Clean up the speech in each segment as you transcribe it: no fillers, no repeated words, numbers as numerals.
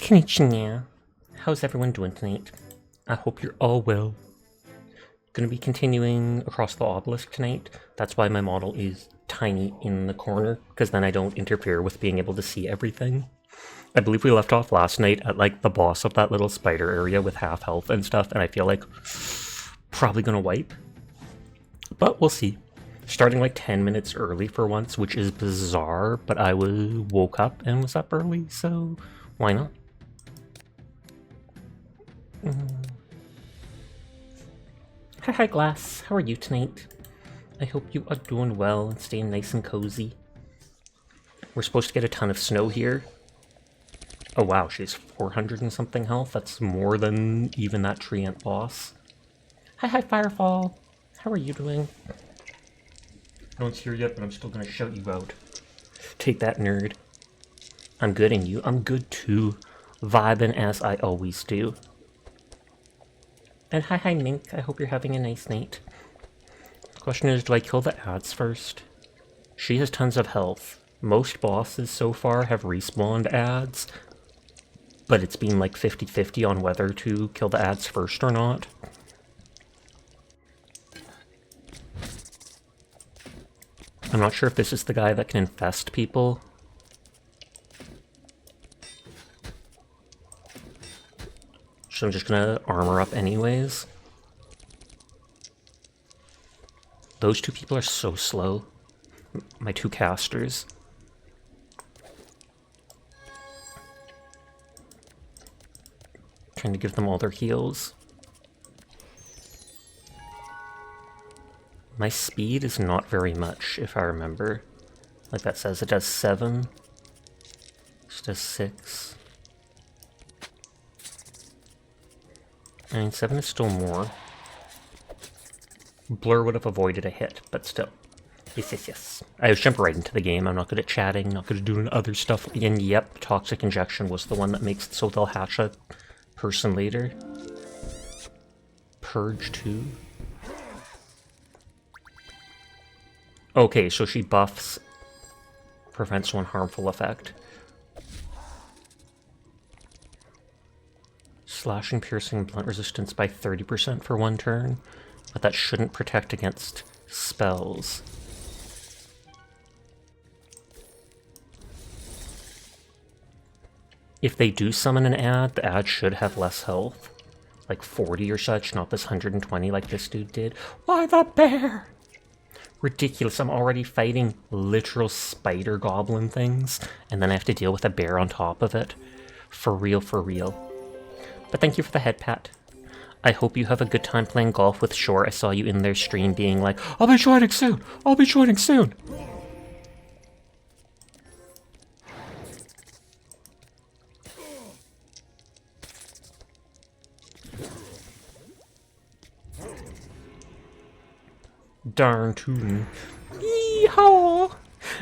Konnichiwa. How's everyone doing tonight? I hope you're all well. Gonna be continuing across the obelisk tonight. That's why my model is tiny in the corner, because then I don't interfere with being able to see everything. I believe we left off last night at like the boss of that little spider area with half health and stuff, and I feel like probably gonna wipe. But we'll see. Starting like 10 minutes early for once, which is bizarre, but I woke up and was up early, so why not? Hi Glass, how are you tonight? I hope you are doing well and staying nice and cozy. We're supposed to get a ton of snow here. Oh wow, she's 400 and something health. That's more than even that tree ant boss. Hi Firefall, how are you doing? No one's here yet, but I'm still gonna shout you out. Take that, nerd. I'm good, and you? I'm good too. Vibing as I always do. And hi Mink, I hope you're having a nice night. The question is, do I kill the ads first? She has tons of health. Most bosses so far have respawned ads, but it's been like 50-50 on whether to kill the ads first or not. I'm not sure if this is the guy that can infest people. So I'm just gonna armor up anyways. Those two people are so slow. My two casters. Trying to give them all their heals. My speed is not very much, if I remember. Like that says, it does 7. This does 6. I mean, 7 is still more. Blur would have avoided a hit, but still. Yes. I was jumping right into the game. I'm not good at chatting, not good at doing other stuff. And yep, Toxic Injection was the one that makes it so they'll hatch a person later. Purge 2. Okay, so she buffs, prevents one harmful effect. Slashing, piercing, blunt resistance by 30% for one turn, but that shouldn't protect against spells. If they do summon an ad, the ad should have less health. Like 40 or such, not this 120 like this dude did. Why the bear? Ridiculous, I'm already fighting literal spider goblin things, and then I have to deal with a bear on top of it. For real, for real. But thank you for the head pat. I hope you have a good time playing golf with Shore. I saw you in their stream being like, I'll be joining soon! I'll be joining soon! Darn tootin'. Yeehaw!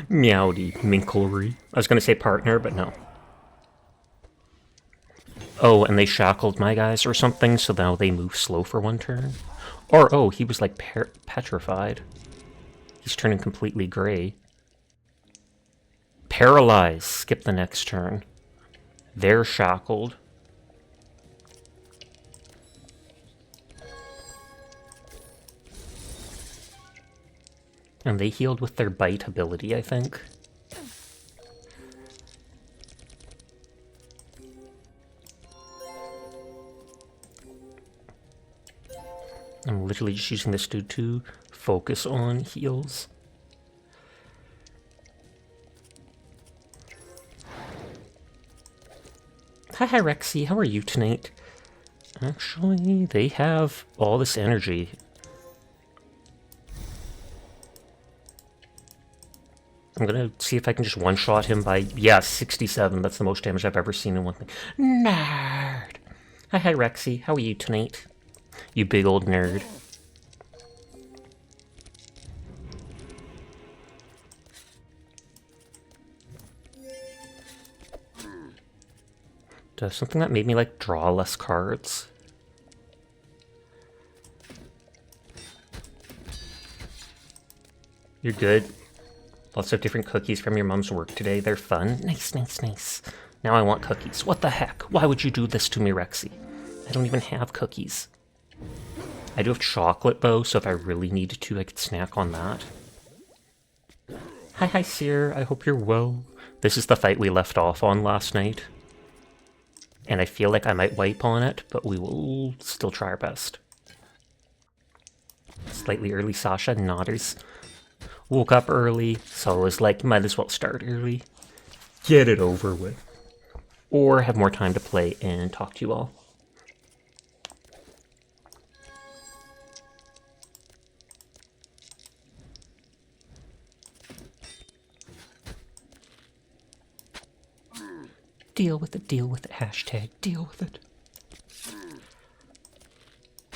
Meowdy, minklery. I was gonna say partner, but no. Oh, and they shackled my guys or something, so now they move slow for one turn? Or, oh, he was like petrified. He's turning completely gray. Paralyze. Skip the next turn. They're shackled. And they healed with their bite ability, I think. I'm literally just using this dude to focus on heals. Hi Rexy, how are you tonight? Actually, they have all this energy. I'm gonna see if I can just one-shot him by, yeah, 67. That's the most damage I've ever seen in one thing. Nerd! Hi Rexy, how are you tonight? You big old nerd. Does something that made me, like, draw less cards. You're good. Lots of different cookies from your mom's work today. They're fun. Nice. Now I want cookies. What the heck? Why would you do this to me, Rexy? I don't even have cookies. I do have chocolate, though, so if I really needed to, I could snack on that. Hi, Seer. I hope you're well. This is the fight we left off on last night. And I feel like I might wipe on it, but we will still try our best. Slightly early, Sasha. Nodders. Woke up early, so I was like, might as well start early. Get it over with. Or have more time to play and talk to you all. Deal with it, hashtag deal with it.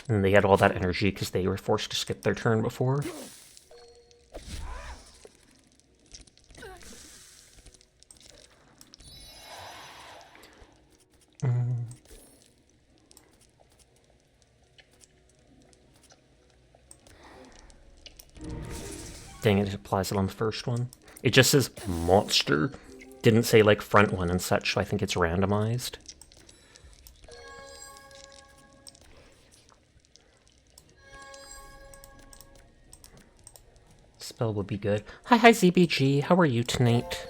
And they had all that energy because they were forced to skip their turn before. Dang it applies it on the first one. It just says monster. Didn't say like front one and such, so I think it's randomized. Spell would be good. Hi ZBG, how are you tonight?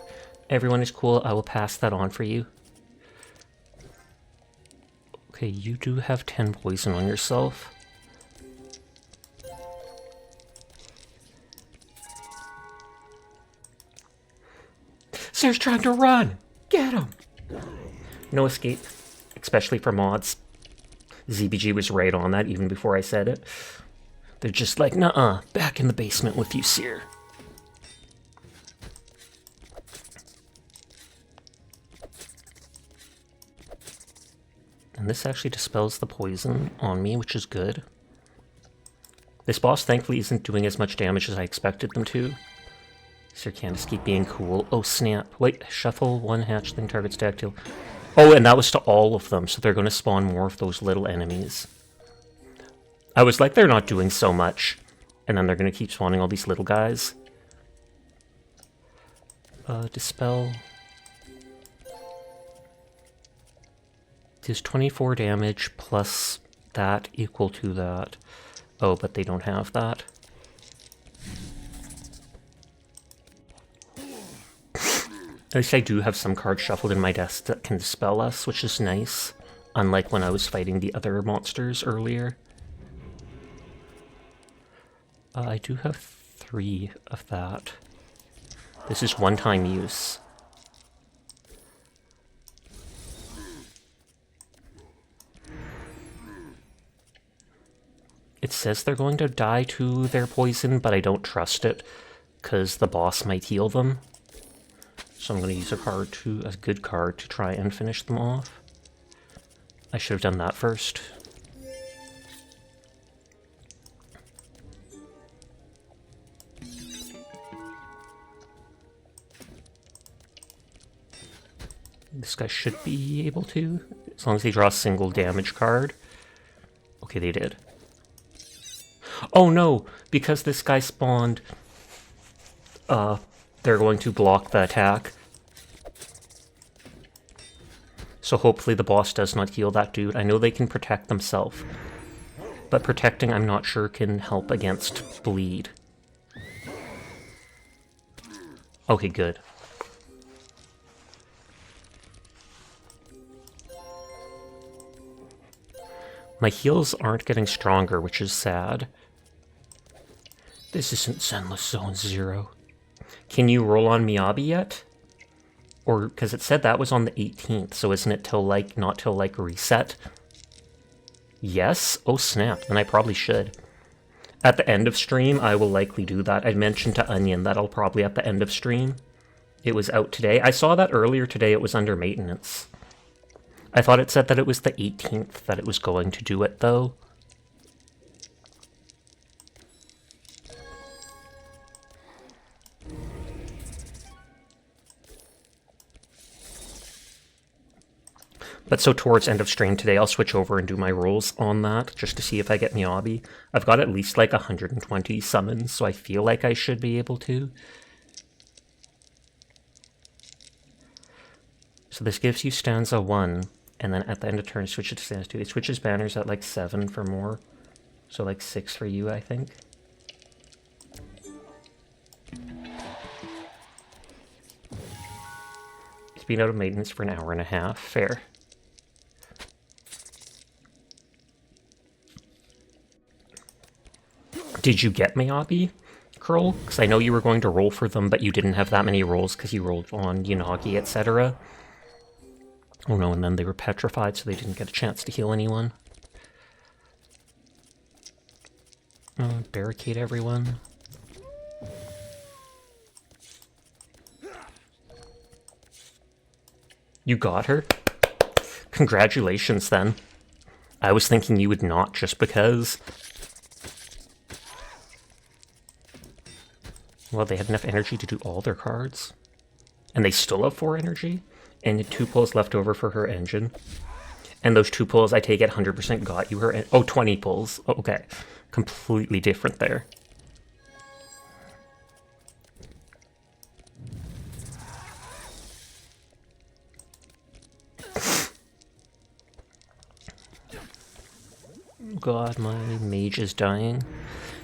Everyone is cool, I will pass that on for you. Okay, you do have 10 poison on yourself. Sarah's trying to run! Get him! No escape, especially for mods. ZBG was right on that even before I said it. They're just like, nuh-uh, back in the basement with you, Seer. And this actually dispels the poison on me, which is good. This boss thankfully isn't doing as much damage as I expected them to. Sir Candace keep being cool. Oh snap. Wait, shuffle one hatchling targets tactile. Oh, and that was to all of them, so they're going to spawn more of those little enemies. I was like, they're not doing so much. And then they're going to keep spawning all these little guys. Dispel. Does 24 damage plus that equal to that? Oh, but they don't have that. At least I do have some cards shuffled in my desk that can dispel us, which is nice. Unlike when I was fighting the other monsters earlier. I do have 3 of that. This is one-time use. It says they're going to die to their poison, but I don't trust it, because the boss might heal them. So I'm going to use a good card to try and finish them off. I should have done that first. This guy should be able to, as long as they draw a single damage card. Okay, they did. Oh no, because this guy spawned, they're going to block the attack. So hopefully the boss does not heal that dude. I know they can protect themselves, but protecting I'm not sure can help against bleed. Okay, good. My heals aren't getting stronger, which is sad. This isn't Zenless Zone Zero. Can you roll on Miyabi yet? Or, because it said that was on the 18th, so isn't it till like, not till like reset? Yes? Oh snap, then I probably should. At the end of stream, I will likely do that. I mentioned to Onion that I'll probably at the end of stream. It was out today. I saw that earlier today, it was under maintenance. I thought it said that it was the 18th that it was going to do it, though. But so towards end of stream today, I'll switch over and do my rolls on that, just to see if I get Miyabi. I've got at least like 120 summons, so I feel like I should be able to. So this gives you stanza 1, and then at the end of turn switch it to stanza 2. It switches banners at like 7 for more. So like 6 for you, I think. It's been out of maintenance for an hour and a half. Fair. Did you get Miyabi, Curl? Because I know you were going to roll for them, but you didn't have that many rolls because you rolled on Yanagi, etc. Oh no, and then they were petrified, so they didn't get a chance to heal anyone. Barricade everyone. You got her? Congratulations, then. I was thinking you would not, just because. Well, they had enough energy to do all their cards. And they still have 4 energy. And 2 pulls left over for her engine. And those 2 pulls, I take it 100% got you her... Oh, 20 pulls. Oh, okay. Completely different there. God, my mage is dying.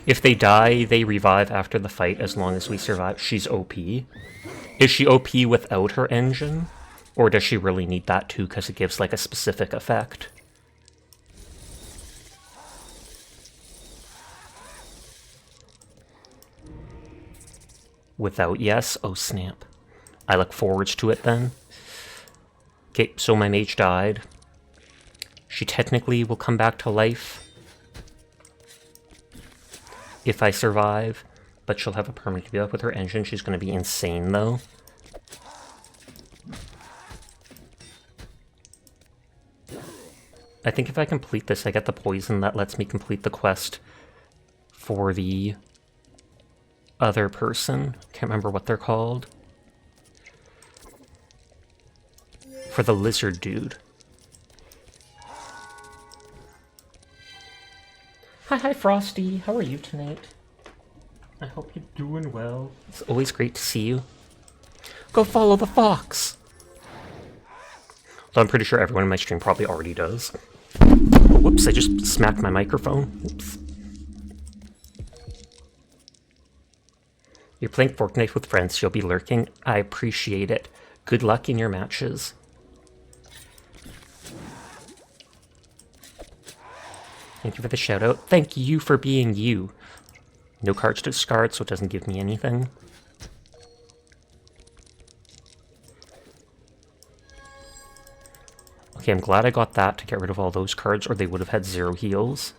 If they die, they revive after the fight as long as we survive. She's OP. Is she OP without her engine? Or does she really need that too because it gives like a specific effect? Without, yes? Oh snap. I look forwards to it then. Okay, so my mage died. She technically will come back to life if I survive, but she'll have a permanent debuff with her engine. She's going to be insane, though. I think if I complete this, I get the poison that lets me complete the quest for the other person. Can't remember what they're called. For the lizard dude. Hi, Frosty. How are you tonight? I hope you're doing well. It's always great to see you. Go follow the fox! So I'm pretty sure everyone in my stream probably already does. Oh, whoops, I just smacked my microphone. Whoops. You're playing Fortnite with friends, you'll be lurking. I appreciate it. Good luck in your matches. Thank you for the shout out. Thank you for being you. No cards to discard, so it doesn't give me anything. Okay, I'm glad I got that to get rid of all those cards, or they would have had 0 heals.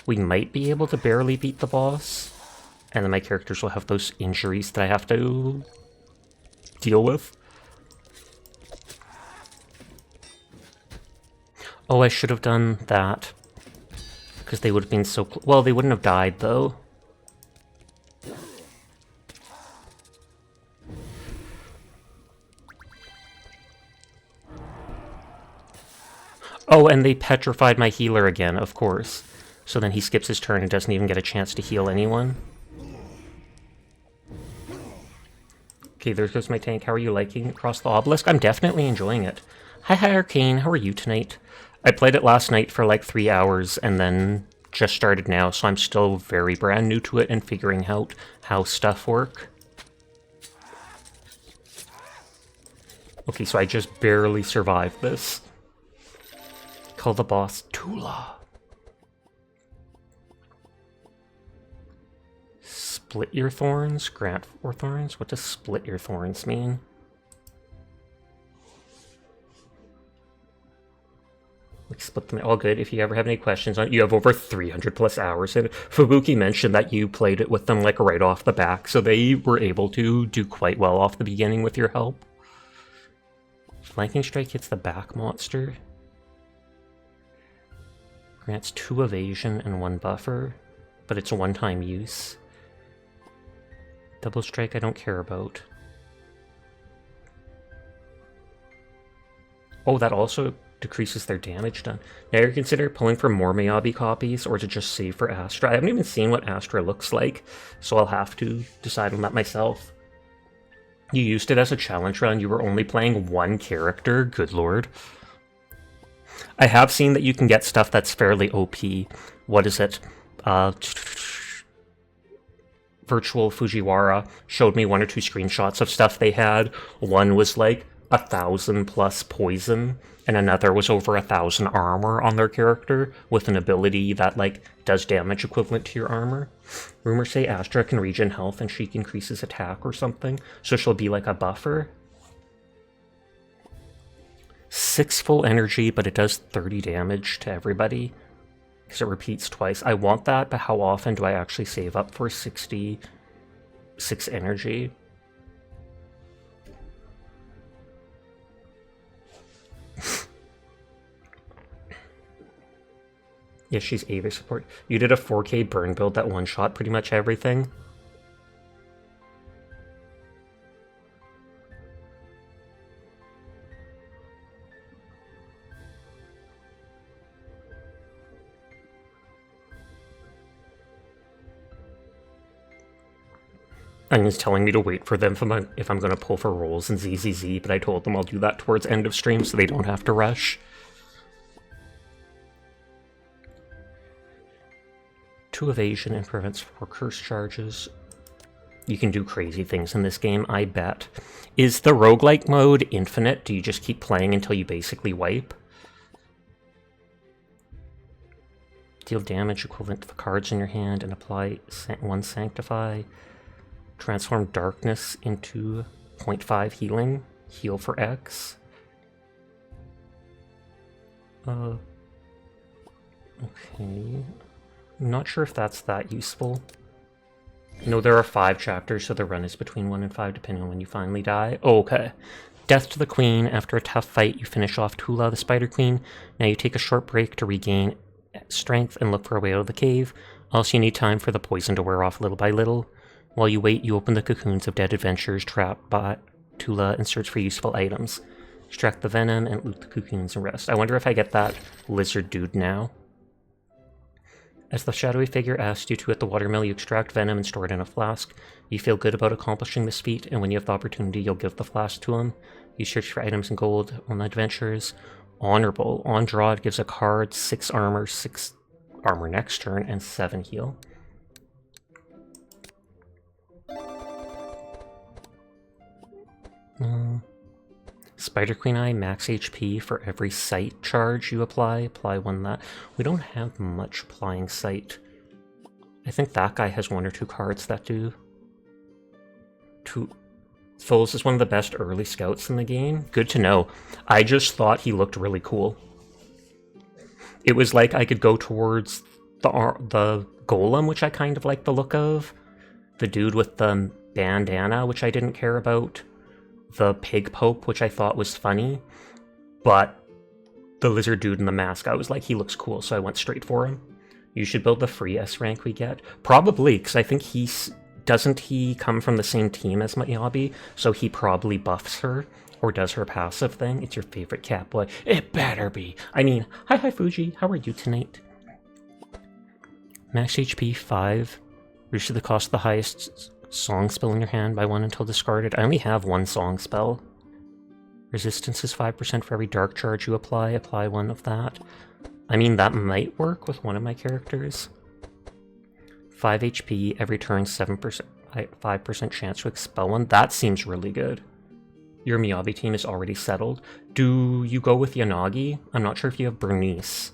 We might be able to barely beat the boss, and then my characters will have those injuries that I have to deal with. Oh, I should have done that. Because they would have been so... Well, they wouldn't have died, though. Oh, and they petrified my healer again, of course. So then he skips his turn and doesn't even get a chance to heal anyone. Okay, there goes my tank. How are you liking Across the Obelisk? I'm definitely enjoying it. Hi, Arcane. How are you tonight? I played it last night for like 3 hours and then just started now, so I'm still very brand new to it and figuring out how stuff work. Okay, so I just barely survived this. Call the boss Tula. Split your thorns? Grant 4 thorns? What does split your thorns mean? Like, split them all good. If you ever have any questions on it, you have over 300 plus hours. And Fubuki mentioned that you played it with them like right off the back, so they were able to do quite well off the beginning with your help. Flanking strike hits the back monster. Grants 2 evasion and 1 buffer, but it's a one-time use. Double strike I don't care about. Oh, that also decreases their damage done. Now you consider pulling for more Miyabi copies or to just save for Astra. I haven't even seen what Astra looks like, so I'll have to decide on that myself. You used it as a challenge round. You were only playing one character. Good lord. I have seen that you can get stuff that's fairly OP. What is it? Virtual Fujiwara showed me 1 or 2 screenshots of stuff they had. One was like 1,000 plus poison, and another was over 1,000 armor on their character with an ability that like does damage equivalent to your armor. Rumors say Astra can regen health and Sheik increases attack or something, so she'll be like a buffer. 6 full energy, but it does 30 damage to everybody because it repeats twice. I want that, but how often do I actually save up for 66 energy? Yes, she's AV support. You did a 4K burn build that one-shot pretty much everything. And he's telling me to wait for them if I'm going to pull for rolls in ZZZ, but I told them I'll do that towards end of stream so they don't have to rush. 2 evasion and prevents 4 curse charges. You can do crazy things in this game, I bet. Is the roguelike mode infinite? Do you just keep playing until you basically wipe? Deal damage equivalent to the cards in your hand and apply 1 Sanctify. Transform darkness into 0.5 healing. Heal for X. Okay. Not sure if that's that useful. No, there are 5 chapters, so the run is between 1 and 5, depending on when you finally die. Oh, okay. Death to the Queen. After a tough fight, you finish off Tula, the Spider Queen. Now you take a short break to regain strength and look for a way out of the cave. Also, you need time for the poison to wear off little by little. While you wait, you open the cocoons of dead adventurers trapped by Tula and search for useful items. Extract the venom and loot the cocoons and rest. I wonder if I get that lizard dude now. As the shadowy figure asks you to at the watermill, you extract venom and store it in a flask. You feel good about accomplishing this feat, and when you have the opportunity, you'll give the flask to him. You search for items and gold on the adventures. Honorable. On draw, it gives a card 6 armor, 6 armor next turn, and 7 heal. Spider Queen Eye, max HP for every sight charge you apply. Apply 1 that. We don't have much applying sight. I think that guy has 1 or 2 cards that do. Foles is one of the best early scouts in the game. Good to know. I just thought he looked really cool. It was like I could go towards the golem, which I kind of like the look of. The dude with the bandana, which I didn't care about. The pig pope, which I thought was funny, but the lizard dude in the mask, I was like, he looks cool, so I went straight for him. You should build the free S rank we get. Probably, because I think doesn't he come from the same team as Miyabi, so he probably buffs her, or does her passive thing. It's your favorite cat boy. It better be. I mean, hi Fuji, how are you tonight? Max HP 5. Reduce the cost of the highest song spell in your hand by 1 until discarded. I only have 1 song spell. Resistance is 5% for every dark charge you apply. Apply 1 of that. I mean, that might work with one of my characters. 5 HP, every turn 5% chance to expel 1. That seems really good. Your Miyabi team is already settled. Do you go with Yanagi? I'm not sure if you have Bernice.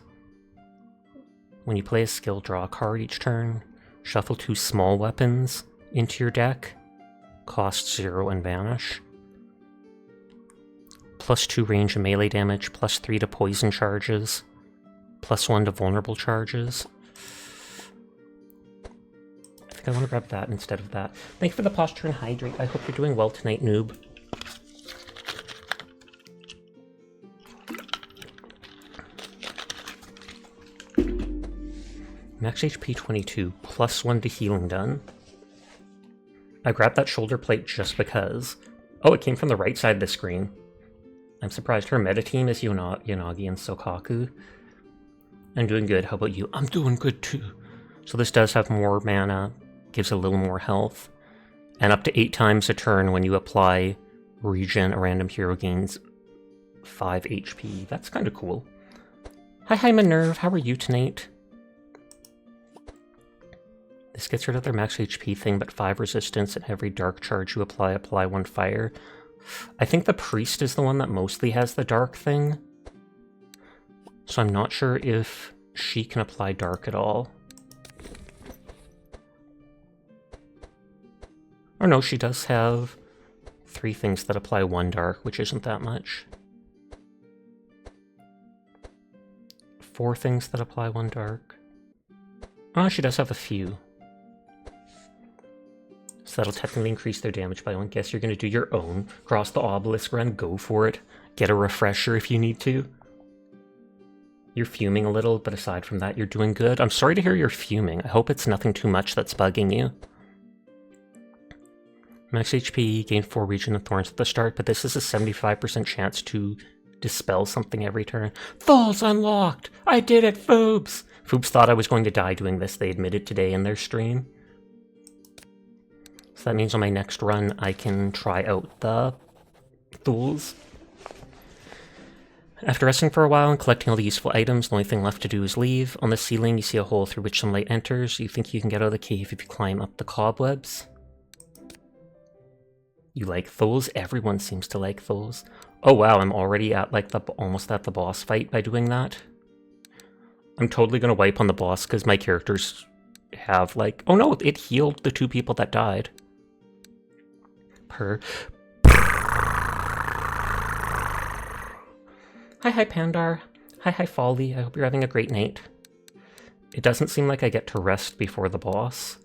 When you play a skill, draw a card each turn. Shuffle 2 small weapons into your deck. Cost 0 and vanish. +2 range and melee damage, +3 to poison charges, +1 to vulnerable charges. I think I want to grab that instead of that. Thank you for the posture and hydrate. I hope you're doing well tonight, noob. Max HP 22, +1 to healing done. I grabbed that shoulder plate just because. Oh, it came from the right side of the screen. I'm surprised. Her meta team is Yanagi and Sokaku. I'm doing good. How about you? I'm doing good too. So this does have more mana, gives a little more health. And up to 8 times a turn when you apply regen, a random hero gains 5 HP. That's kind of cool. Hi, Minerve. How are you tonight? This gets rid of their max HP thing, but 5 resistance, and every dark charge you apply 1 fire. I think the priest is the one that mostly has the dark thing. So I'm not sure if she can apply dark at all. Or no, she does have 3 things that apply 1 dark, which isn't that much. 4 things that apply 1 dark. Oh, she does have a few. So that'll technically increase their damage by 1. Guess you're going to do your own. Cross the Obelisk run, go for it. Get a refresher if you need to. You're fuming a little, but aside from that, you're doing good. I'm sorry to hear you're fuming. I hope it's nothing too much that's bugging you. Max HP, gain 4 Regen and Thorns at the start, but this is a 75% chance to dispel something every turn. Thul's unlocked! I did it, Foobs! Foobs thought I was going to die doing this, they admitted today in their stream. So that means on my next run, I can try out the Thul's. After resting for a while and collecting all the useful items, the only thing left to do is leave. On the ceiling, you see a hole through which some light enters. You think you can get out of the cave if you climb up the cobwebs. You like Thul's? Everyone seems to like Thul's. Oh wow, I'm already at like almost at the boss fight by doing that. I'm totally gonna wipe on the boss because my characters have like... Oh no, it healed the 2 people that died. Hi Pandar. Hi Folly. I hope you're having a great night. It doesn't seem like I get to rest before the boss.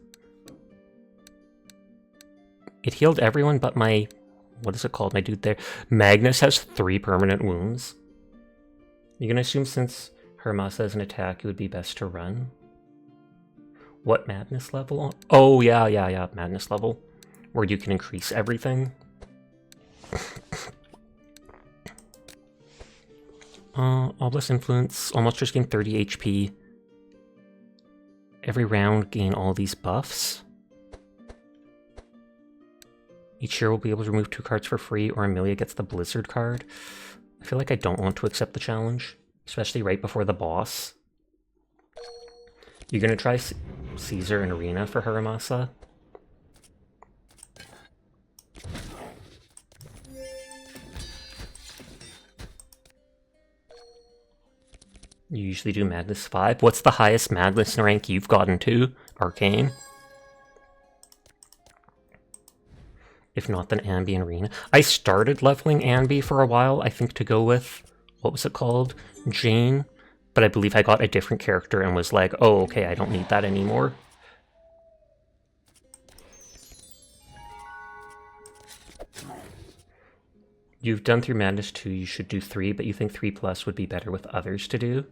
It healed everyone but my... What is it called? My dude there. Magnus has 3 permanent wounds. You're gonna assume since Hermasa has an attack, it would be best to run. What madness level? Oh, yeah, madness level. Where you can increase everything. Obelisk Influence. All monsters gain 30 HP. Every round gain all these buffs. Each year we'll be able to remove 2 cards for free, or Amelia gets the Blizzard card. I feel like I don't want to accept the challenge, especially right before the boss. You're gonna try Caesar and Arena for Haramasa? You usually do Madness 5. What's the highest Madness rank you've gotten to? Arcane? If not, then Ambi and Arena. I started leveling Ambi for a while, I think to go with, what was it called? Jane. But I believe I got a different character and was like, oh, okay, I don't need that anymore. You've done through Madness 2, you should do 3, but you think 3+ would be better with others to do?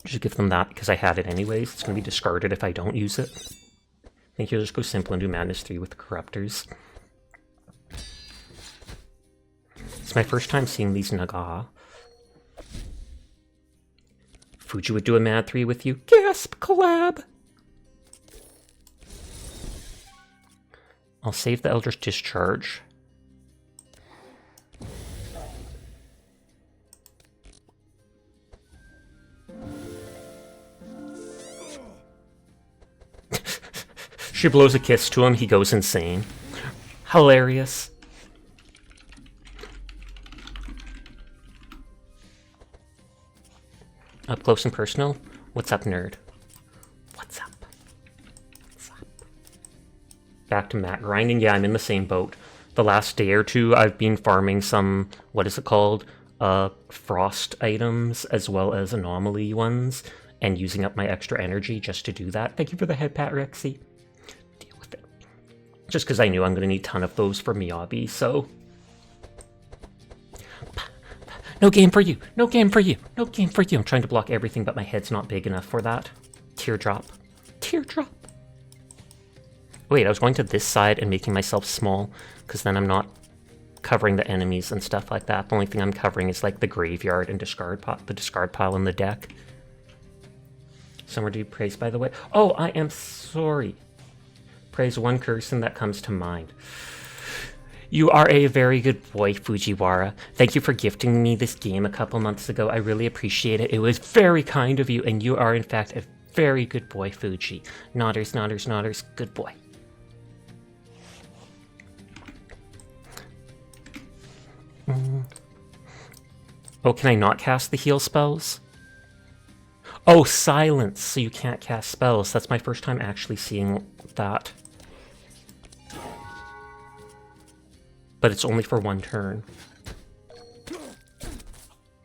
Just give them that because I had it anyways. It's going to be discarded if I don't use it. I think you'll just go simple and do Madness 3 with the Corruptors. It's my first time seeing these Naga. Fuji would do a Mad 3 with you. Gasp! Collab! I'll save the Eldritch Discharge. She blows a kiss to him, he goes insane. Hilarious. Up close and personal? What's up, nerd? What's up? What's up? Back to mat grinding? Yeah, I'm in the same boat. The last day or two, I've been farming some, what is it called? Frost items, as well as anomaly ones, and using up my extra energy just to do that. Thank you for the head pat, Rexy. Deal with it. Just because I knew I'm going to need a ton of those for Miyabi, so... No game for you! No game for you! No game for you! I'm trying to block everything, but my head's not big enough for that. Teardrop. Teardrop! Wait, I was going to this side and making myself small, because then I'm not covering the enemies and stuff like that. The only thing I'm covering is like the graveyard and the discard pile in the deck. Somewhere to be praised, by the way. Oh, I am sorry. Praise one person that comes to mind. You are a very good boy, Fujiwara. Thank you for gifting me this game a couple months ago. I really appreciate it. It was very kind of you, and you are, in fact, a very good boy, Fuji. Nodders, nodders, nodders. Good boy. Oh, can I not cast the heal spells? Oh, silence, so you can't cast spells. That's my first time actually seeing that. But it's only for one turn.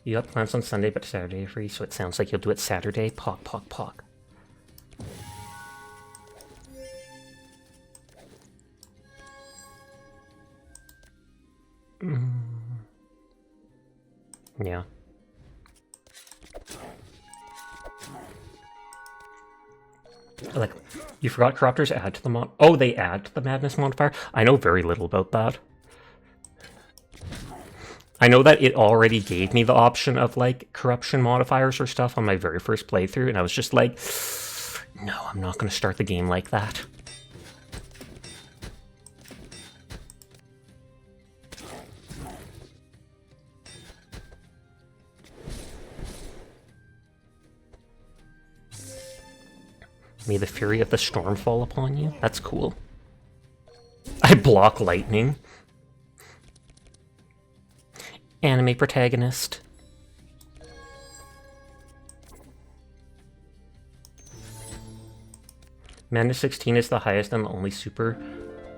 You got plans on Sunday, but Saturday free, so it sounds like you'll do it Saturday. Pog, pog, pog. Yeah. Like, you forgot corruptors add to the mod. Oh, they add to the madness modifier? I know very little about that. I know that it already gave me the option of, like, corruption modifiers or stuff on my very first playthrough, and I was just like, no, I'm not going to start the game like that. May the fury of the storm fall upon you? That's cool. I block lightning. Anime protagonist. Madness 16 is the highest and the only super,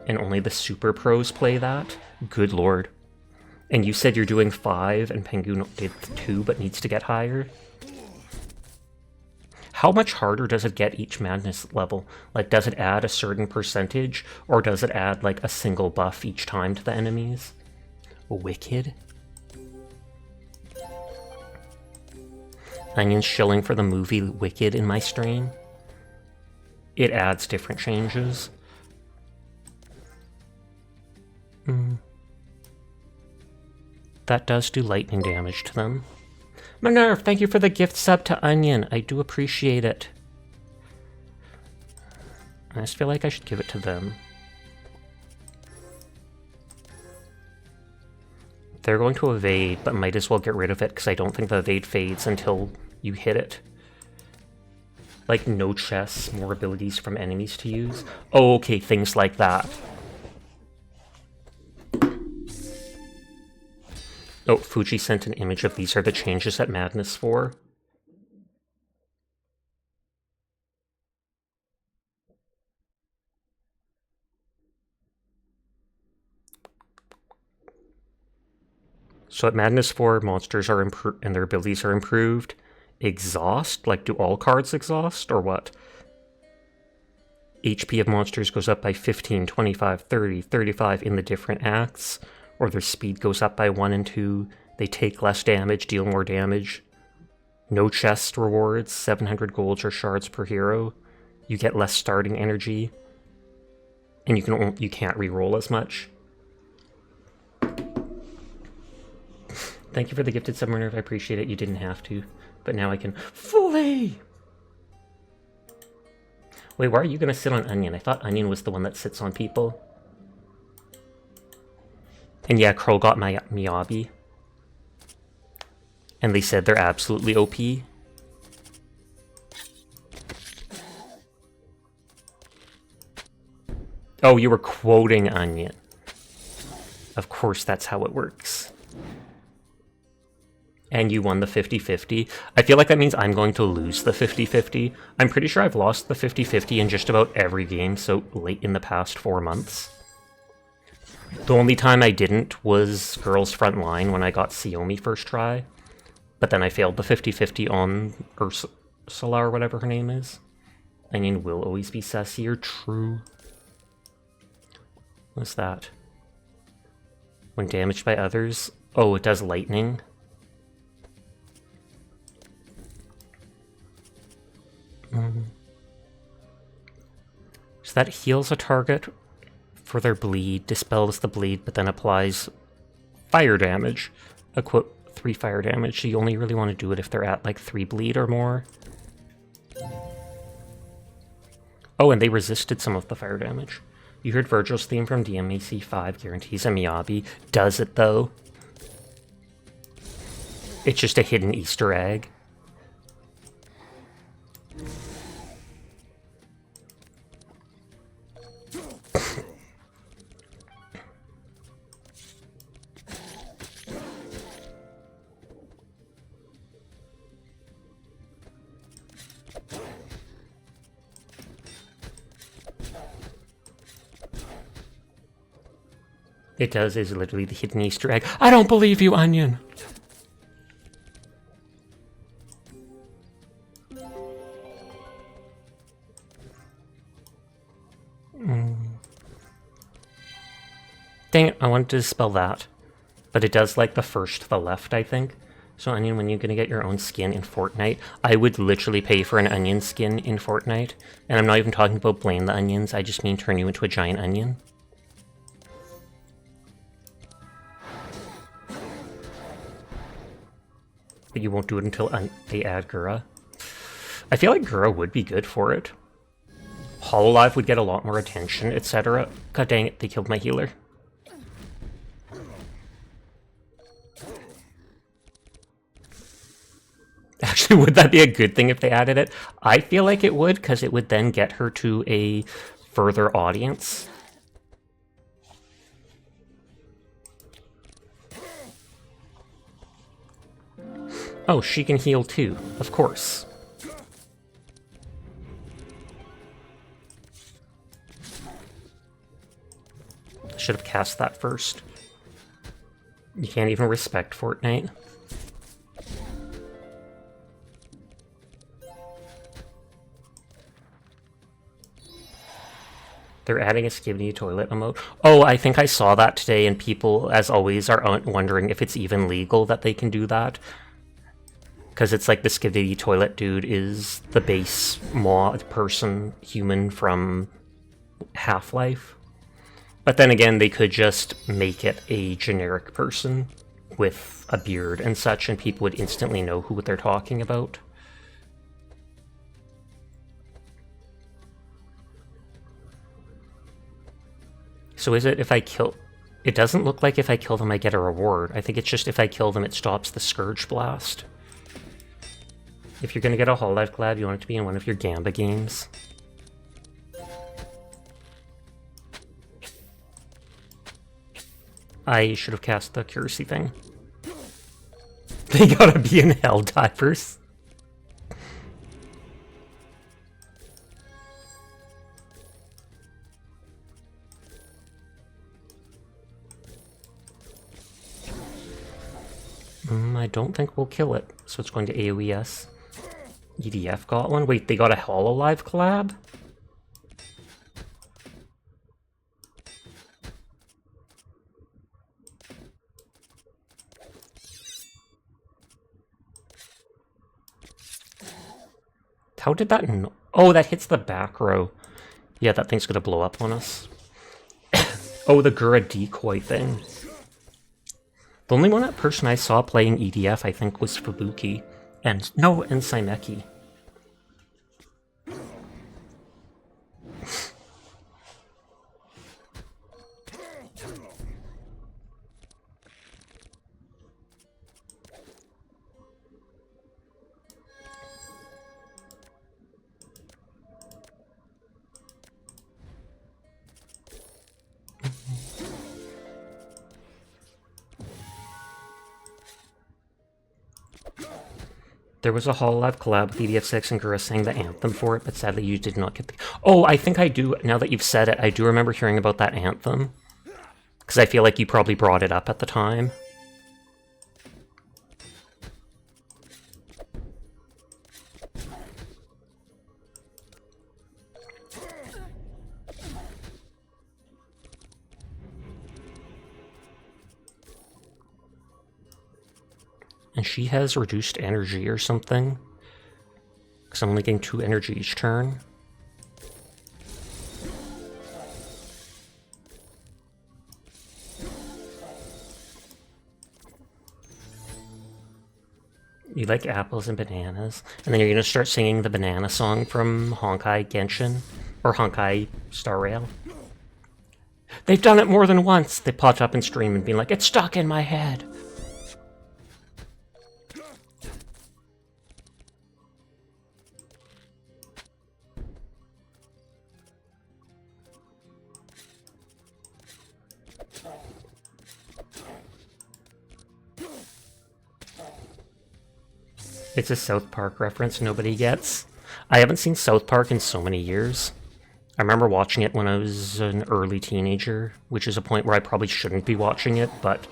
and only the super pros play that? Good lord. And you said you're doing 5 and Penguin did 2 but needs to get higher? How much harder does it get each madness level? Like, does it add a certain percentage, or does it add, like, a single buff each time to the enemies? Wicked. Onion shilling for the movie Wicked in my stream. It adds different changes. That does do lightning damage to them. Minerv, thank you for the gift sub to Onion. I do appreciate it. I just feel like I should give it to them. They're going to evade, but might as well get rid of it because I don't think the evade fades until you hit it. Like no chests, more abilities from enemies to use. Oh, okay, things like that. Oh, Fuji sent an image of these are the changes at Madness 4. So at Madness 4, monsters are improved and their abilities are improved. Exhaust? Like, do all cards exhaust, or what? HP of monsters goes up by 15, 25, 30, 35 in the different acts, or their speed goes up by 1 and 2. They take less damage, deal more damage. No chest rewards, 700 golds or shards per hero. You get less starting energy, and you can't reroll as much. Thank you for the gifted submariner. I appreciate it. You didn't have to, but now I can fully. Wait, why are you gonna sit on Onion? I thought Onion was the one that sits on people. And yeah, Crow got my Miyabi. And they said they're absolutely OP. Oh, you were quoting Onion. Of course, that's how it works. And you won the 50-50. I feel like that means I'm going to lose the 50-50. I'm pretty sure I've lost the 50-50 in just about every game so late in the past 4 months. The only time I didn't was Girls Front Line when I got Xiaomi first try. But then I failed the 50-50 on Ursula or whatever her name is. I mean, will always be sassier, true. What's that? When damaged by others? Oh, it does lightning. So that heals a target for their bleed, dispels the bleed, but then applies fire damage. 3 fire damage, so you only really want to do it if they're at like 3 bleed or more. Oh, and they resisted some of the fire damage. You heard Virgil's theme from DMAC 5, guarantees a Miyabi. Does it, though? It's just a hidden Easter egg. It does, is literally the hidden Easter egg. I don't believe you, Onion! Dang it, I wanted to spell that. But it does like the first to the left, I think. So, Onion, when you're gonna get your own skin in Fortnite, I would literally pay for an onion skin in Fortnite. And I'm not even talking about blame the onions, I just mean turn you into a giant onion. But you won't do it until they add Gura. I feel like Gura would be good for it. Hololive would get a lot more attention, etc. God dang it, they killed my healer. Actually, would that be a good thing if they added it? I feel like it would, because it would then get her to a further audience. Oh, she can heal too, of course. Should have cast that first. You can't even respect Fortnite. They're adding a skibidi toilet emote. Oh, I think I saw that today, and people, as always, are wondering if it's even legal that they can do that. Because it's like the skibidi toilet dude is the base mod person human from Half-Life. But then again, they could just make it a generic person with a beard and such, and people would instantly know who they're talking about. So is it if I kill... It doesn't look like if I kill them I get a reward. I think it's just if I kill them it stops the Scourge Blast. If you're going to get a Hololive collab, you want it to be in one of your Gamba games. I should have cast the accuracy thing. They gotta be in Helldivers. I don't think we'll kill it, so it's going to AoES. EDF got one? Wait, they got a Hololive collab? How did that... Oh, that hits the back row. Yeah, that thing's gonna blow up on us. Oh, the Gura decoy thing. The only one person I saw playing EDF, I think, was Fubuki. And Saimeki. There was a Hololive collab with EDF6 and Gura sang the anthem for it, but sadly you did not get the... Oh, I think I do, now that you've said it, I do remember hearing about that anthem. Because I feel like you probably brought it up at the time. And she has reduced energy or something. Because I'm only getting 2 energy each turn. You like apples and bananas? And then you're going to start singing the banana song from Honkai Genshin? Or Honkai Star Rail. They've done it more than once! They popped up in stream and been like, it's stuck in my head! It's a South Park reference nobody gets. I haven't seen South Park in so many years. I remember watching it when I was an early teenager, which is a point where I probably shouldn't be watching it, but...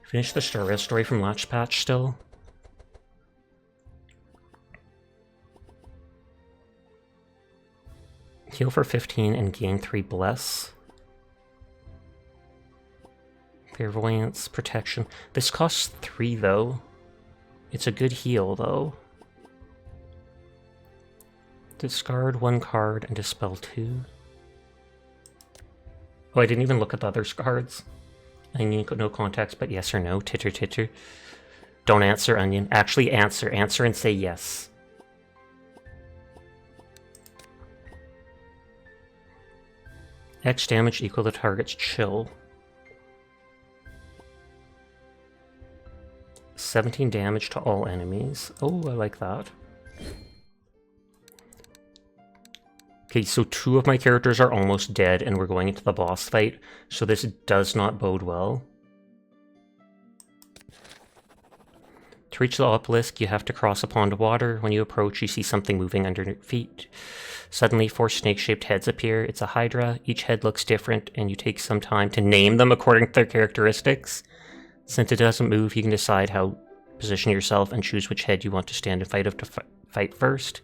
Finish the Star Rail story from Latch Patch still. Heal for 15 and gain 3 Bless. Clairvoyance, Protection. This costs 3 though. It's a good heal though. Discard 1 card and dispel 2. Oh, I didn't even look at the other cards. Onion, no context, but yes or no. Titter, titter. Don't answer, Onion. Actually answer. Answer and say yes. X damage equal to target's chill. 17 damage to all enemies. Oh, I like that. Okay, so 2 of my characters are almost dead, and we're going into the boss fight, so this does not bode well. To reach the obelisk, you have to cross a pond of water. When you approach, you see something moving under your feet. Suddenly, 4 snake-shaped heads appear. It's a hydra. Each head looks different, and you take some time to name them according to their characteristics. Since it doesn't move, you can decide how to position yourself and choose which head you want to stand and fight first.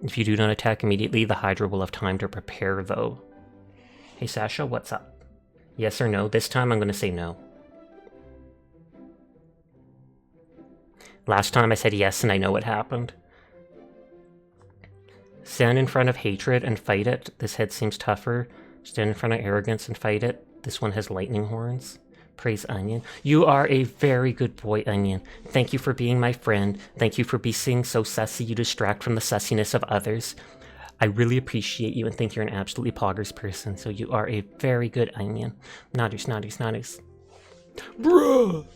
If you do not attack immediately, the Hydra will have time to prepare, though. Hey Sasha, what's up? Yes or no? This time I'm going to say no. Last time I said yes and I know what happened. Stand in front of hatred and fight it. This head seems tougher. Stand in front of arrogance and fight it. This one has lightning horns. Praise Onion. You are a very good boy, Onion. Thank you for being my friend. Thank you for being so sussy you distract from the sussiness of others. I really appreciate you and think you're an absolutely poggers person, so you are a very good Onion. Nodders, nodders, nodders. Bruh!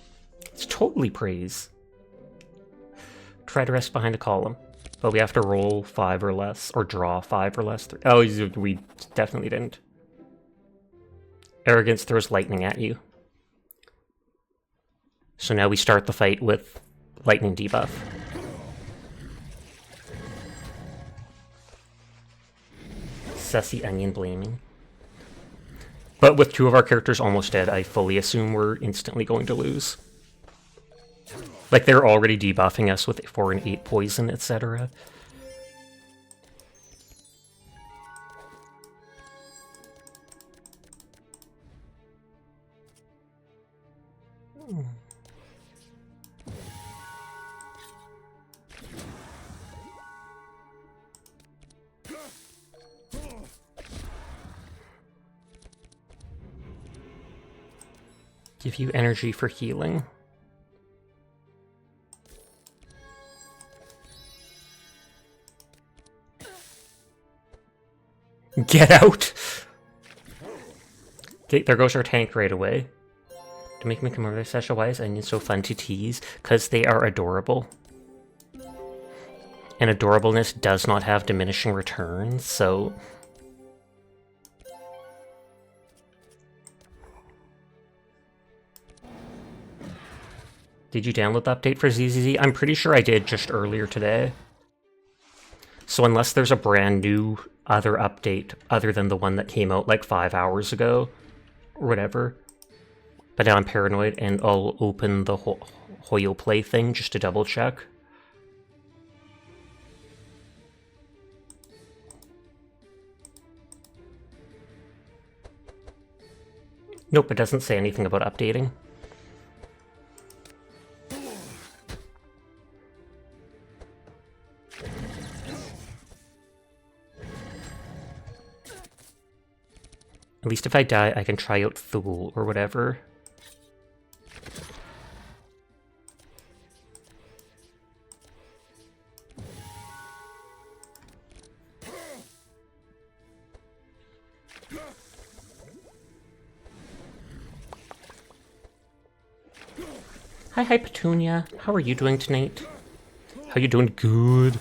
It's totally praise. Try to rest behind a column. But we have to roll 5 or less, or draw 5 or less. Oh, we definitely didn't. Arrogance throws lightning at you. So now we start the fight with lightning debuff. Sussy Onion blaming. But with 2 of our characters almost dead, I fully assume we're instantly going to lose. Like, they're already debuffing us with 4 and 8 poison, etc. Give you energy for healing. Get out! Okay, there goes our tank right away. To make me come over there, Sasha, why is Onion so fun to tease? Because they are adorable. And adorableness does not have diminishing returns, so... Did you download the update for ZZZ? I'm pretty sure I did just earlier today. So unless there's a brand new other update other than the one that came out like 5 hours ago, or whatever. But now I'm paranoid and I'll open the Hoyo Play thing just to double check. Nope, it doesn't say anything about updating. At least if I die, I can try out Thule or whatever. Hi, Petunia. How are you doing tonight? How you doing? Good.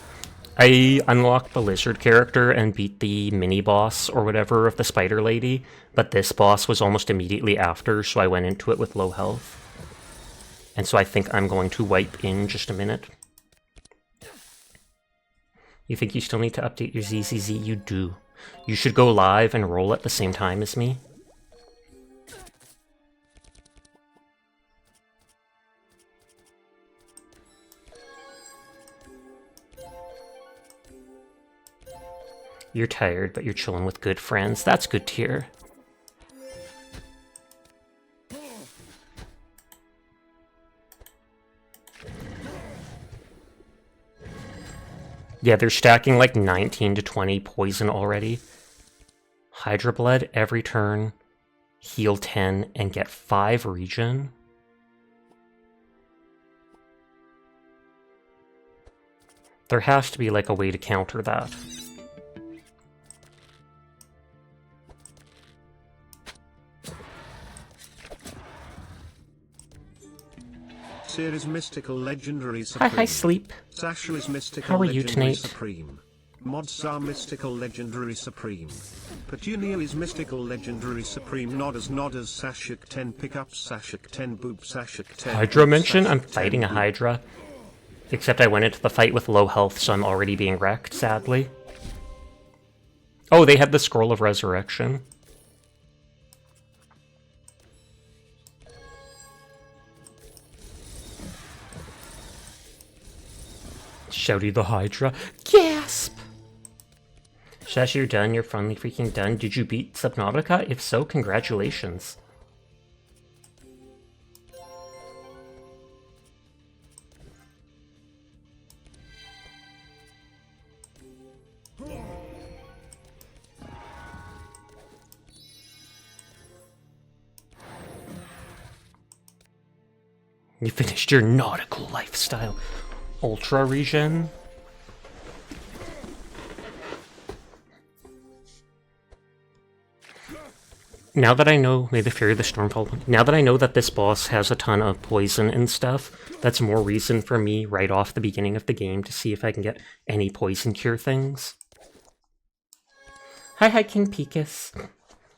I unlocked the lizard character and beat the mini-boss or whatever of the spider lady, but this boss was almost immediately after, so I went into it with low health. And so I think I'm going to wipe in just a minute. You think you still need to update your ZZZ? You do. You should go live and roll at the same time as me. You're tired, but you're chilling with good friends. That's good to hear. Yeah, they're stacking like 19 to 20 poison already. Hydra Blood every turn, heal 10, and get 5 regen. There has to be like a way to counter that. Series Mystical Legendary Supreme. Hi, Sleep. Sasha is Mystical How are you Legendary tonight? Supreme. Mods are Mystical Legendary Supreme. Petunia is Mystical Legendary Supreme. Nodders Sashik 10 pickups Sashik 10 boop Sashik 10. Hydra mention? I'm fighting a Hydra. Except I went into the fight with low health, so I'm already being wrecked, sadly. Oh, they had the Scroll of Resurrection. Shouty the Hydra. Gasp! Shash, you're done. You're finally freaking done. Did you beat Subnautica? If so, congratulations. You finished your nautical lifestyle. Ultra regen. Now that I know, may the Fury of the Storm fall. Now that I know that this boss has a ton of poison and stuff, that's more reason for me right off the beginning of the game to see if I can get any poison cure things. Hi, King Picus.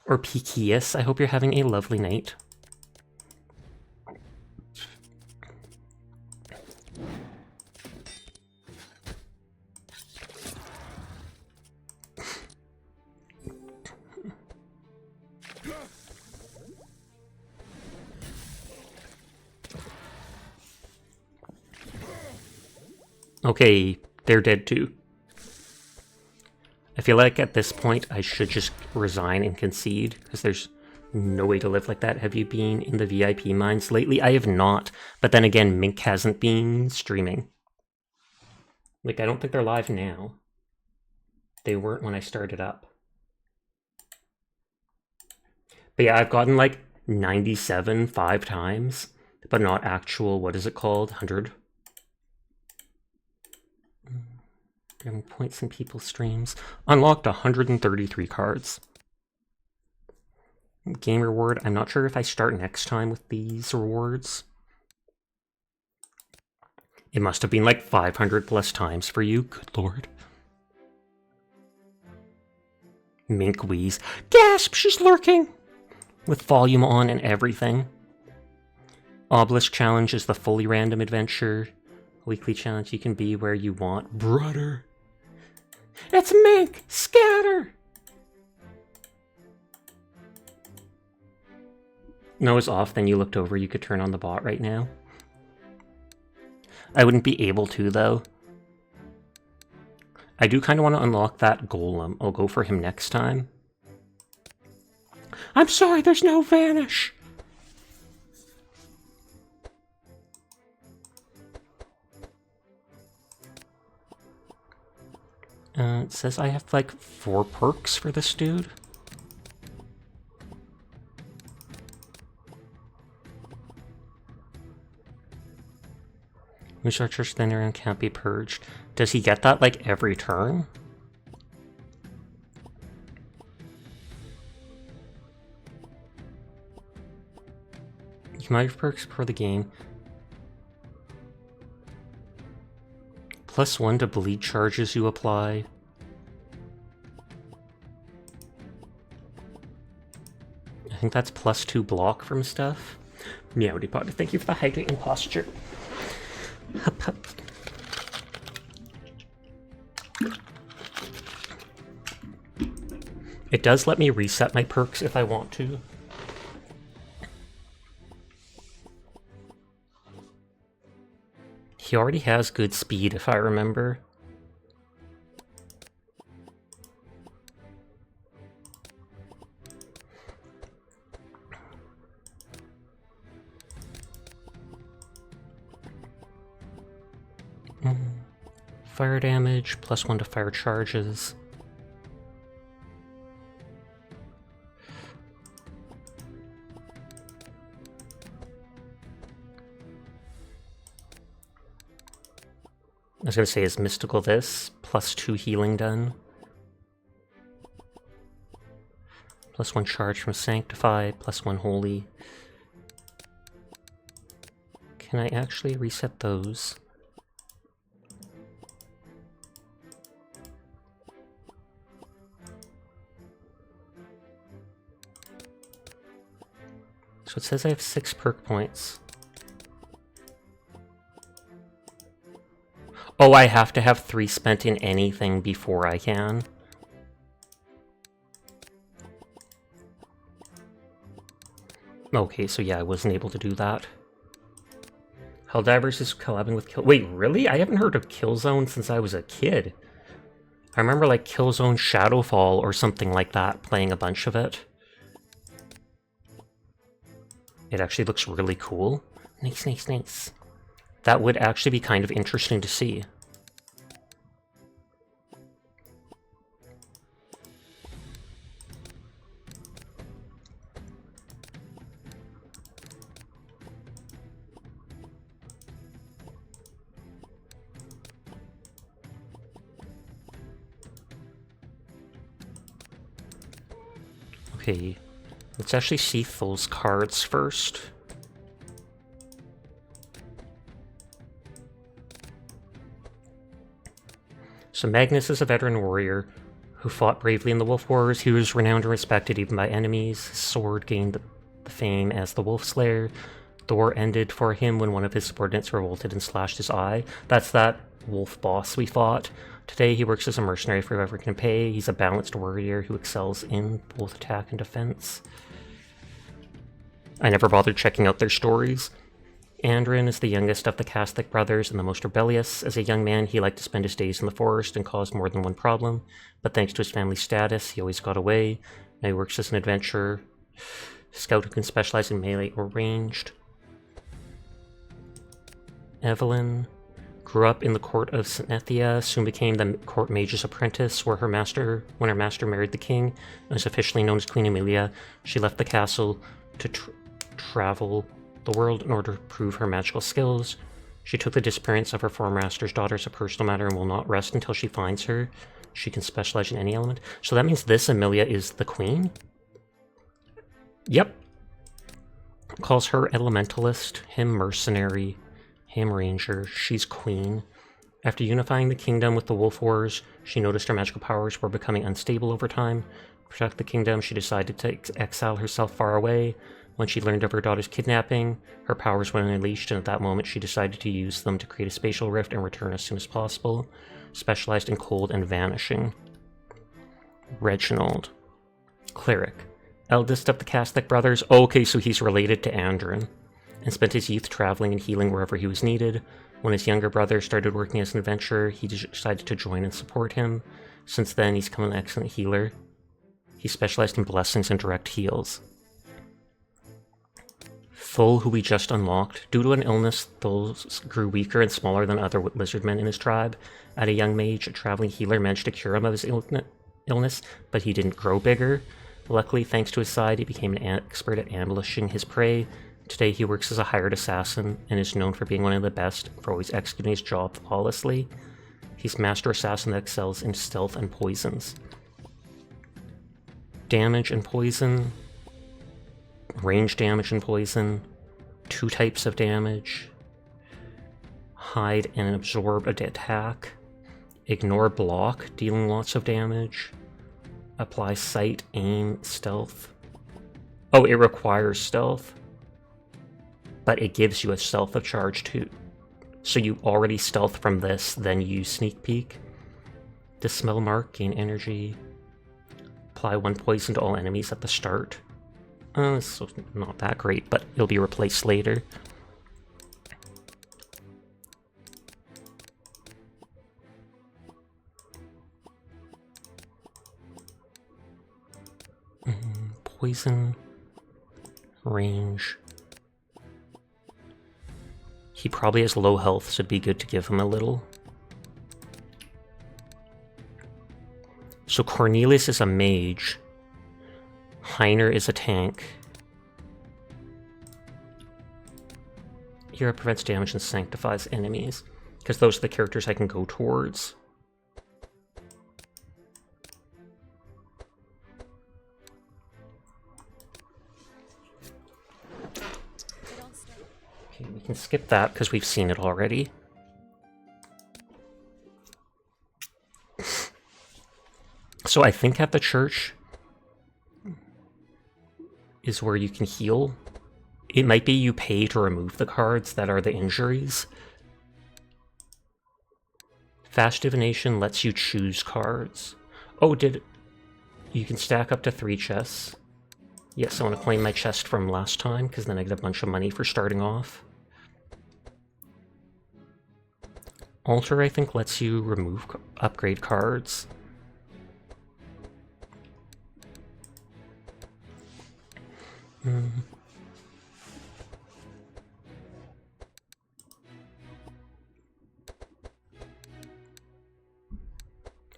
Or Pikius. I hope you're having a lovely night. Okay, they're dead too. I feel like at this point I should just resign and concede, because there's no way to live like that. Have you been in the VIP mines lately? I have not, but then again, Mink hasn't been streaming. Like, I don't think they're live now. They weren't when I started up. But yeah, I've gotten like 97 5 times, but not actual, what is it called? 100. Getting points in people's streams. Unlocked 133 cards. Game reward. I'm not sure if I start next time with these rewards. It must have been like 500 plus times for you. Good lord. Mink wheeze. Gasp! She's lurking! With volume on and everything. Obelisk challenge is the fully random adventure. Weekly challenge, you can be where you want. Brother! It's Mink! Scatter! No, it's off, then you looked over, you could turn on the bot right now. I wouldn't be able to, though. I do kind of want to unlock that golem. I'll go for him next time. I'm sorry, there's no vanish! It says I have like 4 perks for this dude. Researchers thinner and can't be purged. Does he get that like every turn? You might have perks before the game. +1 to bleed charges you apply. I think that's +2 block from stuff. Meowdy Pot, thank you for the hydrating posture. Hup, hup. It does let me reset my perks if I want to. He already has good speed, if I remember. Fire damage, +1 to fire charges. I was gonna say, is mystical this? +2 healing done. +1 charge from Sanctify, +1 holy. Can I actually reset those? So it says I have 6 perk points. Oh, I have to have 3 spent in anything before I can. Okay, so yeah, I wasn't able to do that. Helldivers is collabing with Kill... Wait, really? I haven't heard of Killzone since I was a kid. I remember like Killzone Shadowfall or something like that, playing a bunch of it. It actually looks really cool. Nice, nice, nice. That would actually be kind of interesting to see. Okay, let's actually see those cards first. So Magnus is a veteran warrior who fought bravely in the Wolf Wars. He was renowned and respected even by enemies. His sword gained the fame as the Wolf Slayer. The war ended for him when one of his subordinates revolted and slashed his eye. That's that wolf boss we fought. Today he works as a mercenary for whoever can pay. He's a balanced warrior who excels in both attack and defense. I never bothered checking out their stories. Andrin is the youngest of the Catholic brothers and the most rebellious. As a young man, he liked to spend his days in the forest and caused more than one problem. But thanks to his family status, he always got away. Now he works as an adventurer, scout who can specialize in melee or ranged. Evelyn grew up in the court of Synethia, soon became the court mage's apprentice, when her master married the king, and was officially known as Queen Amelia. She left the castle to travel the world in order to prove her magical skills. She took the disappearance of her former master's daughter as a personal matter and will not rest until she finds her. She can specialize in any element. So that means this Amelia is the queen? Yep. Calls her elementalist, him mercenary, him ranger, she's queen. After unifying the kingdom with the Wolf Wars, she noticed her magical powers were becoming unstable over time. To protect the kingdom, she decided to exile herself far away. When she learned of her daughter's kidnapping, her powers were unleashed, and at that moment she decided to use them to create a spatial rift and return as soon as possible. Specialized in cold and vanishing. Reginald. Cleric. Eldest of the Catholic brothers. Okay, so he's related to Andrin, and spent his youth traveling and healing wherever he was needed. When his younger brother started working as an adventurer, he decided to join and support him. Since then, he's become an excellent healer. He specialized in blessings and direct heals. Thul, who we just unlocked. Due to an illness, Thul grew weaker and smaller than other lizardmen in his tribe. At a young age, a traveling healer managed to cure him of his illness, but he didn't grow bigger. Luckily, thanks to his side, he became an expert at ambushing his prey. Today, he works as a hired assassin and is known for being one of the best, for always executing his job flawlessly. He's master assassin that excels in stealth and poisons. Damage and poison. Range damage and poison. 2 types of damage. Hide and absorb a attack. Ignore block, dealing lots of damage. Apply sight, aim, stealth. Oh, it requires stealth. But it gives you a stealth of charge too. So you already stealth from this, then you use sneak peek. Dispel mark, gain energy. Apply 1 poison to all enemies at the start. This is not that great, but it'll be replaced later. Poison. Range. He probably has low health, so it'd be good to give him a little. So Cornelius is a mage. Heiner is a tank. Hero prevents damage and sanctifies enemies, because those are the characters I can go towards. Okay, we can skip that because we've seen it already. So I think at the church is where you can heal. It might be you pay to remove the cards that are the injuries. Fast Divination lets you choose cards. Oh, you can stack up to 3 chests. Yes, I want to claim my chest from last time, because then I get a bunch of money for starting off. Altar, I think, lets you remove upgrade cards.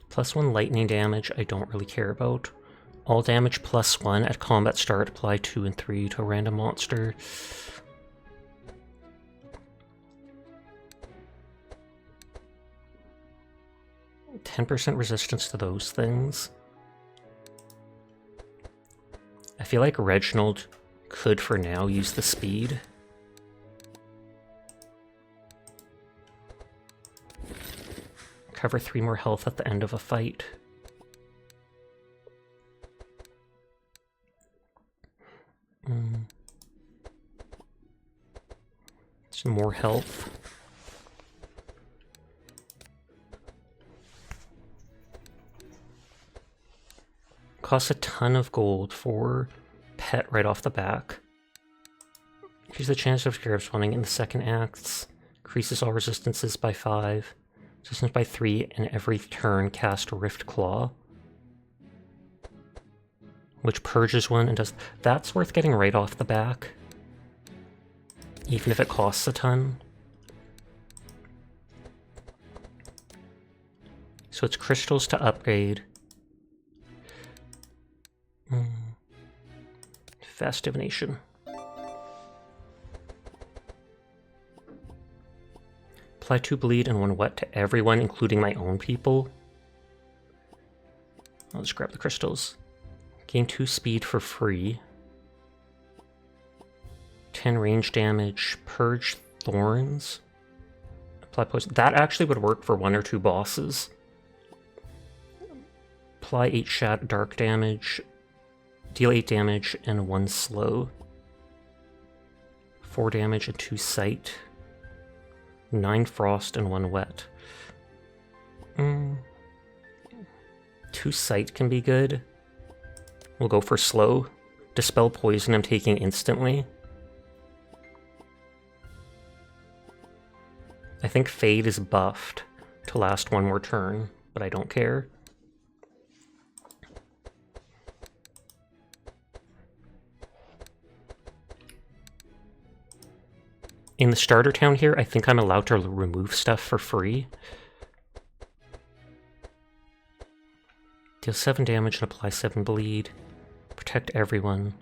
+1 lightning damage, I don't really care about. All damage +1 at combat start, apply 2 and 3 to a random monster. %10 resistance to those things. I feel like Reginald could, for now, use the speed. Cover 3 more health at the end of a fight. Some more health. Costs a ton of gold for pet right off the back. Increases the chance of scarab spawning in the second acts. Increases all resistances by 5. Resistance by 3, and every turn cast Rift Claw. Which purges one and does... That's worth getting right off the back. Even if it costs a ton. So it's crystals to upgrade. Fast Divination. Apply 2 bleed and 1 wet to everyone, including my own people. I'll just grab the crystals. Gain 2 speed for free. 10 range damage. Purge thorns. Apply poison. That actually would work for 1 or 2 bosses. Apply 8 dark damage. Deal 8 damage and 1 slow. 4 damage and 2 sight. 9 frost and 1 wet. 2 sight can be good. We'll go for slow. Dispel poison I'm taking instantly. I think Fade is buffed to last 1 more turn, but I don't care. In the starter town here, I think I'm allowed to remove stuff for free. Deal 7 damage and apply 7 bleed. Protect everyone.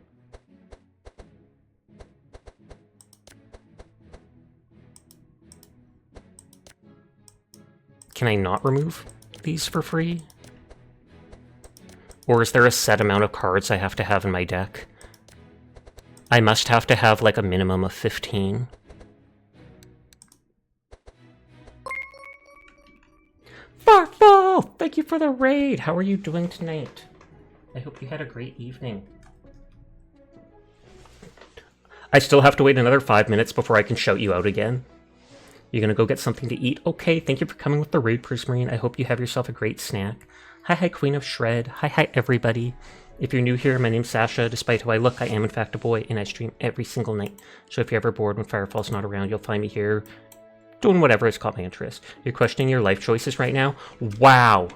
Can I not remove these for free? Or is there a set amount of cards I have to have in my deck? I must have to have like a minimum of 15. Paul, thank you for the raid. How are you doing tonight? I hope you had a great evening. I still have to wait another 5 minutes before I can shout you out again. You're gonna go get something to eat? Okay, thank you for coming with the raid, Prismarine. I hope you have yourself a great snack. Hi, Queen of Shred. Hi, everybody. If you're new here, my name's Sasha. Despite who I look, I am in fact a boy, and I stream every single night. So if you're ever bored when Firefall's not around, you'll find me here doing whatever has caught my interest. You're questioning your life choices right now? Wow.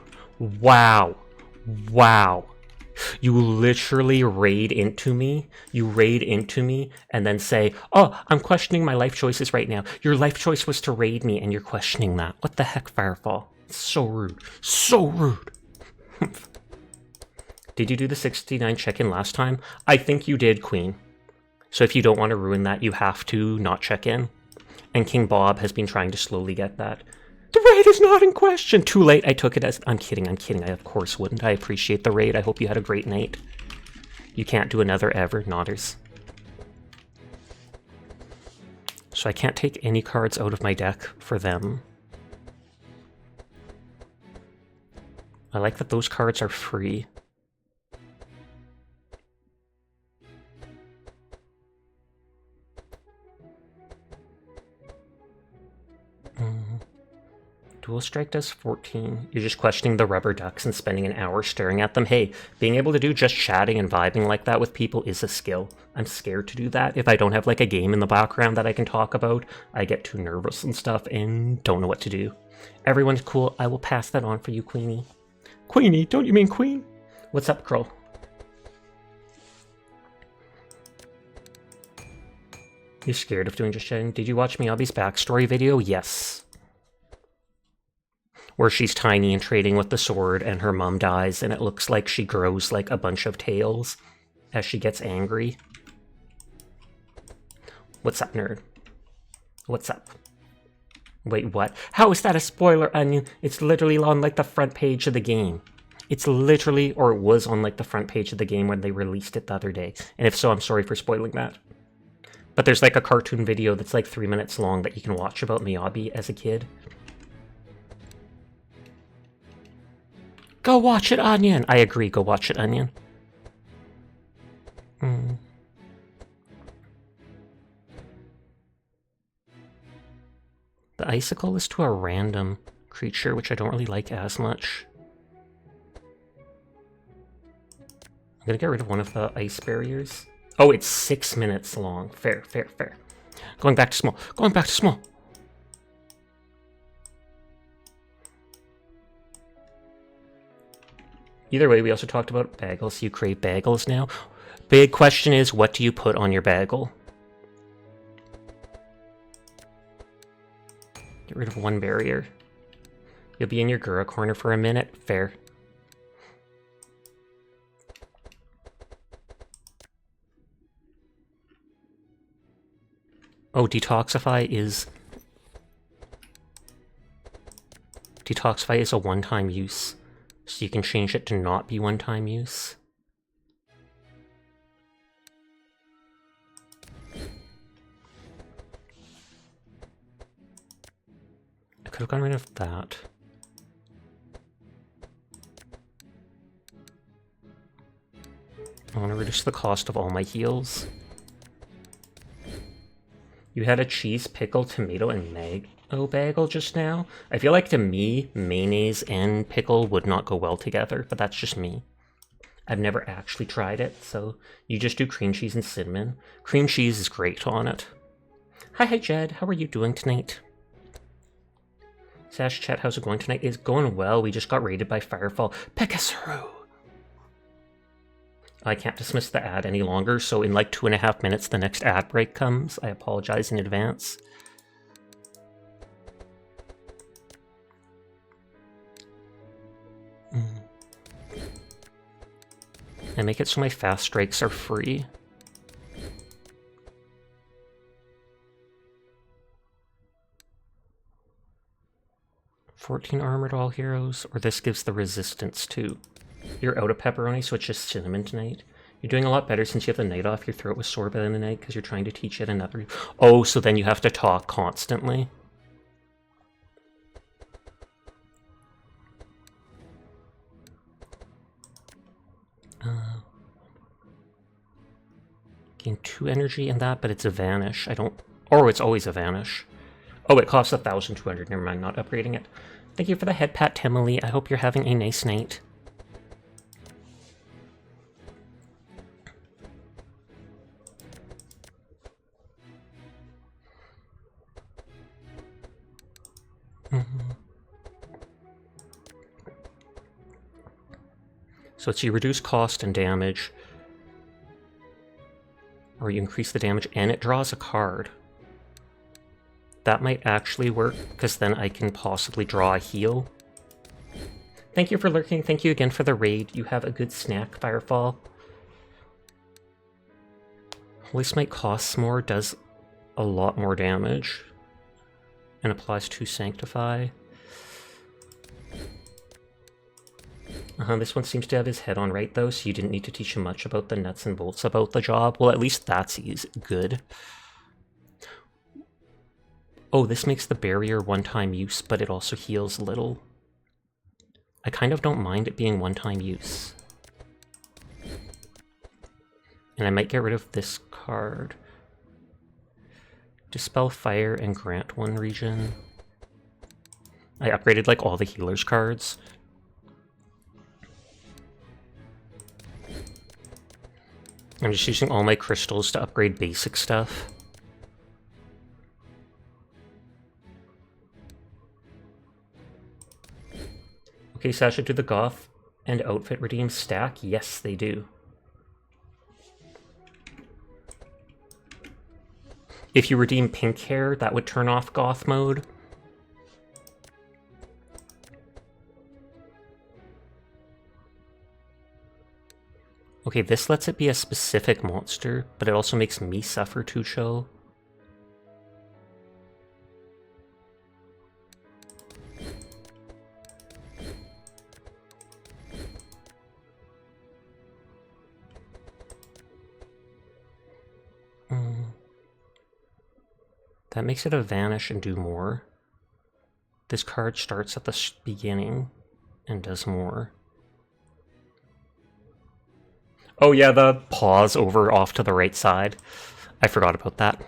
You literally raid into me. You raid into me and then say, oh, I'm questioning my life choices right now. Your life choice was to raid me and you're questioning that. What the heck, Firefall? It's so rude. So rude. Did you do the 69 check-in last time? I think you did, Queen. So if you don't want to ruin that, you have to not check in. And King Bob has been trying to slowly get that. The raid is not in question. Too late. I took it as... I'm kidding. I of course wouldn't. I appreciate the raid. I hope you had a great night. You can't do another ever. Nodders. So I can't take any cards out of my deck for them. I like that those cards are free. Dual Strike does 14. You're just questioning the rubber ducks and spending an hour staring at them. Hey, being able to do just chatting and vibing like that with people is a skill. I'm scared to do that. If I don't have like a game in the background that I can talk about, I get too nervous and stuff and don't know what to do. Everyone's cool. I will pass that on for you, Queenie. Queenie? Don't you mean Queen? What's up, girl? You're scared of doing just chatting? Did you watch Miyabi's backstory video? Yes. Where she's tiny and trading with the sword and her mom dies and it looks like she grows like a bunch of tails as she gets angry. What's up, nerd? What's up? Wait, what? How is that a spoiler, Onion? It's literally on like the front page of the game. It's literally, or it was on like the front page of the game when they released it the other day. And if so, I'm sorry for spoiling that. But there's like a cartoon video that's like 3 minutes long that you can watch about Miyabi as a kid. Go watch it, Onion! I agree, go watch it, Onion. The icicle is to a random creature, which I don't really like as much. I'm gonna get rid of one of the ice barriers. Oh, it's 6 minutes long. Fair. Going back to small. Either way, we also talked about bagels. You crave bagels now. Big question is, what do you put on your bagel? Get rid of one barrier. You'll be in your Gura corner for a minute. Fair. Oh, Detoxify is a one-time use. So you can change it to not be one-time use. I could have gotten rid of that. I want to reduce the cost of all my heals. You had a cheese, pickle, tomato, and mango bagel just now? I feel like to me, mayonnaise and pickle would not go well together, but that's just me. I've never actually tried it, so you just do cream cheese and cinnamon. Cream cheese is great on it. Hi, Jed. How are you doing tonight? Sash chat, how's it going tonight? It's going well. We just got raided by Firefall. Pekasuru! I can't dismiss the ad any longer, so in like 2.5 minutes the next ad break comes. I apologize in advance. I make it so my fast strikes are free. $14 armored all heroes, or this gives the resistance too. You're out of pepperoni, so it's just cinnamon tonight. You're doing a lot better since you have the night off. Your throat was sore by the night because you're trying to teach it another... Oh, so then you have to talk constantly. Gain 2 energy in that, but it's a vanish. I don't... Or it's always a vanish. Oh, it costs 1,200. Never mind, not upgrading it. Thank you for the head pat, Timely. I hope you're having a nice night. So it's you reduce cost and damage, or you increase the damage, and it draws a card. That might actually work, because then I can possibly draw a heal. Thank you for lurking. Thank you again for the raid. You have a good snack, Firefall. Holy Smite costs more, does a lot more damage, and applies to Sanctify. This one seems to have his head on right, though, so you didn't need to teach him much about the nuts and bolts about the job. Well, at least that's good. Oh, this makes the barrier one-time use, but it also heals little. I kind of don't mind it being one-time use. And I might get rid of this card. Dispel Fire and grant 1 regen. I upgraded, like, all the healer's cards. I'm just using all my crystals to upgrade basic stuff. Okay, Sasha, do the Goth and outfit redeem stack? Yes, they do. If you redeem pink hair, that would turn off Goth mode. Okay, this lets it be a specific monster, but it also makes me suffer 2 chill. That makes it a vanish and do more. This card starts at the beginning and does more. Oh yeah, the pause over off to the right side. I forgot about that.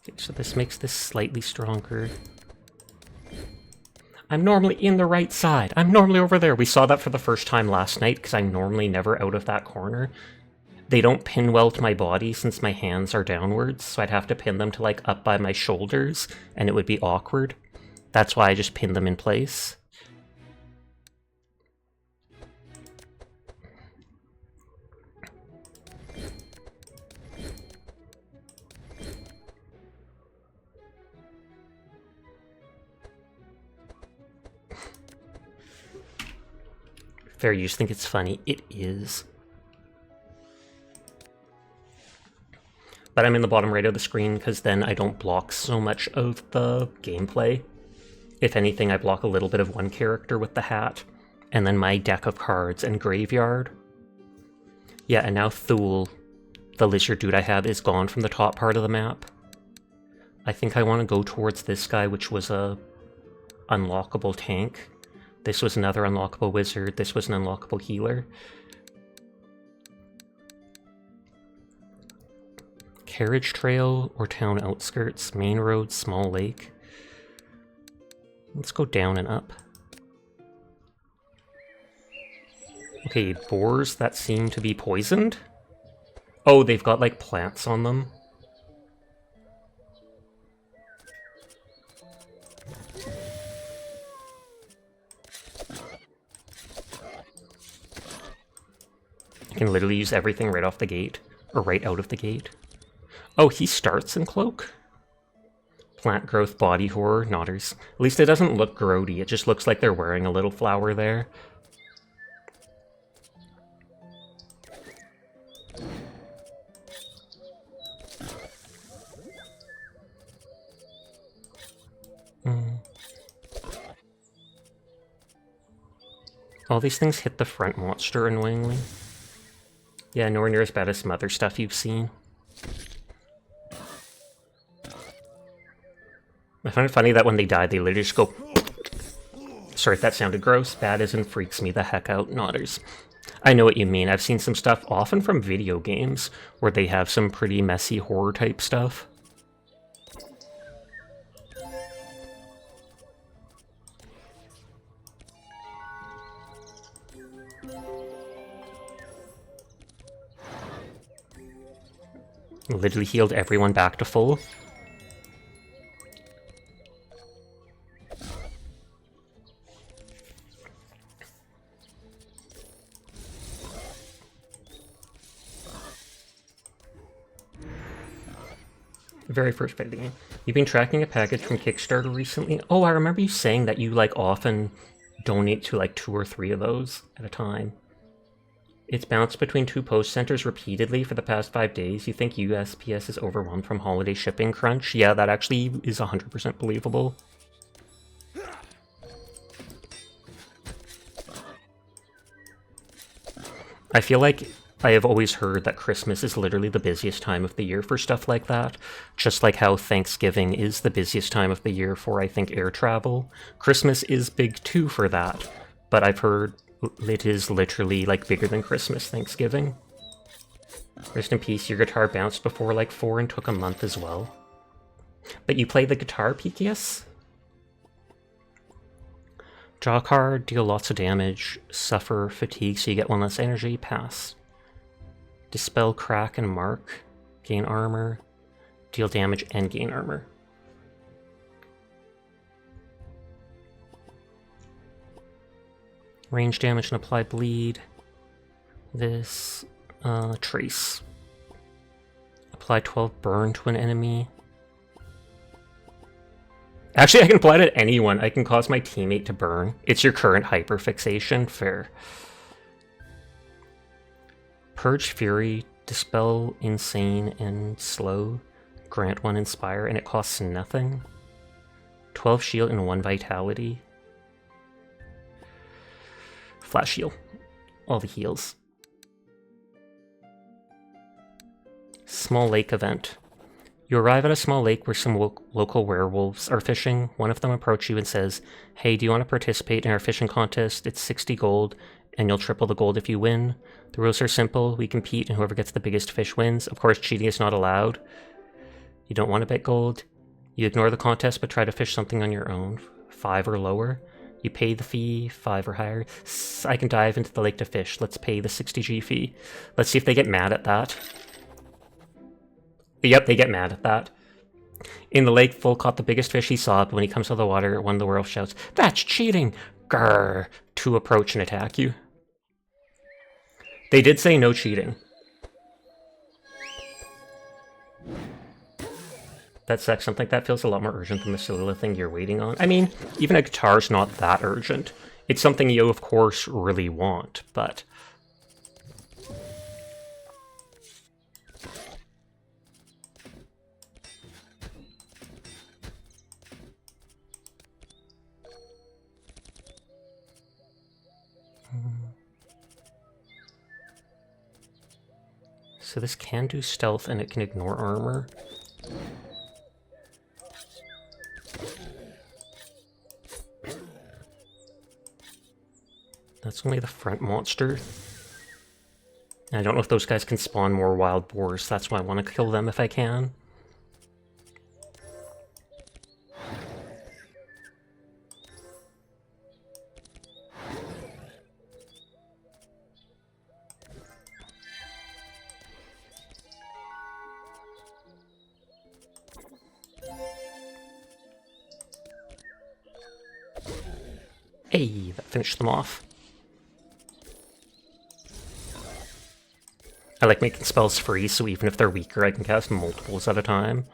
Okay, so this makes this slightly stronger. I'm normally in the right side. I'm normally over there. We saw that for the first time last night, because I'm normally never out of that corner. They don't pin well to my body since my hands are downwards, so I'd have to pin them to, like, up by my shoulders, and it would be awkward. That's why I just pinned them in place. Fair use think it's funny. It is. But I'm in the bottom right of the screen because then I don't block so much of the gameplay. If anything, I block a little bit of one character with the hat, and then my deck of cards and graveyard. Yeah, and now Thule, the lizard dude I have, is gone from the top part of the map. I think I want to go towards this guy, which was a unlockable tank. This was another unlockable wizard. This was an unlockable healer. Carriage trail or town outskirts, main road, small lake. Let's go down and up. Okay, boars that seem to be poisoned? Oh, they've got, like, plants on them. I can literally use everything right off the gate, or right out of the gate. Oh, he starts in cloak? Plant growth, body horror, nodders. At least it doesn't look grody, it just looks like they're wearing a little flower there. All these things hit the front monster annoyingly. Yeah, nowhere near as bad as some other stuff you've seen. I find it funny that when they die, they literally just go Sorry if that sounded gross. Bad as in freaks me the heck out, nodders. I know what you mean. I've seen some stuff, often from video games, where they have some pretty messy horror type stuff. Literally healed everyone back to full. Very first bit of the game. You've been tracking a package from Kickstarter recently? Oh, I remember you saying that you like often donate to like 2 or 3 of those at a time. It's bounced between 2 post centers repeatedly for the past 5 days. You think USPS is overwhelmed from holiday shipping crunch? Yeah, that actually is 100% believable. I feel like I have always heard that Christmas is literally the busiest time of the year for stuff like that. Just like how Thanksgiving is the busiest time of the year for, I think, air travel. Christmas is big too for that. But I've heard it is literally like bigger than Christmas, Thanksgiving. Rest in peace, your guitar bounced before like 4 and took a month as well. But you play the guitar, PKS? Draw a card, deal lots of damage, suffer fatigue so you get 1 less energy, pass. Dispel crack and mark, gain armor, deal damage and gain armor. Range damage and apply bleed. This, trace. Apply 12 burn to an enemy. Actually, I can apply it to anyone. I can cause my teammate to burn. It's your current hyperfixation. Fair. Purge Fury, Dispel Insane and Slow, grant 1 Inspire, and it costs nothing. 12 Shield and 1 Vitality. Flash Heal. All the heals. Small Lake Event. You arrive at a small lake where some local werewolves are fishing. One of them approaches you and says, "Hey, do you want to participate in our fishing contest? It's 60 gold, and you'll triple the gold if you win. The rules are simple. We compete, and whoever gets the biggest fish wins. Of course, cheating is not allowed. You don't want to bet gold. You ignore the contest, but try to fish something on your own. 5 or lower. You pay the fee, 5 or higher. I can dive into the lake to fish. Let's pay the 60G fee. Let's see if they get mad at that." Yep, they get mad at that. In the lake, Full caught the biggest fish he saw, but when he comes to the water, one of the werewolves shouts, "That's cheating! Grrr!" to approach and attack you. They did say no cheating. That sucks. Something like that feels a lot more urgent than the silly thing you're waiting on. I mean, even a guitar's not that urgent. It's something you, of course, really want, but... So this can do stealth and it can ignore armor. That's only the front monster. I don't know if those guys can spawn more wild boars. That's why I want to kill them if I can. Hey, that finished them off. I like making spells free, so even if they're weaker, I can cast multiples at a time.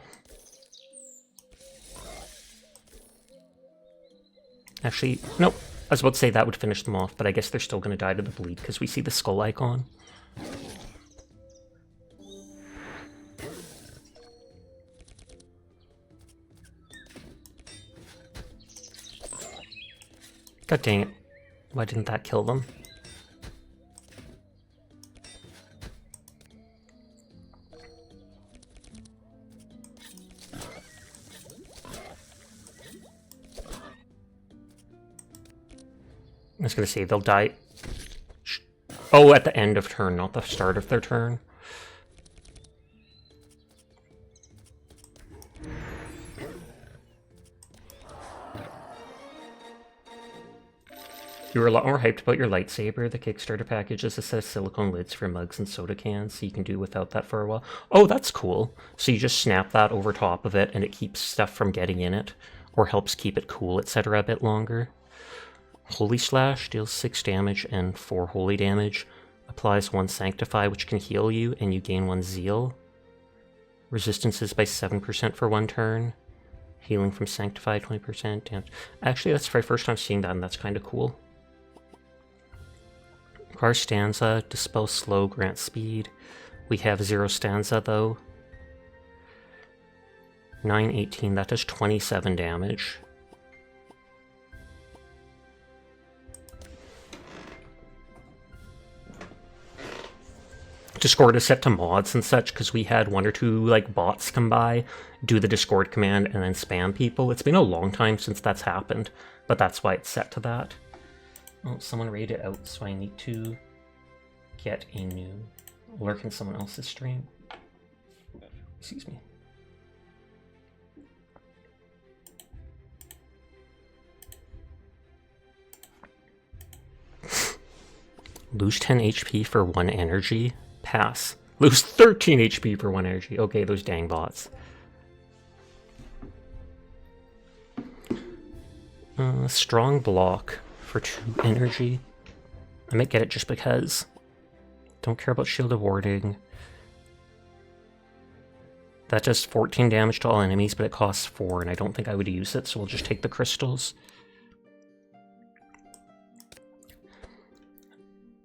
Actually, nope. I was about to say that would finish them off, but I guess they're still going to die to the bleed because we see the skull icon. God dang it. Why didn't that kill them? I was gonna say, they'll die... Oh, at the end of turn, not the start of their turn. You were a lot more hyped about your lightsaber. The Kickstarter package is a set of silicone lids for mugs and soda cans, so you can do without that for a while. Oh, that's cool. So you just snap that over top of it, and it keeps stuff from getting in it, or helps keep it cool, etc. a bit longer. Holy Slash deals 6 damage and 4 holy damage. Applies 1 Sanctify, which can heal you, and you gain 1 Zeal. Resistances by 7% for 1 turn. Healing from Sanctify, 20%. Damage. Actually, that's my first time seeing that, and that's kind of cool. Our Stanza, Dispel Slow, grant speed. We have 0 Stanza though. 9/18, that does 27 damage. Discord is set to mods and such because we had 1 or 2 like bots come by, do the Discord command, and then spam people. It's been a long time since that's happened, but that's why it's set to that. Oh, someone raided out, so I need to get a new lurk in someone else's stream. Excuse me. Lose 10 HP for 1 energy. Pass. Lose 13 HP for 1 energy. Okay, those dang bots. Strong block for 2 energy. I might get it just because. Don't care about shield of warding. That does 14 damage to all enemies, but it costs 4, and I don't think I would use it, so we'll just take the crystals.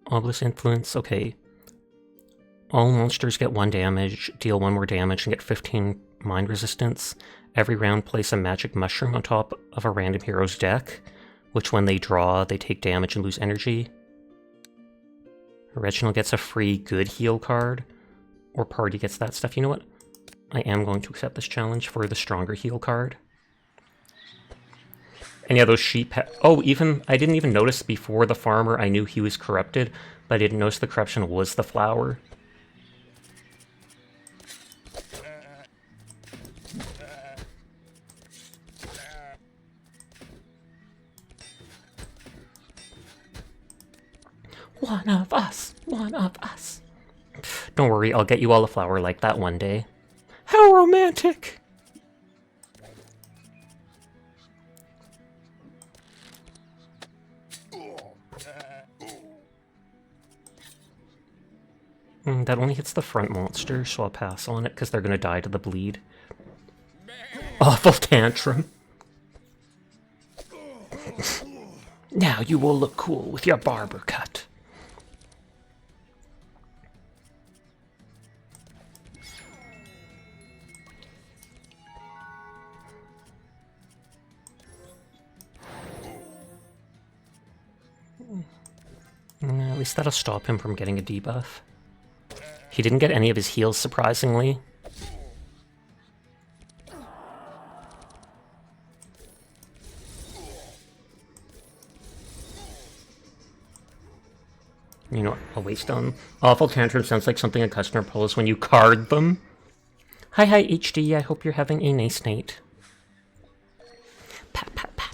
Obelisk Influence, okay. All monsters get 1 damage, deal 1 more damage, and get 15 mind resistance. Every round, place a magic mushroom on top of a random hero's deck, which when they draw, they take damage and lose energy. Reginald gets a free good heal card, or party gets that stuff. You know what? I am going to accept this challenge for the stronger heal card. And yeah, those sheep... Oh, I didn't even notice before the farmer. I knew he was corrupted, but I didn't notice the corruption was the flower. One of us! One of us! Don't worry, I'll get you all a flower like that one day. How romantic! That only hits the front monster, so I'll pass on it because they're going to die to the bleed. Awful tantrum. Now you will look cool with your barber cut. At least that'll stop him from getting a debuff. He didn't get any of his heals, surprisingly. You know what? I'll waste on. Awful Tantrum sounds like something a customer pulls when you card them. Hi HD, I hope you're having a nice night. Pat, pat, pat.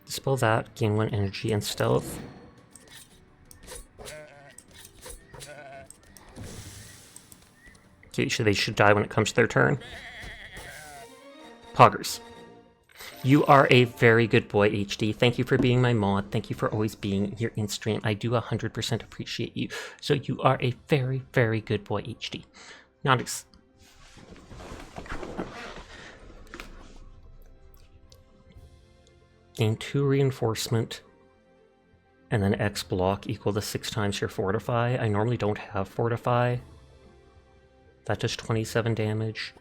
Dispel that, gain 1 energy and stealth. Okay, so they should die when it comes to their turn. Poggers. You are a very good boy, HD. Thank you for being my mod. Thank you for always being here in stream. I do 100% appreciate you. So you are a very, very good boy, HD. Nice. Gain 2 reinforcement, and then X block equal to 6 times your fortify. I normally don't have fortify. That does 27 damage.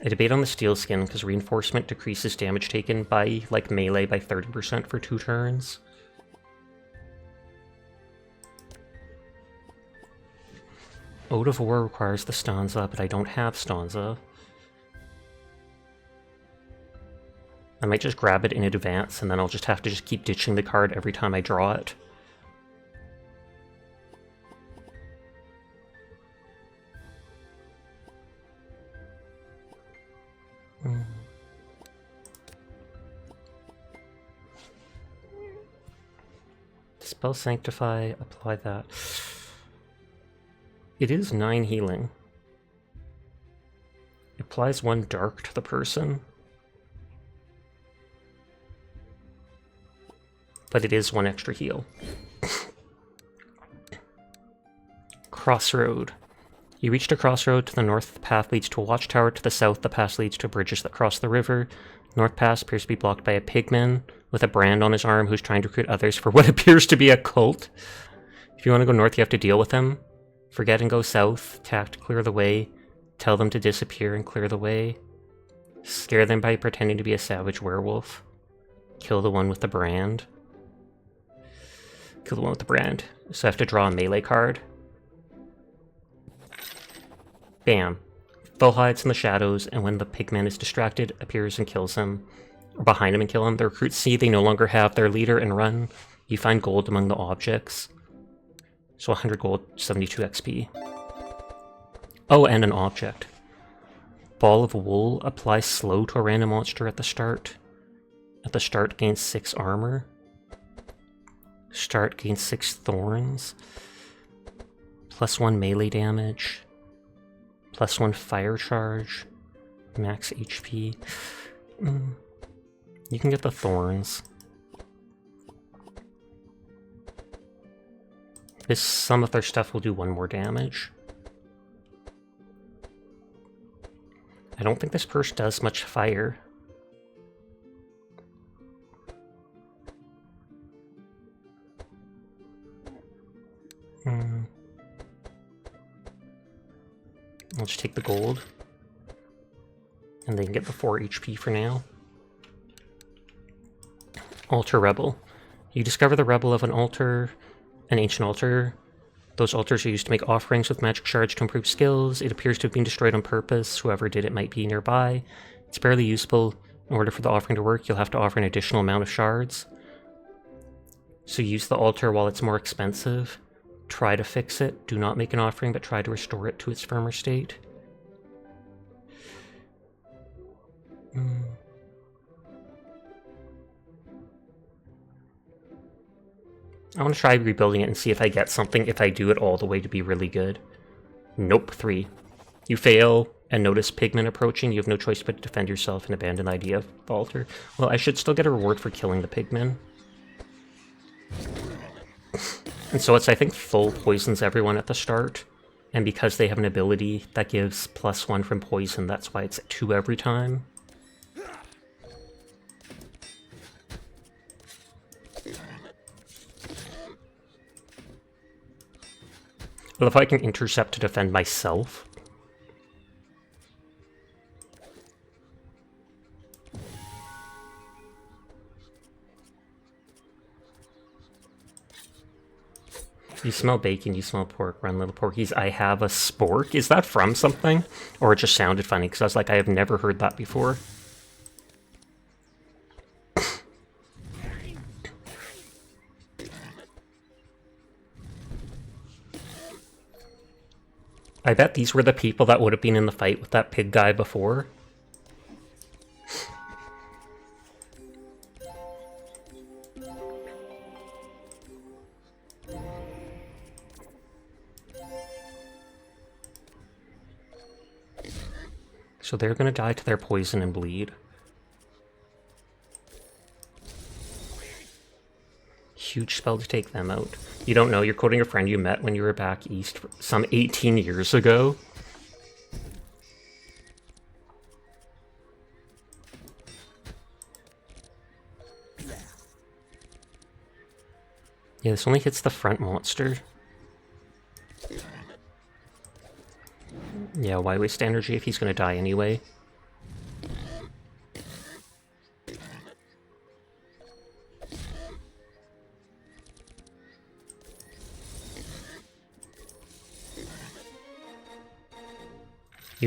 I debate on the steel skin because reinforcement decreases damage taken by, like, melee by 30% for 2 turns. Ode of War requires the stanza, but I don't have stanza. I might just grab it in advance, and then I'll just have to just keep ditching the card every time I draw it. Spell Sanctify, apply that. It is 9 healing. It applies 1 dark to the person. But it is 1 extra heal. Crossroad. You reached a crossroad. To the north, the path leads to a watchtower. To the south, the path leads to bridges that cross the river. North Pass appears to be blocked by a pigman with a brand on his arm who's trying to recruit others for what appears to be a cult. If you want to go north, you have to deal with him. Forget and go south. Attack to clear the way. Tell them to disappear and clear the way. Scare them by pretending to be a savage werewolf. Kill the one with the brand. Kill the one with the brand. So I have to draw a melee card. Bam. Foe hides in the shadows, and when the pigman is distracted, appears and kills him. Or behind him and kill him. The recruits see they no longer have their leader and run. You find gold among the objects. So 100 gold, 72 XP. Oh, and an object. Ball of Wool applies slow to a random monster at the start. At the start, gains 6 armor. Start, gains 6 thorns. +1 melee damage. +1 fire charge. Max HP. You can get the thorns. Some of their stuff will do 1 more damage. I don't think this purse does much fire. I'll just take the gold. And they can get the 4 HP for now. Altar Rebel. You discover the rebel of an altar, an ancient altar. Those altars are used to make offerings with magic shards to improve skills. It appears to have been destroyed on purpose. Whoever did it might be nearby. It's barely useful. In order for the offering to work, you'll have to offer an additional amount of shards. So use the altar while it's more expensive. Try to fix it. Do not make an offering, but try to restore it to its firmer state. I want to try rebuilding it and see if I get something if I do it all the way to be really good. Nope, 3. You fail and notice pigmen approaching. You have no choice but to defend yourself and abandon the idea of the altar. Well, I should still get a reward for killing the pigmen. And so it's, I think, full poisons everyone at the start. And because they have an ability that gives +1 from poison, that's why it's 2 every time. Well, if I can intercept to defend myself. You smell bacon, you smell pork, run little porkies. I have a spork. Is that from something? Or it just sounded funny, because I was like, I have never heard that before. I bet these were the people that would have been in the fight with that pig guy before. So they're gonna die to their poison and bleed. Huge spell to take them out. You don't know, you're quoting a friend you met when you were back east some 18 years ago. Yeah, this only hits the front monster. Yeah, why waste energy if he's gonna die anyway?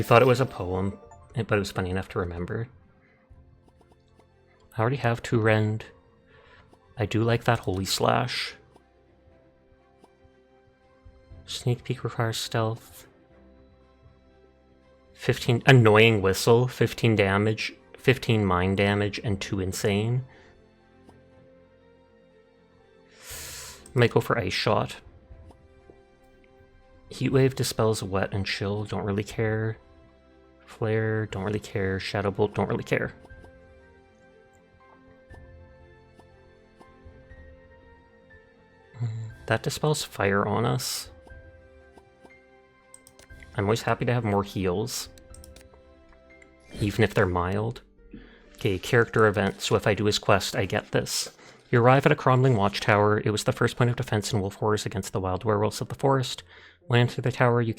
You thought it was a poem, but it was funny enough to remember. I already have 2 rend. I do like that Holy Slash. Sneak peek requires stealth. 15 annoying whistle, 15 damage, 15 mind damage, and 2 insane. Might go for Ice Shot. Heatwave dispels wet and chill, don't really care. Flare, don't really care. Shadow Bolt, don't really care. That dispels fire on us. I'm always happy to have more heals, even if they're mild. Okay, character event, so if I do his quest, I get this. You arrive at a crumbling watchtower. It was the first point of defense in wolf wars against the wild werewolves of the forest. When into the tower, you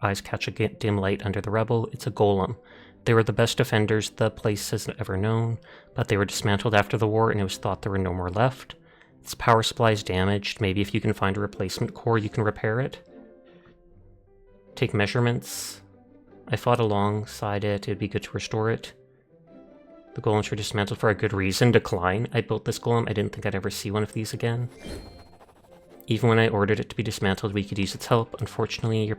eyes catch a dim light under the rubble. It's a golem. They were the best defenders the place has ever known, but they were dismantled after the war, and it was thought there were no more left. Its power supply is damaged. Maybe if you can find a replacement core, you can repair it. Take measurements. I fought alongside it. It'd be good to restore it. The golems were dismantled for a good reason. Decline. I built this golem. I didn't think I'd ever see one of these again. Even when I ordered it to be dismantled, we could use its help. Unfortunately,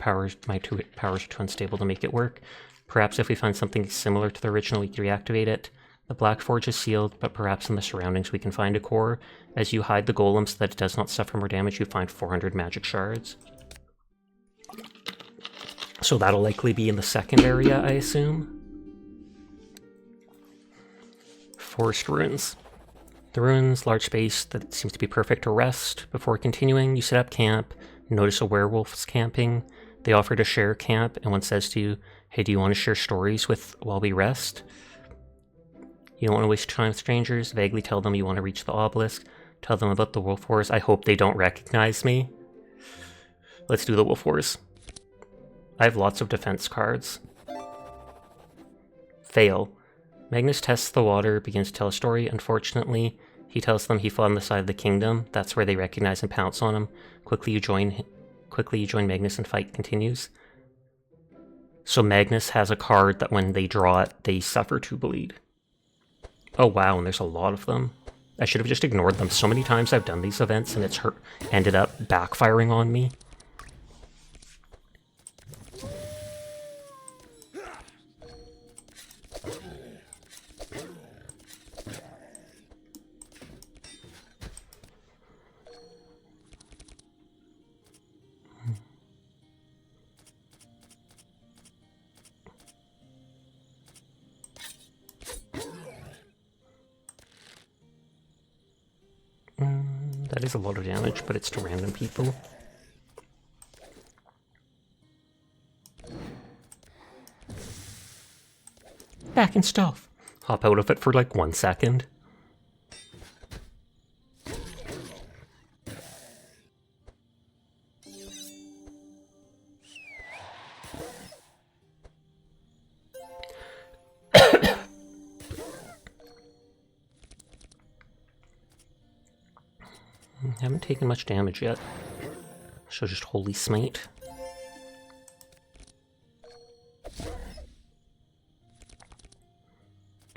my 2 powers are too unstable to make it work. Perhaps if we find something similar to the original, we could reactivate it. The Black Forge is sealed, but perhaps in the surroundings we can find a core. As you hide the golem so that it does not suffer more damage, you find 400 magic shards. So that'll likely be in the second area, I assume. Forest ruins. The ruins, large space that seems to be perfect to rest. Before continuing, you set up camp, notice a werewolf's camping. They offer to share camp, and one says to you, hey, do you want to share stories while we rest? You don't want to waste time with strangers. Vaguely tell them you want to reach the obelisk. Tell them about the wolf wars. I hope they don't recognize me. Let's do the wolf wars. I have lots of defense cards. Fail. Magnus tests the water, begins to tell a story. Unfortunately, he tells them he fought on the side of the kingdom. That's where they recognize and pounce on him. Quickly you join Magnus and fight continues. So Magnus has a card that when they draw it, they suffer 2 bleed. Oh wow, and there's a lot of them. I should have just ignored them. So many times I've done these events and it's ended up backfiring on me. That is a lot of damage, but it's to random people. Back in stealth. Hop out of it for like 1 second. Haven't taken much damage yet. So just Holy Smite.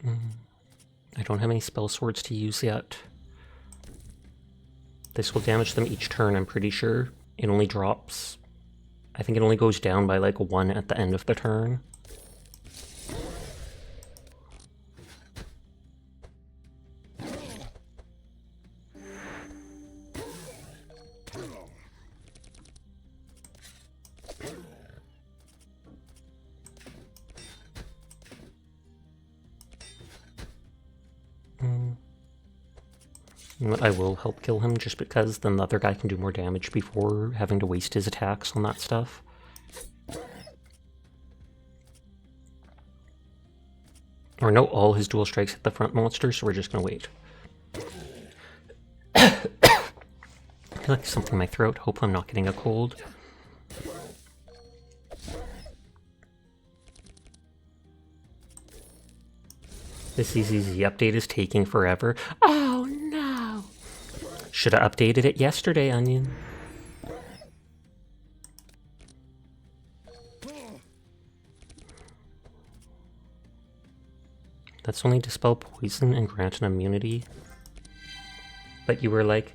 I don't have any spell swords to use yet. This will damage them each turn, I'm pretty sure. It only drops... I think it only goes down by like 1 at the end of the turn. I will help kill him just because then the other guy can do more damage before having to waste his attacks on that stuff. Or no, all his dual strikes hit the front monster, so we're just gonna wait. I feel like something in my throat. Hope I'm not getting a cold. This ZZZ update is taking forever. Oh no! Should have updated it yesterday, Onion. That's only dispel poison and grant an immunity. But you were like,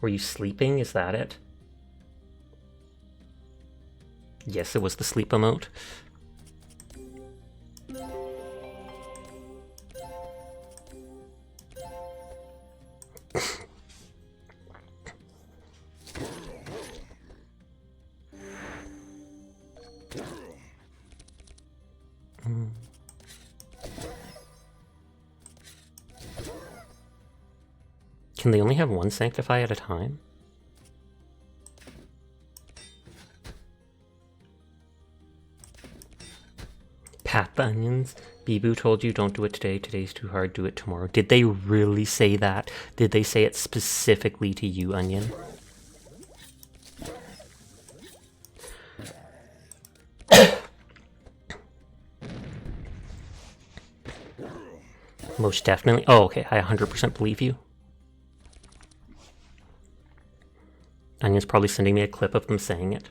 were you sleeping? Is that it? Yes, it was the sleep emote. Can they only have one Sanctify at a time? Pat the onions. Bibu told you don't do it today. Today's too hard. Do it tomorrow. Did they really say that? Did they say it specifically to you, Onion? Most definitely. Oh, okay. I 100% believe you. Onion's probably sending me a clip of them saying it.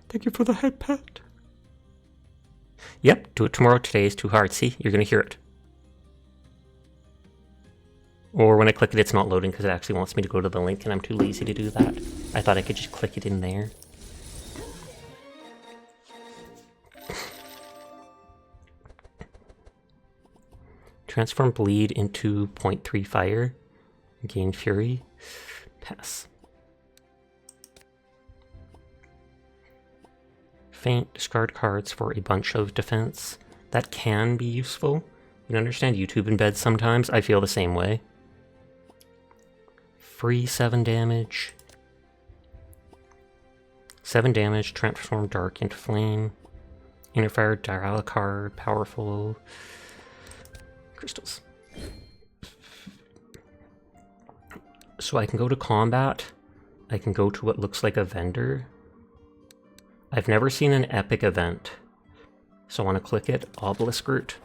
Thank you for the head pat. Yep, do it tomorrow. Today is too hard. See, you're going to hear it. Or when I click it, it's not loading because it actually wants me to go to the link and I'm too lazy to do that. I thought I could just click it in there. Transform bleed into 0.3 fire. Gain fury. Pass. Faint, discard cards for a bunch of defense. That can be useful. You understand YouTube embeds sometimes. I feel the same way. Free 7 damage. 7 damage, transform dark into flame. Interfire, dial card, powerful. Crystals. So I can go to combat. I can go to what looks like a vendor. I've never seen an epic event. So I want to click it. Obelisk route.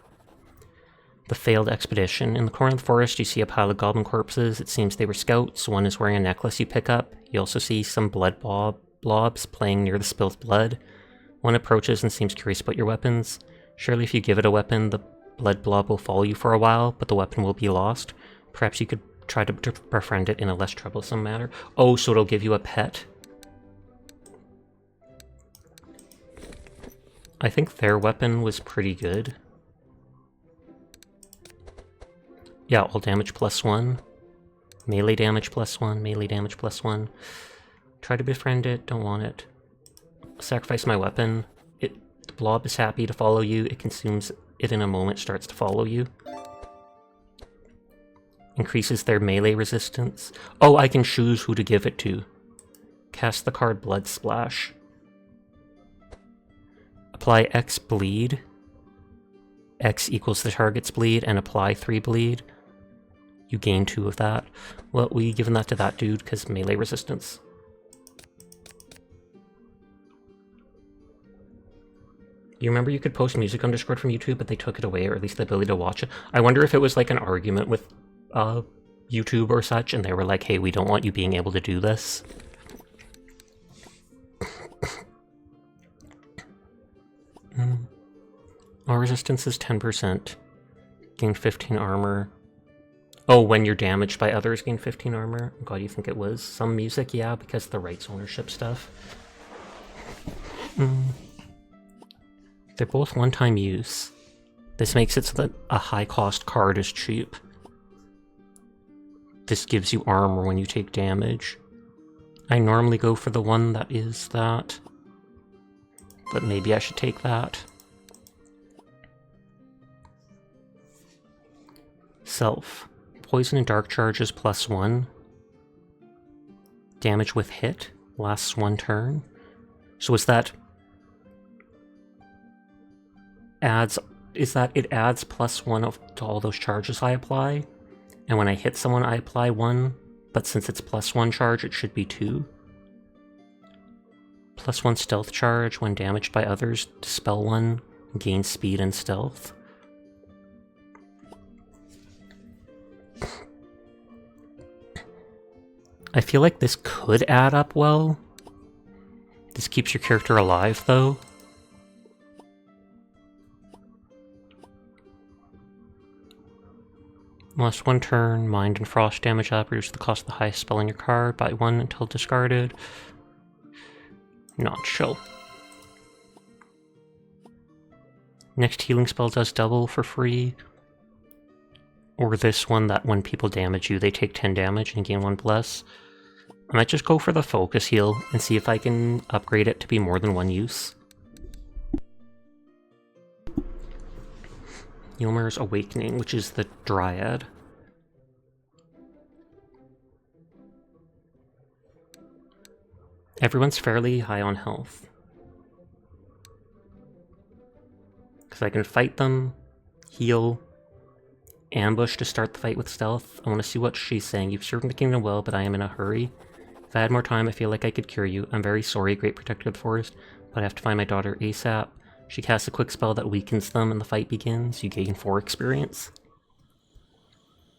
The failed expedition. In the corner of the forest, you see a pile of goblin corpses. It seems they were scouts. One is wearing a necklace you pick up. You also see some blood blobs playing near the spilled blood. One approaches and seems curious about your weapons. Surely if you give it a weapon, the blood blob will follow you for a while, but the weapon will be lost. Perhaps you could try to befriend it in a less troublesome manner. Oh, so it'll give you a pet? I think their weapon was pretty good. Yeah, all damage +1. Melee damage +1, melee damage +1. Try to befriend it, don't want it. Sacrifice my weapon. The blob is happy to follow you. It consumes it in a moment, starts to follow you. Increases their melee resistance. Oh, I can choose who to give it to. Cast the card Blood Splash. Apply X bleed. X equals the target's bleed, and apply 3 bleed. You gain 2 of that. Well, we given that to that dude because melee resistance. You remember you could post music on Discord from YouTube, but they took it away, or at least the ability to watch it. I wonder if it was like an argument with YouTube or such, and they were like, hey, we don't want you being able to do this. Our resistance is 10%. Gain 15 armor. Oh, when you're damaged by others, gain 15 armor. God, you think it was? Some music? Yeah, because of the rights ownership stuff. They're both one-time use. This makes it so that a high-cost card is cheap. This gives you armor when you take damage. I normally go for the one that is that. But maybe I should take that. Self. Poison and dark charges +1. Damage with hit. Lasts 1 turn. So is that... it adds +1 to all those charges I apply, and when I hit someone I apply 1, but since it's +1 charge it should be 2. +1 stealth charge when damaged by others, dispel 1, gain speed and stealth. I feel like this could add up well. This keeps your character alive though. Must one turn, mind and frost damage up, reduce the cost of the highest spell on your card by 1 until discarded. Not chill. Next healing spell does double for free. Or this one that when people damage you, they take 10 damage and gain 1 bless. I might just go for the focus heal and see if I can upgrade it to be more than 1 use. Ylmer's Awakening, which is the Dryad. Everyone's fairly high on health. Because I can fight them, heal, ambush to start the fight with stealth. I want to see what she's saying. You've served the kingdom well, but I am in a hurry. If I had more time, I feel like I could cure you. I'm very sorry, Great Protector of the Forest, but I have to find my daughter ASAP. She casts a quick spell that weakens them and the fight begins. You gain 4 experience.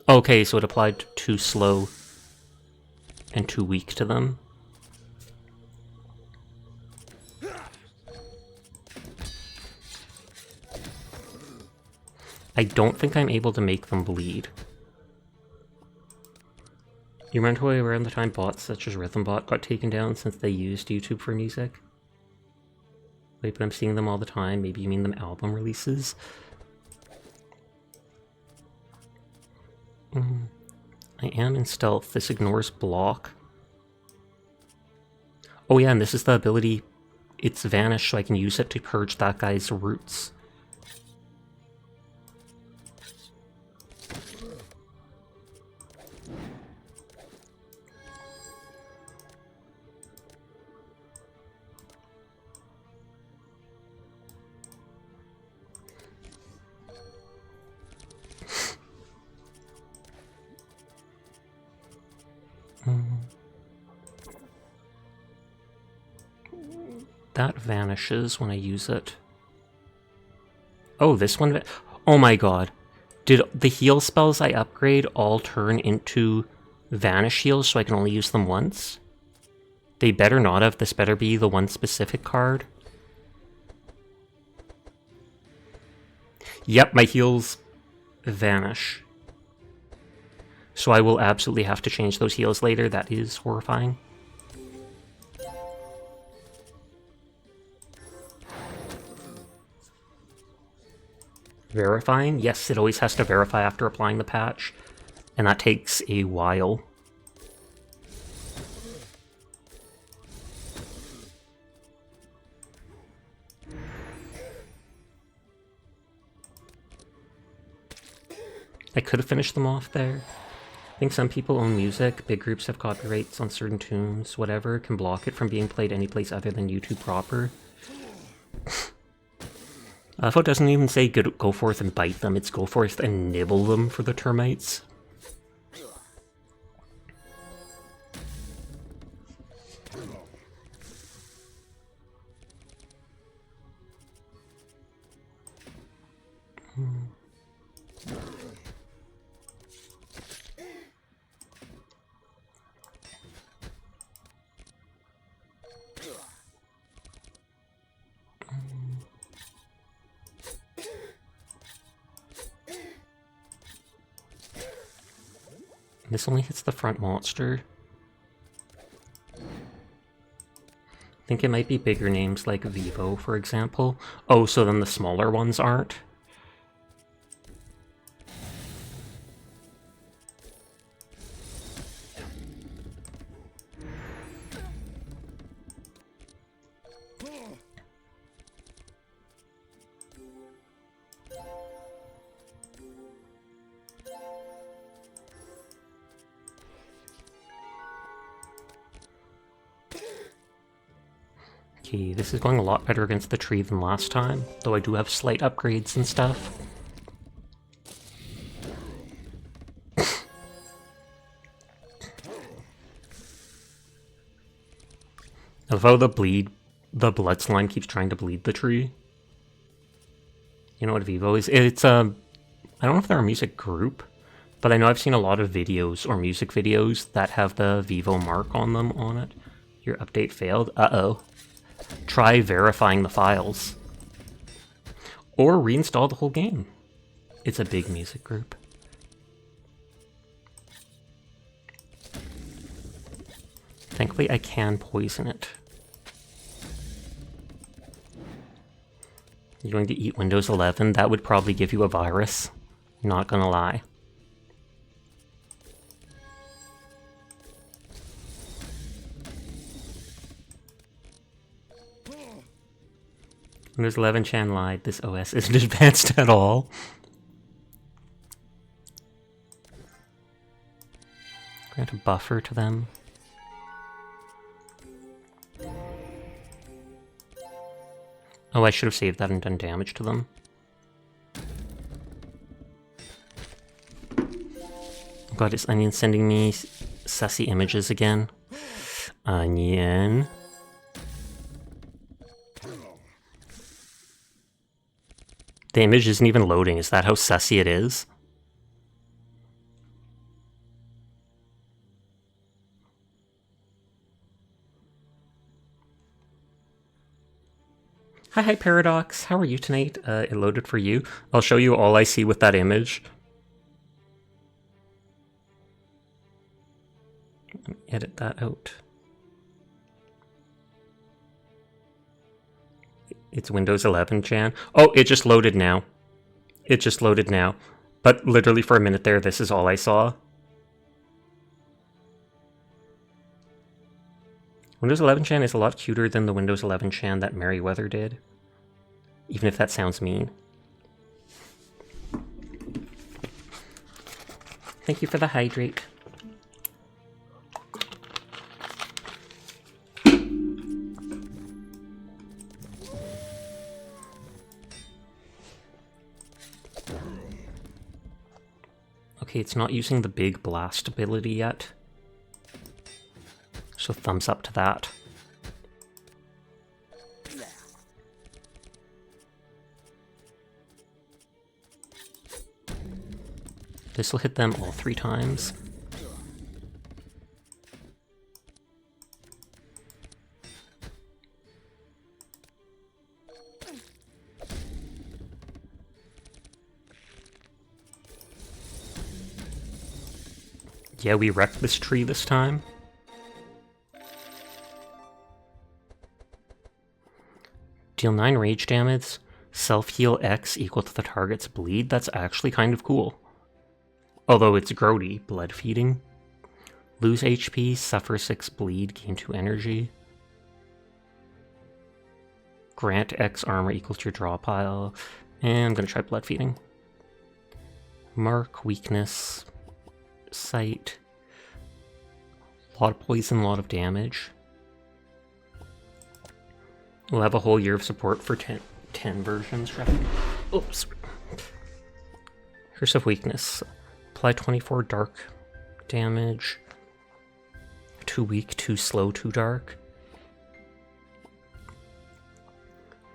Okay, so it applied too slow and too weak to them. I don't think I'm able to make them bleed. You remember around the time bots such as RhythmBot got taken down since they used YouTube for music? Wait, but I'm seeing them all the time. Maybe you mean them album releases? I am in stealth. This ignores block. Oh yeah, and this is the ability. It's vanished, so I can use it to purge that guy's roots. That vanishes when I use it. Oh, this one... Oh my god. Did the heal spells I upgrade all turn into vanish heals so I can only use them once? They better not have. This better be the one specific card. Yep, my heals vanish. So I will absolutely have to change those heals later. That is horrifying. Verifying? Yes, it always has to verify after applying the patch, and that takes a while. I could have finished them off there. I think some people own music, big groups have copyrights on certain tunes, whatever, can block it from being played anyplace other than YouTube proper. It doesn't even say go forth and bite them, it's go forth and nibble them for the termites. This only hits the front monster. I think it might be bigger names like Vivo, for example. Oh, so then the smaller ones aren't? Okay, this is going a lot better against the tree than last time, though I do have slight upgrades and stuff. Although the blood slime keeps trying to bleed the tree. You know what Vivo is? It's I don't know if they're a music group, but I know I've seen a lot of videos or music videos that have the Vivo mark on them on it. Your update failed? Uh-oh. Try verifying the files. Or reinstall the whole game. It's a big music group. Thankfully, I can poison it. You're going to eat Windows 11? That would probably give you a virus. Not gonna lie. Windows 11 Chan lied. This OS isn't advanced at all. Grant a buffer to them. Oh, I should have saved that and done damage to them. Oh God, is Onion sending me sussy images again? Onion. The image isn't even loading. Is that how sussy it is? Hi, Paradox. How are you tonight? It loaded for you. I'll show you all I see with that image. Let me edit that out. It's Windows 11, Jan. Oh, it just loaded now. It just loaded now. But literally for a minute there, this is all I saw. Windows 11 Chan is a lot cuter than the Windows 11 Chan that Merryweather did. Even if that sounds mean. Thank you for the hydrate. Okay, it's not using the big blast ability yet. So thumbs up to that. This will hit them all 3 times. Yeah, we wrecked this tree this time. Deal 9 rage damage, self-heal X equal to the target's bleed. That's actually kind of cool. Although it's grody, blood feeding. Lose HP, suffer 6 bleed, gain 2 energy. Grant X armor equal to your draw pile. And I'm gonna try blood feeding. Mark, weakness, sight. A lot of poison, a lot of damage. We'll have a whole year of support for 10 versions, right? Oops. Curse of Weakness. Apply 24 dark damage. 2 weak, 2 slow, 2 dark.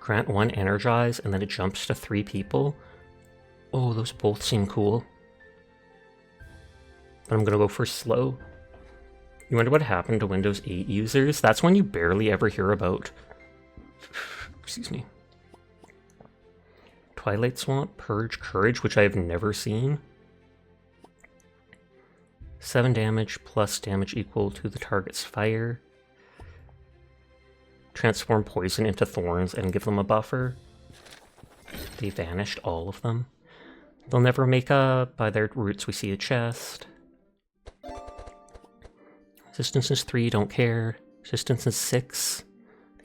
Grant 1 energize, and then it jumps to 3 people. Oh, those both seem cool. But I'm gonna go for slow. You wonder what happened to Windows 8 users? That's one you barely ever hear about. Excuse me. Twilight Swamp, Purge, Courage, which I have never seen. 7 damage plus damage equal to the target's fire. Transform poison into thorns and give them a buffer. They vanished, all of them. They'll never make up. By their roots we see a chest. Resistance is 3, don't care. Resistance is 6.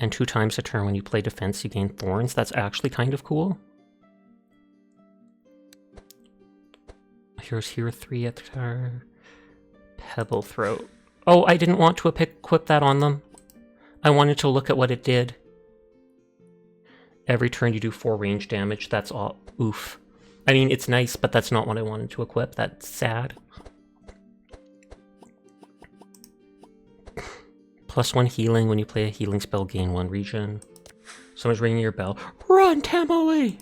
And 2 times a turn when you play defense you gain thorns. That's actually kind of cool. Here's Hero 3 at the tower. Pebble Throat. Oh, I didn't want to equip that on them. I wanted to look at what it did. Every turn you do 4 range damage. That's all. Oof. I mean, it's nice, but that's not what I wanted to equip. That's sad. +1 healing when you play a healing spell, gain 1 regen. Someone's ringing your bell. Run, Tamale!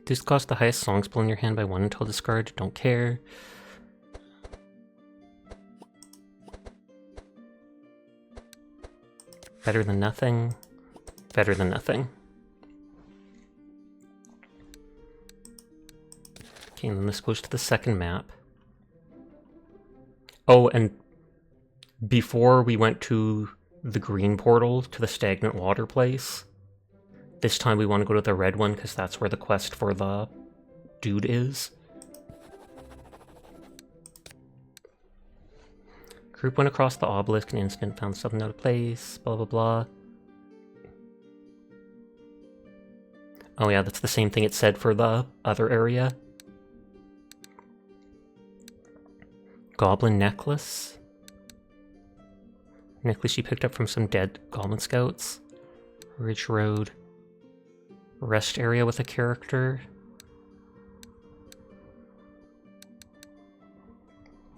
This costs the highest song spell in your hand by 1 until discard. Don't care. Better than nothing. Better than nothing. Okay, and then this goes to the second map. Oh, and before we went to the green portal to the stagnant water place, this time we want to go to the red one because that's where the quest for the dude is. Group went across the obelisk and instant found something out of place, blah blah blah. Oh yeah, that's the same thing it said for the other area. Goblin necklace. Necklace you picked up from some dead goblin scouts. Ridge Road. Rest area with a character.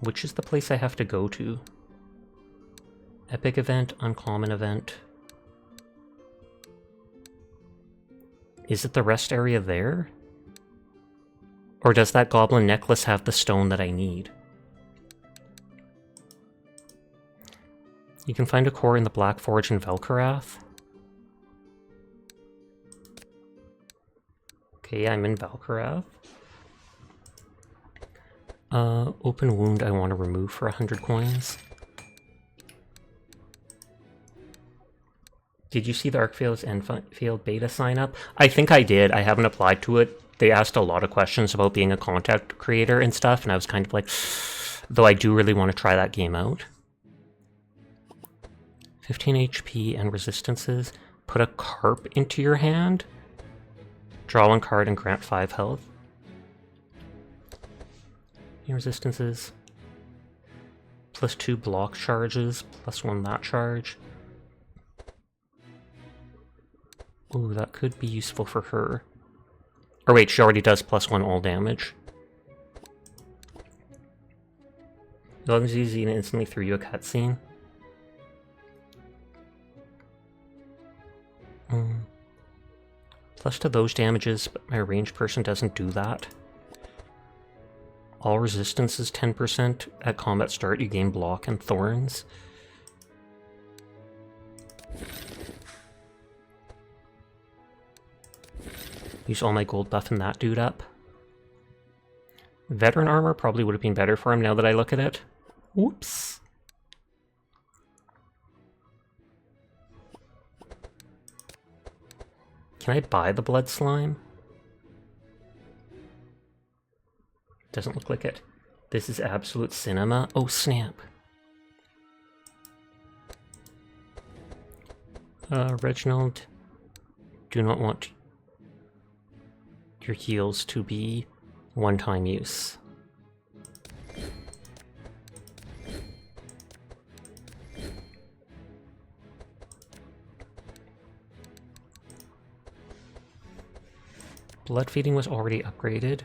Which is the place I have to go to? Epic event, uncommon event. Is it the rest area there? Or does that goblin necklace have the stone that I need? You can find a core in the Black Forge in Velkarath. Okay, I'm in Velkarath. Open wound I want to remove for 100 coins. Did you see the Arcfields Enfield beta sign up? I think I did. I haven't applied to it. They asked a lot of questions about being a content creator and stuff, and I was kind of like, though I do really want to try that game out. 15 HP and resistances. Put a carp into your hand. Draw one card and grant 5 health. Resistances. +2 block charges, +1 that charge. Ooh, that could be useful for her. Or wait, she already does +1 all damage. As long as you use it instantly threw you a cutscene. Plus to those damages, but my ranged person doesn't do that. All resistance is 10%. At combat start, you gain block and thorns. Use all my gold buffing that dude up. Veteran armor probably would have been better for him now that I look at it. Whoops. Can I buy the blood slime? Doesn't look like it. This is absolute cinema. Oh, snap. Reginald, do not want your heals to be one-time use. Blood feeding was already upgraded.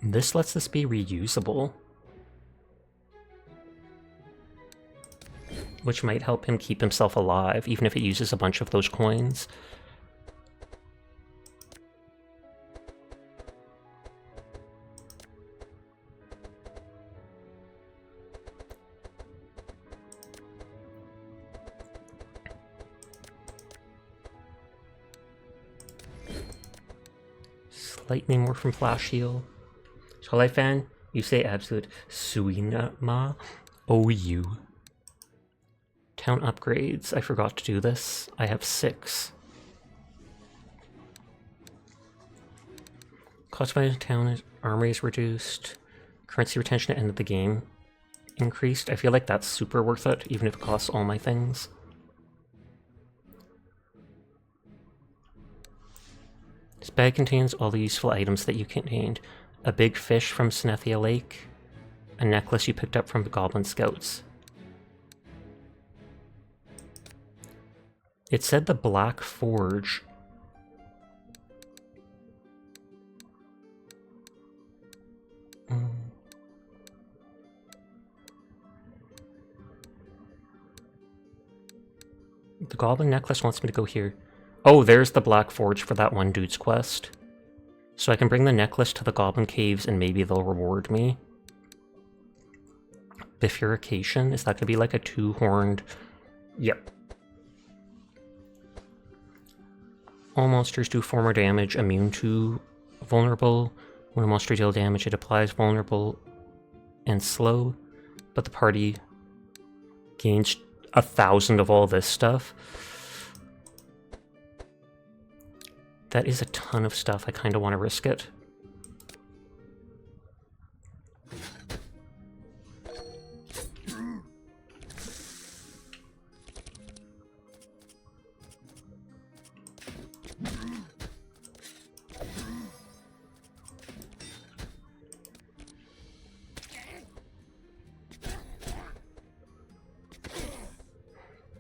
This lets this be reusable, which might help him keep himself alive, even if it uses a bunch of those coins. Slightly more from Flash Heal. Shall fan? You say absolute Suinama? Oh, you. Town upgrades. I forgot to do this. I have 6. Cost by town armory is reduced. Currency retention at the end of the game increased. I feel like that's super worth it, even if it costs all my things. This bag contains all the useful items that you contained. A big fish from Snethia Lake. A necklace you picked up from the Goblin Scouts. It said the Black Forge. The Goblin Necklace wants me to go here. Oh, there's the Black Forge for that one dude's quest. So I can bring the necklace to the Goblin Caves and maybe they'll reward me. Bifurcation? Is that going to be like a 2-horned... Yep. All monsters do 4 more damage, immune to vulnerable. When a monster deals damage, it applies vulnerable and slow, but the party gains 1,000 of all this stuff. That is a ton of stuff. I kind of want to risk it.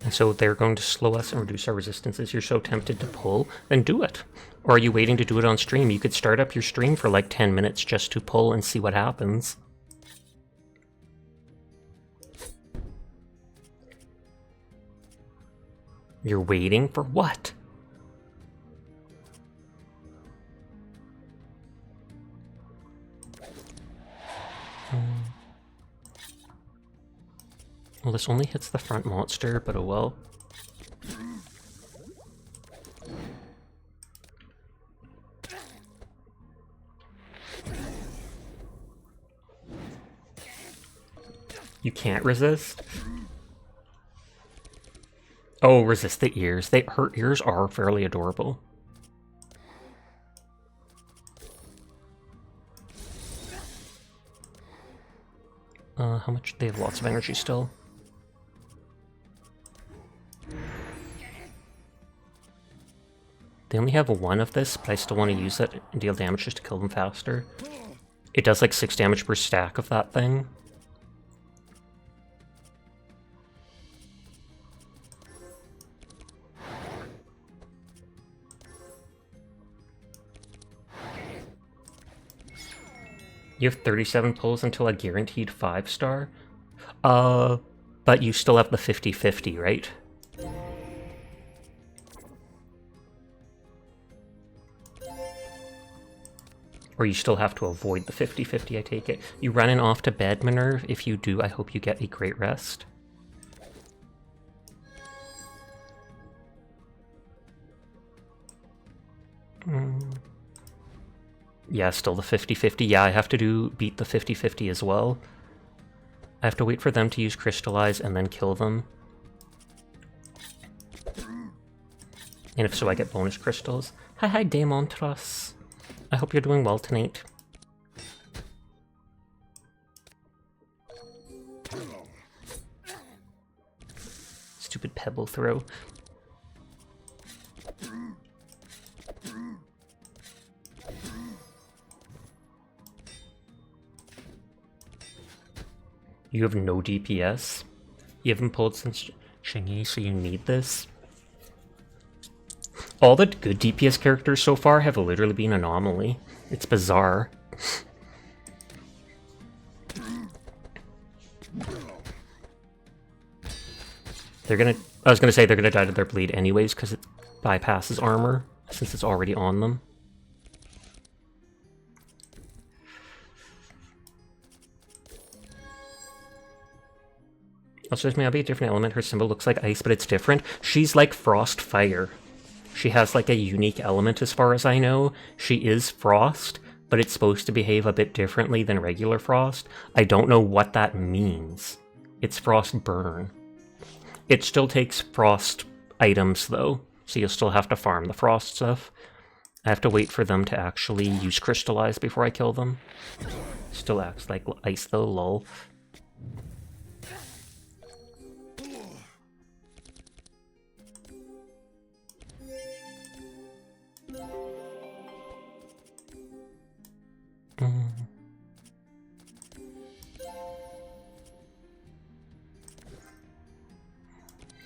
And so they're going to slow us and reduce our resistances. You're so tempted to pull, then do it. Or are you waiting to do it on stream? You could start up your stream for like 10 minutes just to pull and see what happens. You're waiting for what? Well, this only hits the front monster, but oh well. You can't resist? Oh, resist the ears. Her ears are fairly adorable. How much? They have lots of energy still. They only have 1 of this, but I still want to use it and deal damage just to kill them faster. It does like 6 damage per stack of that thing. You have 37 pulls until a guaranteed 5-star? But you still have the 50-50, right? Or you still have to avoid the 50-50, I take it. You running off to bed, Minerve? If you do, I hope you get a great rest. Yeah, still the 50-50. Yeah, I have to beat the 50-50 as well. I have to wait for them to use Crystallize and then kill them. And if so, I get bonus crystals. Hi, Demontros. I hope you're doing well tonight. Stupid pebble throw. You have no DPS? You haven't pulled since Shingy, so you need this? All the good DPS characters so far have literally been anomaly. It's bizarre. I was gonna say they're gonna die to their bleed anyways, because it bypasses armor, since it's already on them. Also, this may be a different element. Her symbol looks like ice, but it's different. She's like frost fire. She has like a unique element as far as I know. She is frost, but it's supposed to behave a bit differently than regular frost. I don't know what that means. It's frost burn. It still takes frost items though, so you'll still have to farm the frost stuff. I have to wait for them to actually use Crystallize before I kill them. Still acts like ice though, lol.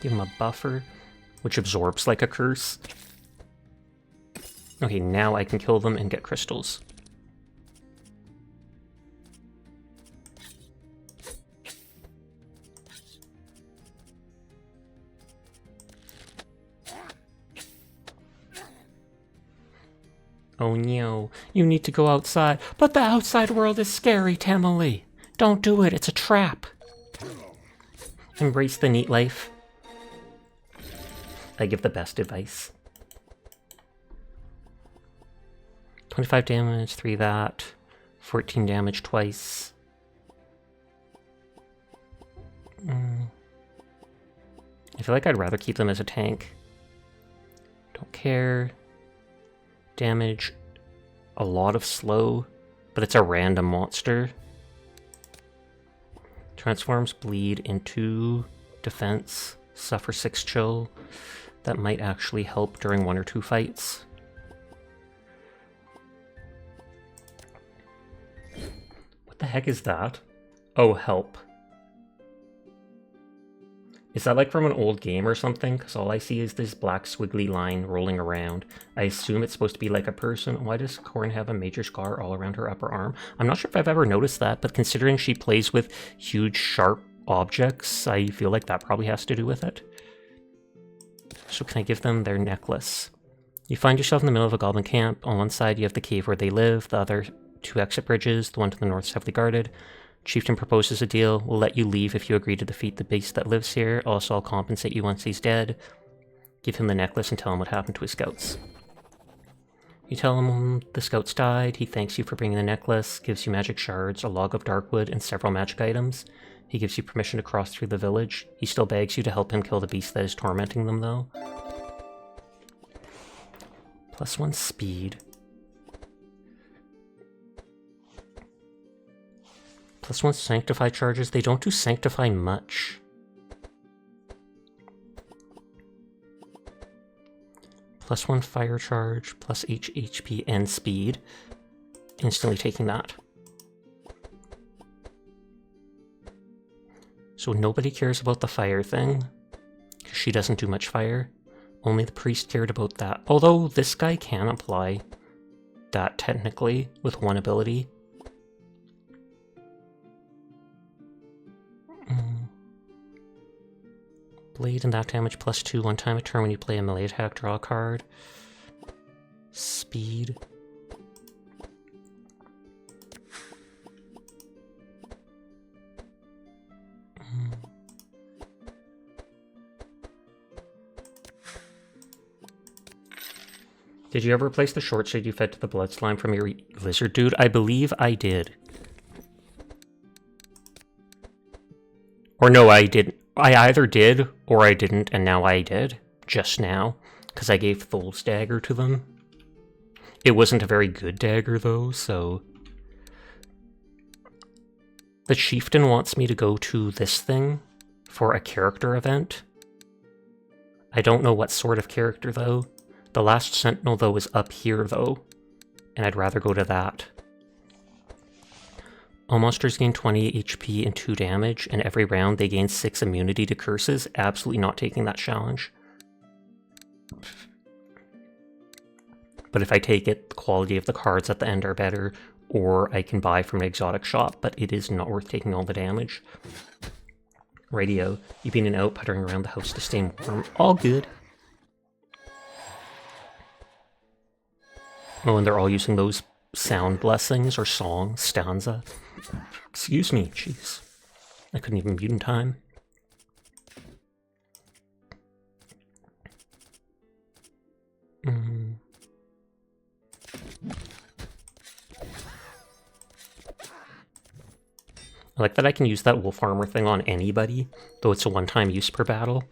Give him a buffer, which absorbs like a curse. Okay, now I can kill them and get crystals. Oh no, you need to go outside. But the outside world is scary, Tamale. Don't do it, it's a trap. Embrace the neat life. I give the best advice. 25 damage, 3 that, 14 damage twice. I feel like I'd rather keep them as a tank. Don't care. Damage, a lot of slow, but it's a random monster. Transforms, bleed into defense, suffer 6 chill. That might actually help during 1 or 2 fights. What the heck is that? Oh, help. Is that like from an old game or something? Because all I see is this black squiggly line rolling around. I assume it's supposed to be like a person. Why does Corrin have a major scar all around her upper arm? I'm not sure if I've ever noticed that, but considering she plays with huge, sharp objects, I feel like that probably has to do with it. So can I give them their necklace? You find yourself in the middle of a goblin camp. On one side you have the cave where they live, the other 2 exit bridges, the one to the north is heavily guarded. Chieftain proposes a deal. We'll let you leave if you agree to defeat the beast that lives here. Also, I'll compensate you once he's dead. Give him the necklace and tell him what happened to his scouts. You tell him the scouts died. He thanks you for bringing the necklace, gives you magic shards, a log of darkwood, and several magic items. He gives you permission to cross through the village. He still begs you to help him kill the beast that is tormenting them, though. +1 speed. +1 sanctify charges. They don't do sanctify much. +1 fire charge, plus H HP and speed. Instantly taking that. So nobody cares about the fire thing, because she doesn't do much fire. Only the priest cared about that. Although this guy can apply that technically with 1 ability. Blade and that damage +2 1 time a turn when you play a melee attack, draw a card. Speed. Did you ever replace the short shade you fed to the blood slime from your lizard dude? I believe I did. Or no, I didn't. I either did or I didn't, and now I did. Just now. Because I gave Thol's dagger to them. It wasn't a very good dagger, though, so... The chieftain wants me to go to this thing for a character event. I don't know what sort of character, though. The last sentinel, though, is up here, though. And I'd rather go to that. All monsters gain 20 HP and 2 damage, and every round they gain 6 immunity to curses. Absolutely not taking that challenge. But if I take it, the quality of the cards at the end are better, or I can buy from an exotic shop, but it is not worth taking all the damage. Radio, you've been in and out, puttering around the house to stay warm. All good. Oh, and they're all using those sound blessings or song stanza. Excuse me, jeez. I couldn't even mute in time. I like that I can use that wolf armor thing on anybody, though it's a one-time use per battle.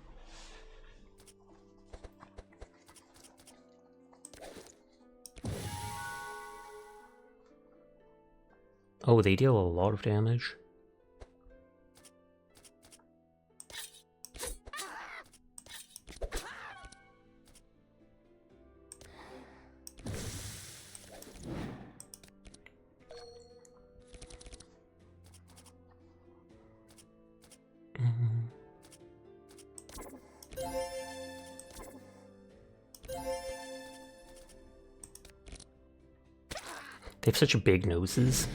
Oh, they deal a lot of damage. They have such big noses.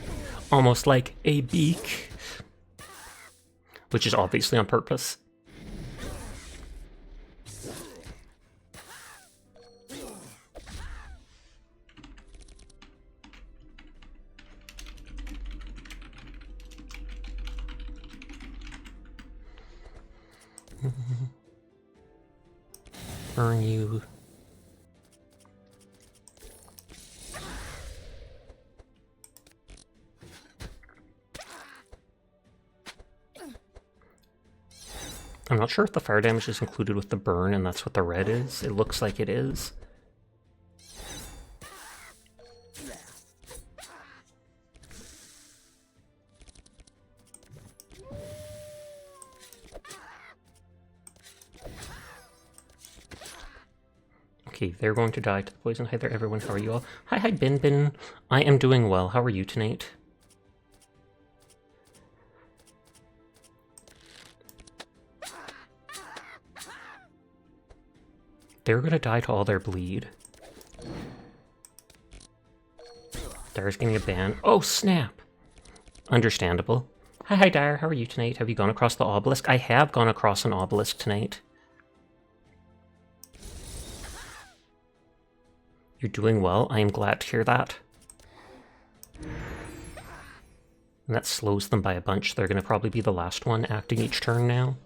Almost like a beak. Which is obviously on purpose. Burn you. I'm not sure if the fire damage is included with the burn and that's what the red is. It looks like it is. Okay, they're going to die to the poison. Hi there, everyone. How are you all? Hi, Bin Bin. I am doing well. How are you tonight? They're going to die to all their bleed. Dire's getting a ban. Oh, snap! Understandable. Hi, Dire. How are you tonight? Have you gone across the Obelisk? I have gone across an Obelisk tonight. You're doing well. I am glad to hear that. And that slows them by a bunch. They're going to probably be the last one acting each turn now.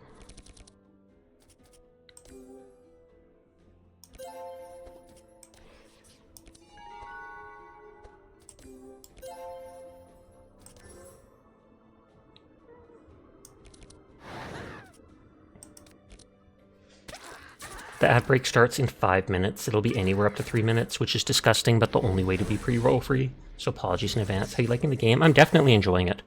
The ad break starts in 5 minutes. It'll be anywhere up to 3 minutes, which is disgusting, but the only way to be pre-roll free. So apologies in advance. How you liking the game? I'm definitely enjoying it.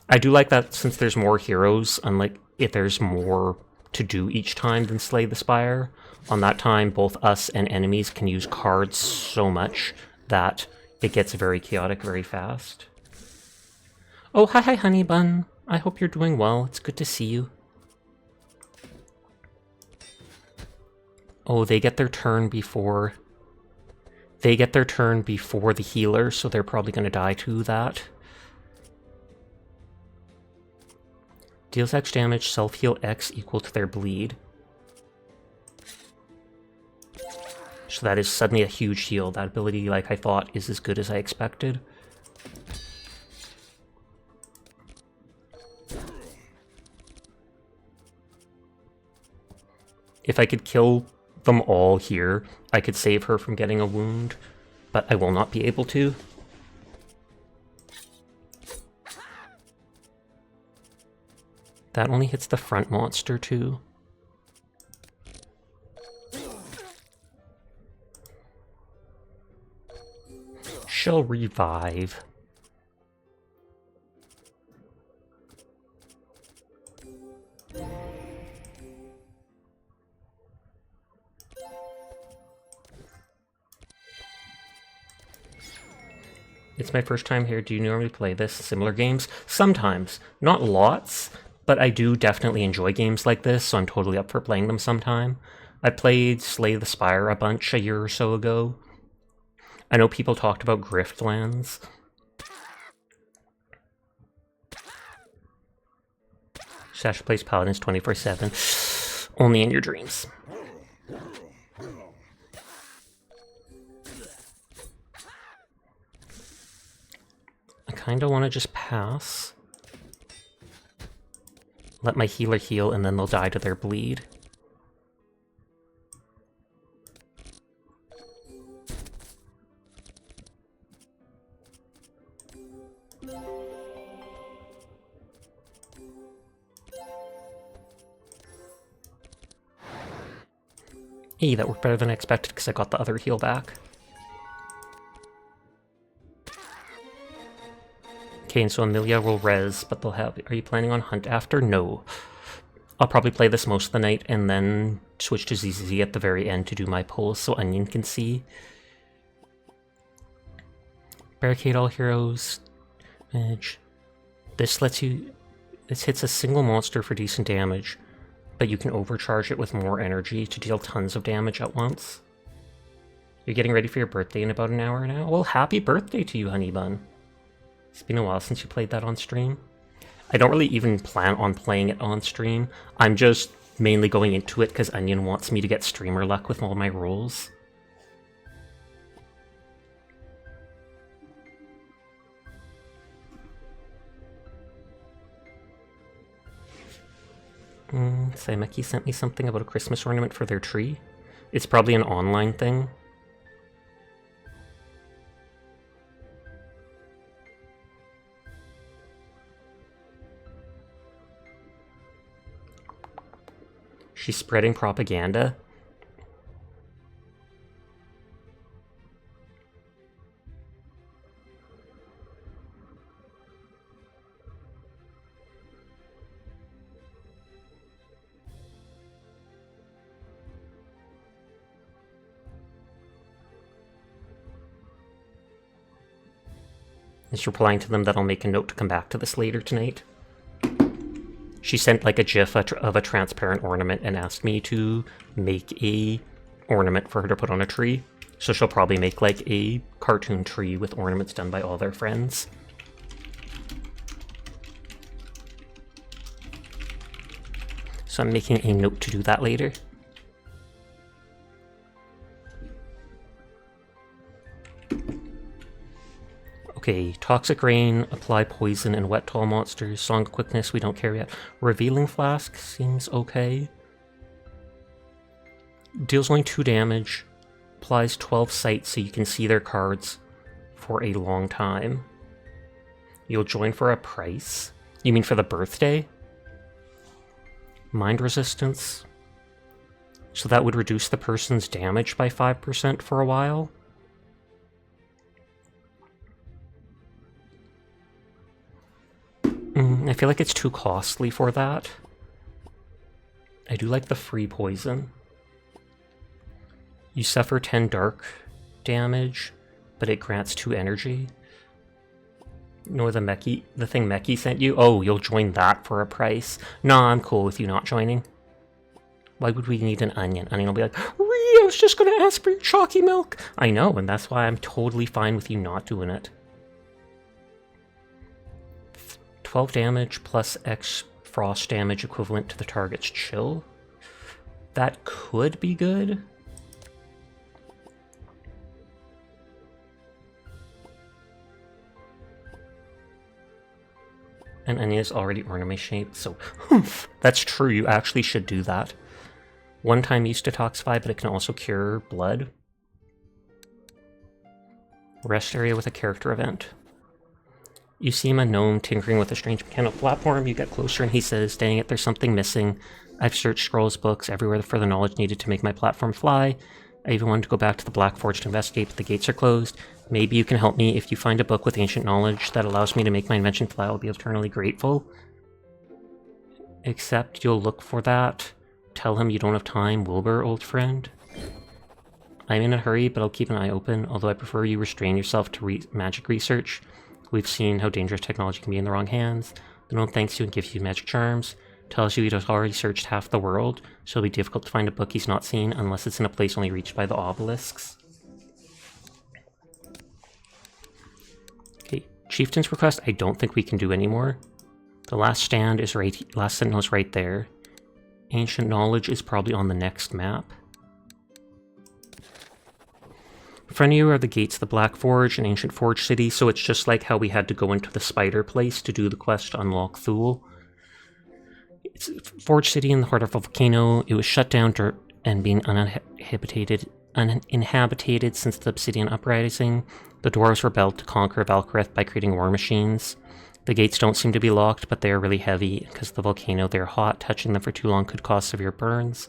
I do like that since there's more heroes, unlike if there's more to do each time than Slay the Spire. On that time, both us and enemies can use cards so much that it gets very chaotic very fast. Oh, hi, Honey Bun. I hope you're doing well. It's good to see you. Oh, they get their turn before... They get their turn before the healer, so they're probably going to die to that. Deals X damage, self-heal X equal to their bleed. So that is suddenly a huge heal. That ability, like I thought, is as good as I expected. If I could kill them all here, I could save her from getting a wound, but I will not be able to. That only hits the front monster too. She'll revive. It's my first time here. Do you normally play this? Similar games? Sometimes. Not lots, but I do definitely enjoy games like this, so I'm totally up for playing them sometime. I played Slay the Spire a bunch a year or so ago. I know people talked about Griftlands. Sasha plays Paladins 24/7. Only in your dreams. I kinda wanna just pass. Let my healer heal, and then they'll die to their bleed. Hey, that worked better than I expected because I got the other heal back. Okay, and so Amelia will res, but they'll have... Are you planning on Hunt after? No. I'll probably play this most of the night and then switch to ZZZ at the very end to do my pulls so Onion can see. Barricade all heroes. Damage. This lets you... This hits a single monster for decent damage, but you can overcharge it with more energy to deal tons of damage at once. You're getting ready for your birthday in about an hour now? Well, happy birthday to you, Honey Bun. It's been a while since you played that on stream. I don't really even plan on playing it on stream. I'm just mainly going into it because Onion wants me to get streamer luck with all my rolls. Saimeki sent me something about a Christmas ornament for their tree. It's probably an online thing. She's spreading propaganda. Is replying to them that I'll make a note to come back to this later tonight. She sent like a gif of a transparent ornament and asked me to make a ornament for her to put on a tree. So she'll probably make like a cartoon tree with ornaments done by all their friends. So I'm making a note to do that later. Okay, Toxic Rain, apply poison and wet tall monsters. Song of Quickness, we don't care yet. Revealing Flask seems okay. Deals only 2 damage. Applies 12 sight so you can see their cards for a long time. You'll join for a price. You mean for the birthday? Mind Resistance. So that would reduce the person's damage by 5% for a while. I feel like it's too costly for that. I do like the free poison. You suffer 10 dark damage, but it grants 2 energy. Nor the thing Meki sent you. Oh, you'll join that for a price. Nah, I'm cool with you not joining. Why would we need an onion? Onion will be like, I was just gonna ask for your chalky milk. I know, and that's why I'm totally fine with you not doing it. 12 damage plus X frost damage equivalent to the target's chill. That could be good. And Anya is already ornament shaped, so that's true, you actually should do that. One time used to detoxify, but it can also cure blood. Rest area with a character event. You see him a gnome tinkering with a strange mechanical platform. You get closer and he says, dang it, there's something missing. I've searched scrolls, books, everywhere for the knowledge needed to make my platform fly. I even wanted to go back to the Black Forge to investigate, but the gates are closed. Maybe you can help me. If you find a book with ancient knowledge that allows me to make my invention fly, I'll be eternally grateful. Except you'll look for that. Tell him you don't have time, Wilbur, old friend. I'm in a hurry, but I'll keep an eye open, although I prefer you restrain yourself to magic research. We've seen how dangerous technology can be in the wrong hands. The gnome thanks you and gives you magic charms. Tells you he has already searched half the world, so it'll be difficult to find a book he's not seen unless it's in a place only reached by the obelisks. Okay, Chieftain's request I don't think we can do anymore. The last stand is last sentinel is right there. Ancient knowledge is probably on the next map. In front of you are the gates of the Black Forge and Ancient Forge City, so it's just like how we had to go into the spider place to do the quest to unlock Thule. It's Forge City in the heart of a volcano. It was shut down and being uninhabited since the Obsidian Uprising. The dwarves rebelled to conquer Valkyrith by creating war machines. The gates don't seem to be locked, but they are really heavy because of the volcano. They're hot. Touching them for too long could cause severe burns.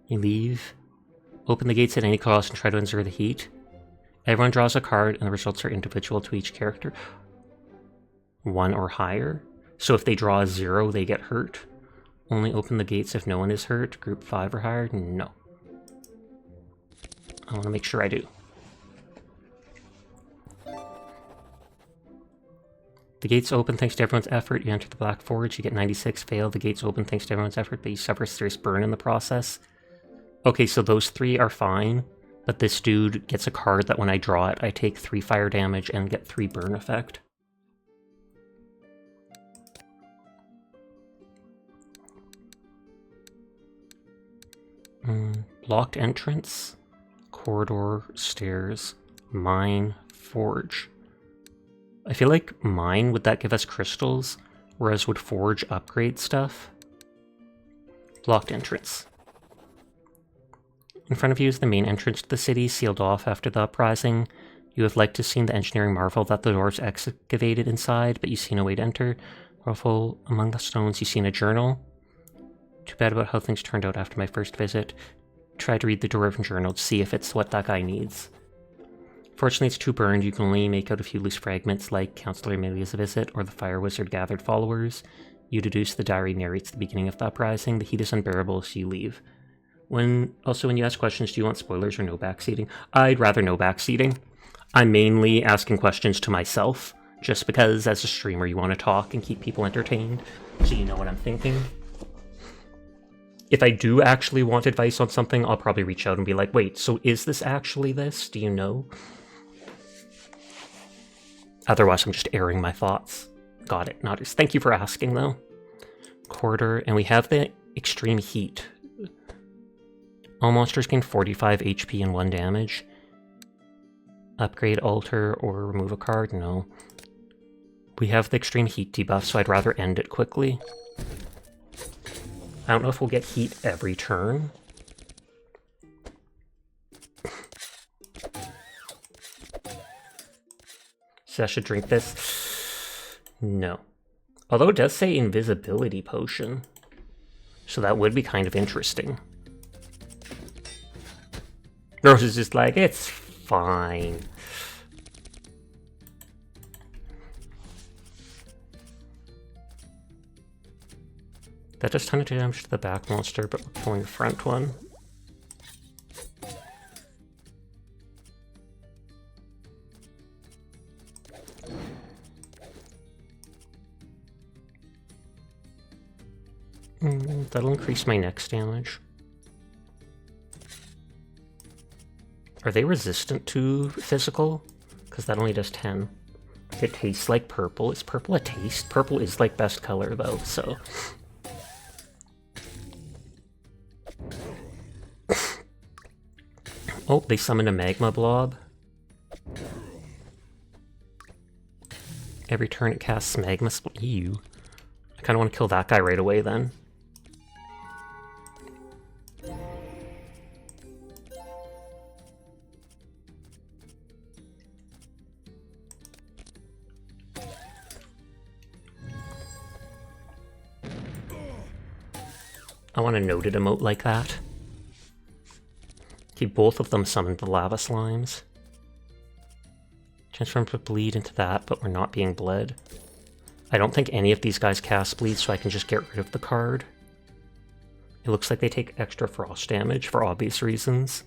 You leave. Open the gates at any cost and try to endure the heat. Everyone draws a card and the results are individual to each character. 1 or higher. So if they draw a 0, they get hurt. Only open the gates if no one is hurt. Group 5 or higher? No. I want to make sure I do. The gates open thanks to everyone's effort. You enter the Black Forge. You get 96. Fail. The gates open thanks to everyone's effort, but you suffer a serious burn in the process. Okay, so those 3 are fine, but this dude gets a card that when I draw it, I take 3 fire damage and get 3 burn effect. Locked entrance, corridor, stairs, mine, forge. I feel like mine, would that give us crystals, whereas would forge upgrade stuff? Locked entrance. In front of you is the main entrance to the city, sealed off after the uprising. You have liked to have seen the engineering marvel that the dwarves excavated inside, but you see no way to enter. Ruffle among the stones you see in a journal. Too bad about how things turned out after my first visit. Try to read the Dwarven journal to see if it's what that guy needs. Fortunately, it's too burned. You can only make out a few loose fragments like Councillor Amelia's visit or the Fire Wizard gathered followers. You deduce the diary narrates the beginning of the uprising. The heat is unbearable, so you leave. When you ask questions, do you want spoilers or no backseating? I'd rather no backseating. I'm mainly asking questions to myself, just because as a streamer you want to talk and keep people entertained, so you know what I'm thinking. If I do actually want advice on something, I'll probably reach out and be like, wait, so is this actually this? Do you know? Otherwise, I'm just airing my thoughts. Got it. Not as. Thank you for asking, though. Quarter, and we have the extreme heat. All monsters gain 45 HP and 1 damage. Upgrade, alter, or remove a card? No. We have the extreme heat debuff, so I'd rather end it quickly. I don't know if we'll get heat every turn. So I should drink this? No. Although it does say invisibility potion. So that would be kind of interesting. Rose is just like, it's fine. That does ton of damage to the back monster, but we're killing the front one. That'll increase my next damage. Are they resistant to physical? Because that only does 10. It tastes like purple. Is purple a taste? Purple is like best color though, so... Oh, they summoned a magma blob. Every turn it casts magma Ew. I kind of want to kill that guy right away then. I want a noted emote like that. Okay, both of them summoned the lava slimes. Transform to bleed into that, but we're not being bled. I don't think any of these guys cast bleed, so I can just get rid of the card. It looks like they take extra frost damage for obvious reasons.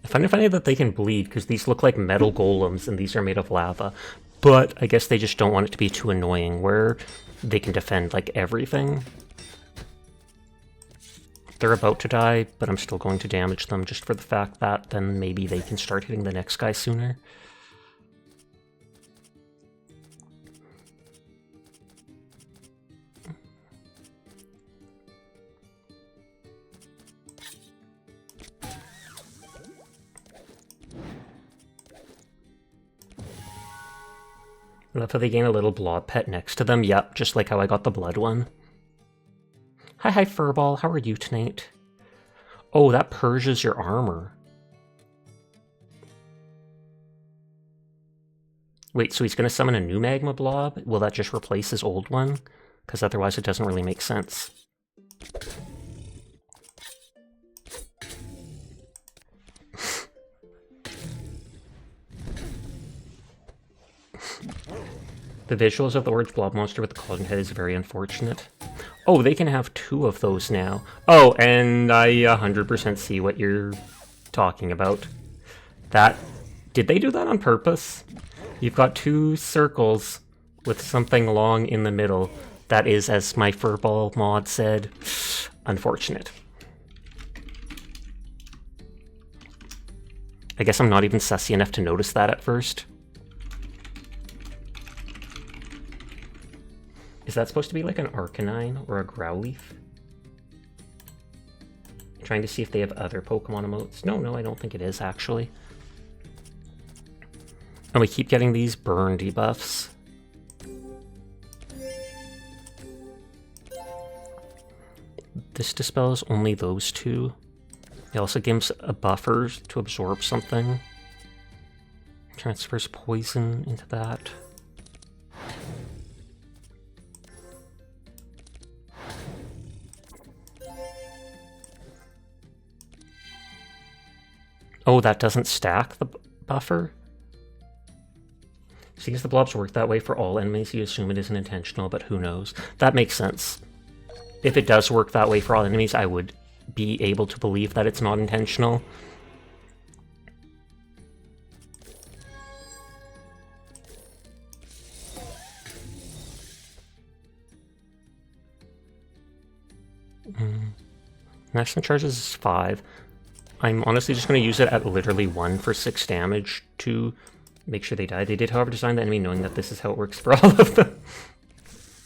I find it funny that they can bleed, because these look like metal golems and these are made of lava. But I guess they just don't want it to be too annoying, where they can defend, like, everything. They're about to die, but I'm still going to damage them just for the fact that then maybe they can start hitting the next guy sooner. I love how they gain a little blob pet next to them. Yep, just like how I got the blood one. Hi, Furball. How are you tonight? Oh, that purges your armor. Wait, so he's going to summon a new magma blob? Will that just replace his old one? Because otherwise it doesn't really make sense. The visuals of the orange blob monster with the clogging head is very unfortunate. Oh, they can have 2 of those now. Oh, and I 100% see what you're talking about. That... Did they do that on purpose? You've got 2 circles with something long in the middle. That is, as my Furball mod said, unfortunate. I guess I'm not even sussy enough to notice that at first. Is that supposed to be like an Arcanine or a Growlithe? Trying to see if they have other Pokemon emotes. No, I don't think it is, actually. And we keep getting these burn debuffs. This dispels only those two. It also gives a buffer to absorb something. Transfers poison into that. Oh, that doesn't stack the buffer? Seems the blobs work that way for all enemies, you assume it isn't intentional, but who knows. That makes sense. If it does work that way for all enemies, I would be able to believe that it's not intentional. Maximum charges is 5. I'm honestly just going to use it at literally 1 for 6 damage to make sure they die. They did, however, design the enemy knowing that this is how it works for all of them.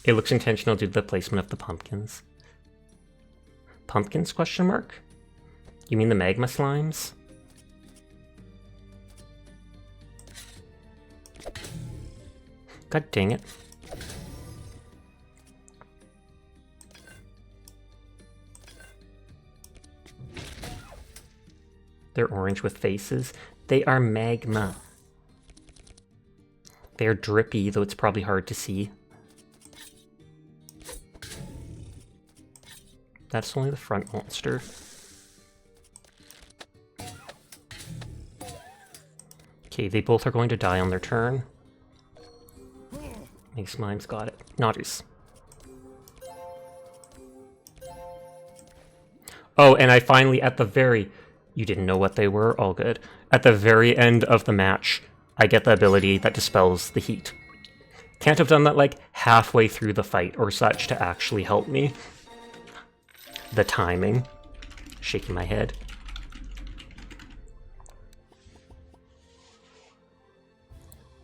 It looks intentional due to the placement of the pumpkins. Pumpkins, question mark? You mean the magma slimes? God dang it. They're orange with faces. They are magma. They're drippy, though it's probably hard to see. That's only the front monster. Okay, they both are going to die on their turn. These slimes got it. Naughties. Oh, and I finally, at the very... You didn't know what they were? All good. At the very end of the match, I get the ability that dispels the heat. Can't have done that, like, halfway through the fight or such to actually help me. The timing. Shaking my head.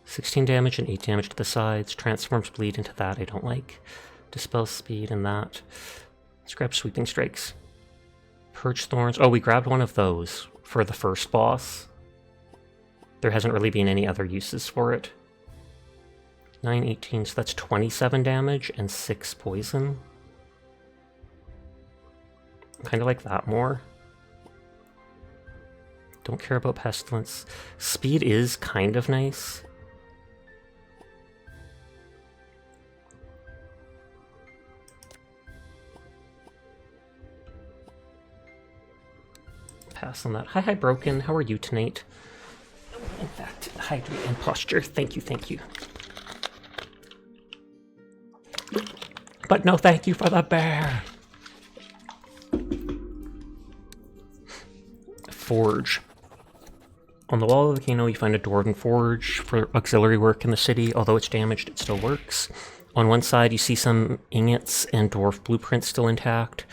$16 damage and 8 damage to the sides. Transforms bleed into that I don't like. Dispels speed and that. Let's grab Sweeping Strikes. Purge Thorns. Oh, we grabbed one of those for the first boss. There hasn't really been any other uses for it. 9, 18, so that's 27 damage and 6 poison. Kind of like that more. Don't care about Pestilence. Speed is kind of nice. Pass on that. Hi, Broken. How are you tonight? In fact, hydrate and posture. Thank you, thank you. But no thank you for the bear. Forge. On the wall of the volcano, you find a dwarven forge for auxiliary work in the city. Although it's damaged, it still works. On one side, you see some ingots and dwarf blueprints still intact.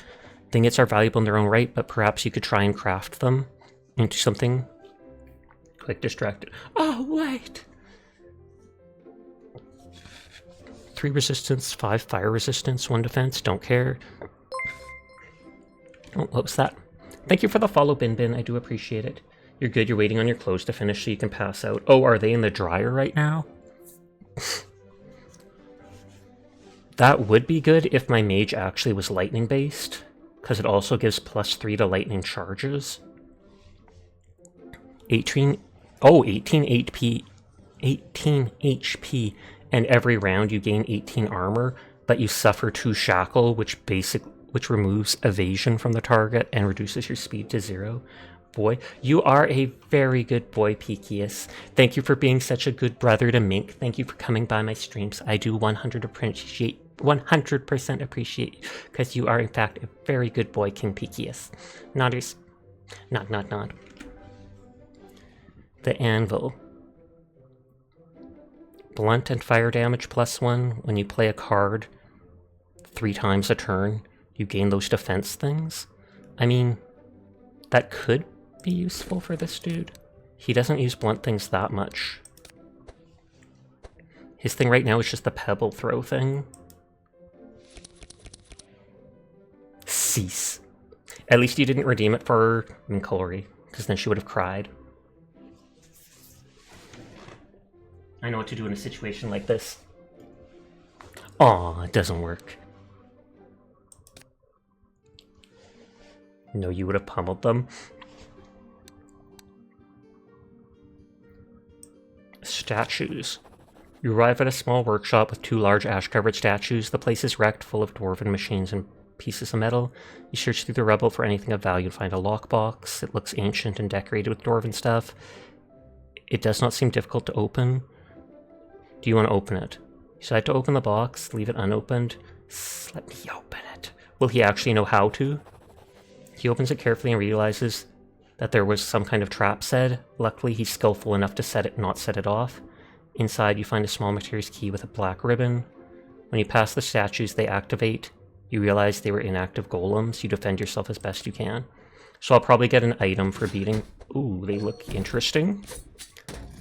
The ingots are valuable in their own right, but perhaps you could try and craft them into something. Like distracted. Oh, wait! 3 resistance, 5 fire resistance, 1 defense, don't care. Oh, what was that? Thank you for the follow, Bin Bin, I do appreciate it. You're good, you're waiting on your clothes to finish so you can pass out. Oh, are they in the dryer right now? That would be good if my mage actually was lightning based, because it also gives +3 to lightning charges. 18 HP, 18 HP, and every round you gain 18 armor, but you suffer 2 shackle, which removes evasion from the target and reduces your speed to 0. Boy, you are a very good boy, Pikius. Thank you for being such a good brother to Mink. Thank you for coming by my streams. I do 100% appreciate you, because you are in fact a very good boy, King Pikius. Nodders. Nod. The anvil. Blunt and fire damage +1. When you play a card 3 times a turn, you gain those defense things. I mean, that could be useful for this dude. He doesn't use blunt things that much. His thing right now is just the pebble throw thing. Cease. At least you didn't redeem it for Mincolry, because then she would have cried. I know what to do in a situation like this. Aw, it doesn't work. No, you would have pummeled them. Statues. You arrive at a small workshop with 2 large ash-covered statues. The place is wrecked, full of dwarven machines and pieces of metal. You search through the rubble for anything of value and find a lockbox. It looks ancient and decorated with dwarven stuff. It does not seem difficult to open. Do you want to open it? You decide to open the box, leave it unopened. Let me open it. Will he actually know how to? He opens it carefully and realizes that there was some kind of trap set. Luckily, he's skillful enough to not set it off. Inside, you find a small materials key with a black ribbon. When you pass the statues, they activate. You realize they were inactive golems. You defend yourself as best you can. So I'll probably get an item for beating. Ooh, they look interesting.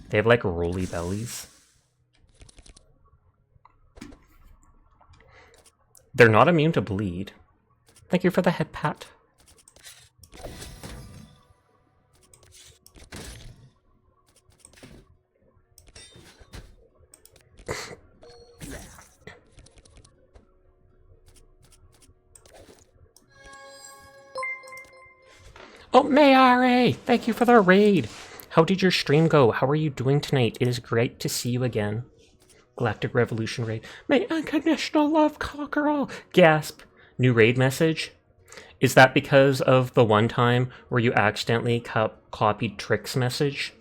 They have like roly bellies. They're not immune to bleed. Thank you for the head pat. Oh, Mayare! Thank you for the raid! How did your stream go? How are you doing tonight? It is great to see you again. Galactic Revolution raid. May unconditional love conquer all! Gasp! New raid message? Is that because of the one time where you accidentally copied Trick's message?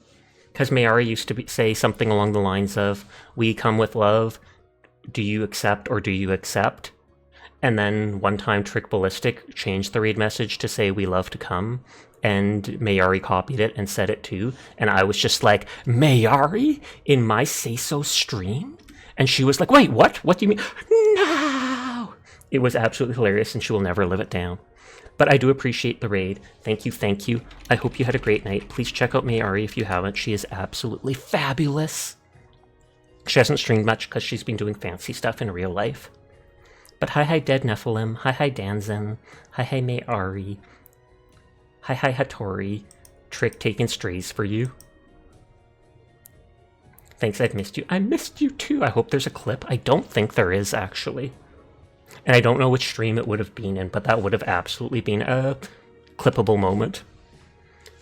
Because Mayari used to say something along the lines of, "We come with love, do you accept or do you accept?" And then one time Trick Ballistic changed the raid message to say, "We love to come," and Mayari copied it and said it too, and I was just like, "Mayari? In my say-so stream?" And she was like, "Wait, what? What do you mean?" No! It was absolutely hilarious, and she will never live it down. But I do appreciate the raid. Thank you, thank you. I hope you had a great night. Please check out Mayari if you haven't. She is absolutely fabulous. She hasn't streamed much because she's been doing fancy stuff in real life. But hi Dead Nephilim, hi Danzen, hi Mayari, hi Hattori, Trick taking strays for you. Thanks, I've missed you. I missed you too. I hope there's a clip. I don't think there is, actually. And I don't know which stream it would have been in, but that would have absolutely been a clippable moment.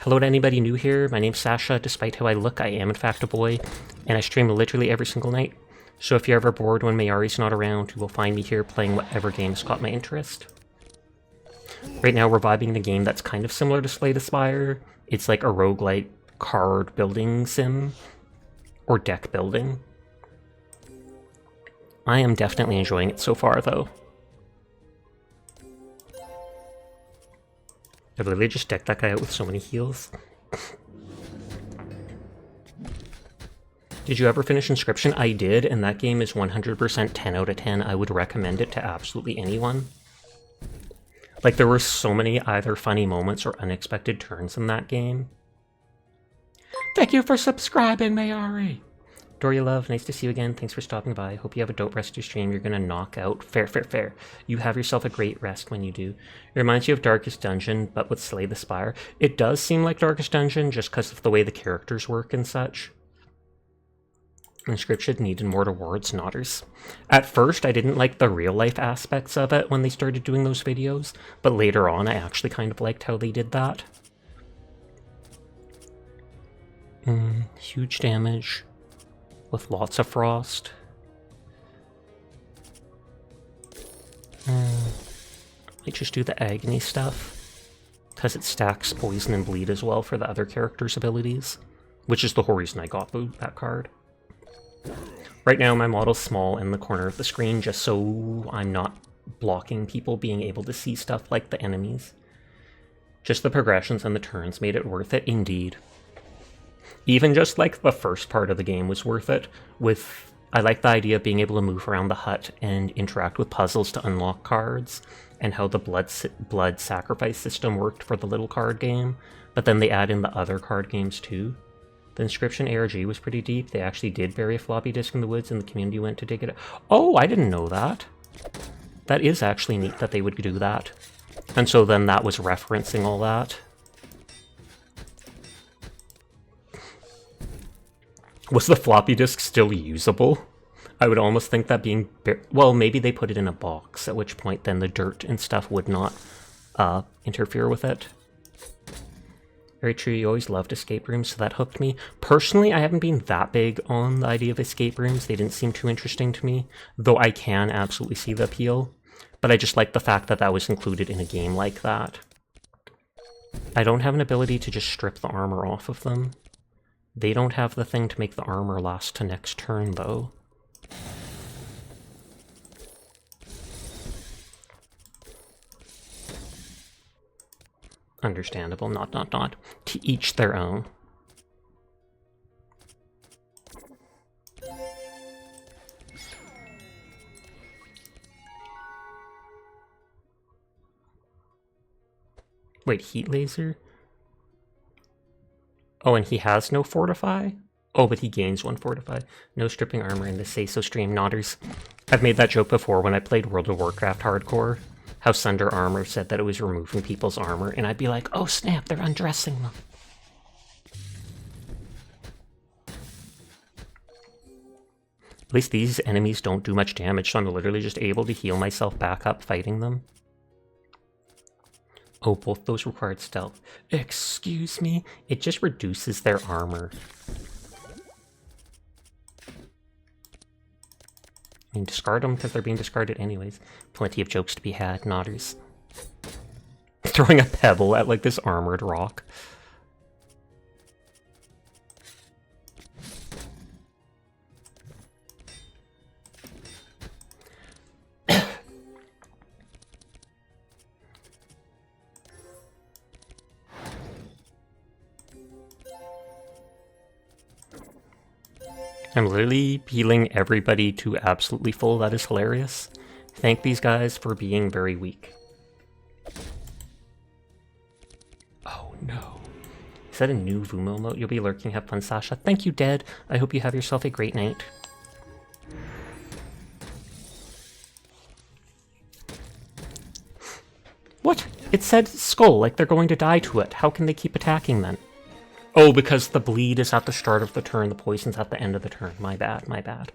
Hello to anybody new here. My name's Sasha. Despite how I look, I am in fact a boy, and I stream literally every single night. So if you're ever bored when Mayari's not around, you will find me here playing whatever games caught my interest. Right now we're vibing in a game that's kind of similar to Slay the Spire. It's like a roguelike card building sim, or deck building. I am definitely enjoying it so far though. I literally just decked that guy out with so many heals. Did you ever finish Inscription? I did, and that game is 100% 10 out of 10. I would recommend it to absolutely anyone. Like, there were so many either funny moments or unexpected turns in that game. Thank you for subscribing, Mayari! Doria Love, nice to see you again. Thanks for stopping by. Hope you have a dope rest of your stream. You're gonna knock out. Fair. You have yourself a great rest when you do. It reminds you of Darkest Dungeon, but with Slay the Spire. It does seem like Darkest Dungeon, just because of the way the characters work and such. Inscription needed more towards Nodders. At first, I didn't like the real-life aspects of it when they started doing those videos, but later on, I actually kind of liked how they did that. Huge damage. With lots of frost. Might just do the agony stuff, because it stacks poison and bleed as well for the other characters' abilities, which is the whole reason I got that card. Right now my model's small in the corner of the screen just so I'm not blocking people being able to see stuff like the enemies. Just the progressions and the turns made it worth it, indeed. Even just like the first part of the game was worth it. I like the idea of being able to move around the hut and interact with puzzles to unlock cards, and how the blood sacrifice system worked for the little card game, but then they add in the other card games too. The Inscription ARG was pretty deep. They actually did bury a floppy disk in the woods and the community went to dig it up. Oh, I didn't know that. That is actually neat that they would do that. And so then that was referencing all that. Was the floppy disk still usable? I would almost think that being... well, maybe they put it in a box, at which point then the dirt and stuff would not interfere with it. Very true, you always loved escape rooms, so that hooked me. Personally, I haven't been that big on the idea of escape rooms. They didn't seem too interesting to me, though I can absolutely see the appeal. But I just like the fact that that was included in a game like that. I don't have an ability to just strip the armor off of them. They don't have the thing to make the armor last to next turn, though. Understandable, not. To each their own. Wait, heat laser? Oh, and he has no fortify? Oh, but he gains one fortify. No stripping armor in the Say-So stream, nodders. I've made that joke before when I played World of Warcraft Hardcore. How Sunder Armor said that it was removing people's armor, and I'd be like, oh snap, they're undressing them. At least these enemies don't do much damage, so I'm literally just able to heal myself back up fighting them. Oh, both those required stealth. Excuse me? It just reduces their armor. I mean, discard them because they're being discarded anyways. Plenty of jokes to be had, nodders. Throwing a pebble at, like, this armored rock. I'm literally healing everybody to absolutely full. That is hilarious. Thank these guys for being very weak. Oh no. Is that a new Vumo emote? You'll be lurking. Have fun, Sasha. Thank you, Dead. I hope you have yourself a great night. What? It said skull, like they're going to die to it. How can they keep attacking then? Oh, because the bleed is at the start of the turn, the poison's at the end of the turn. My bad, my bad.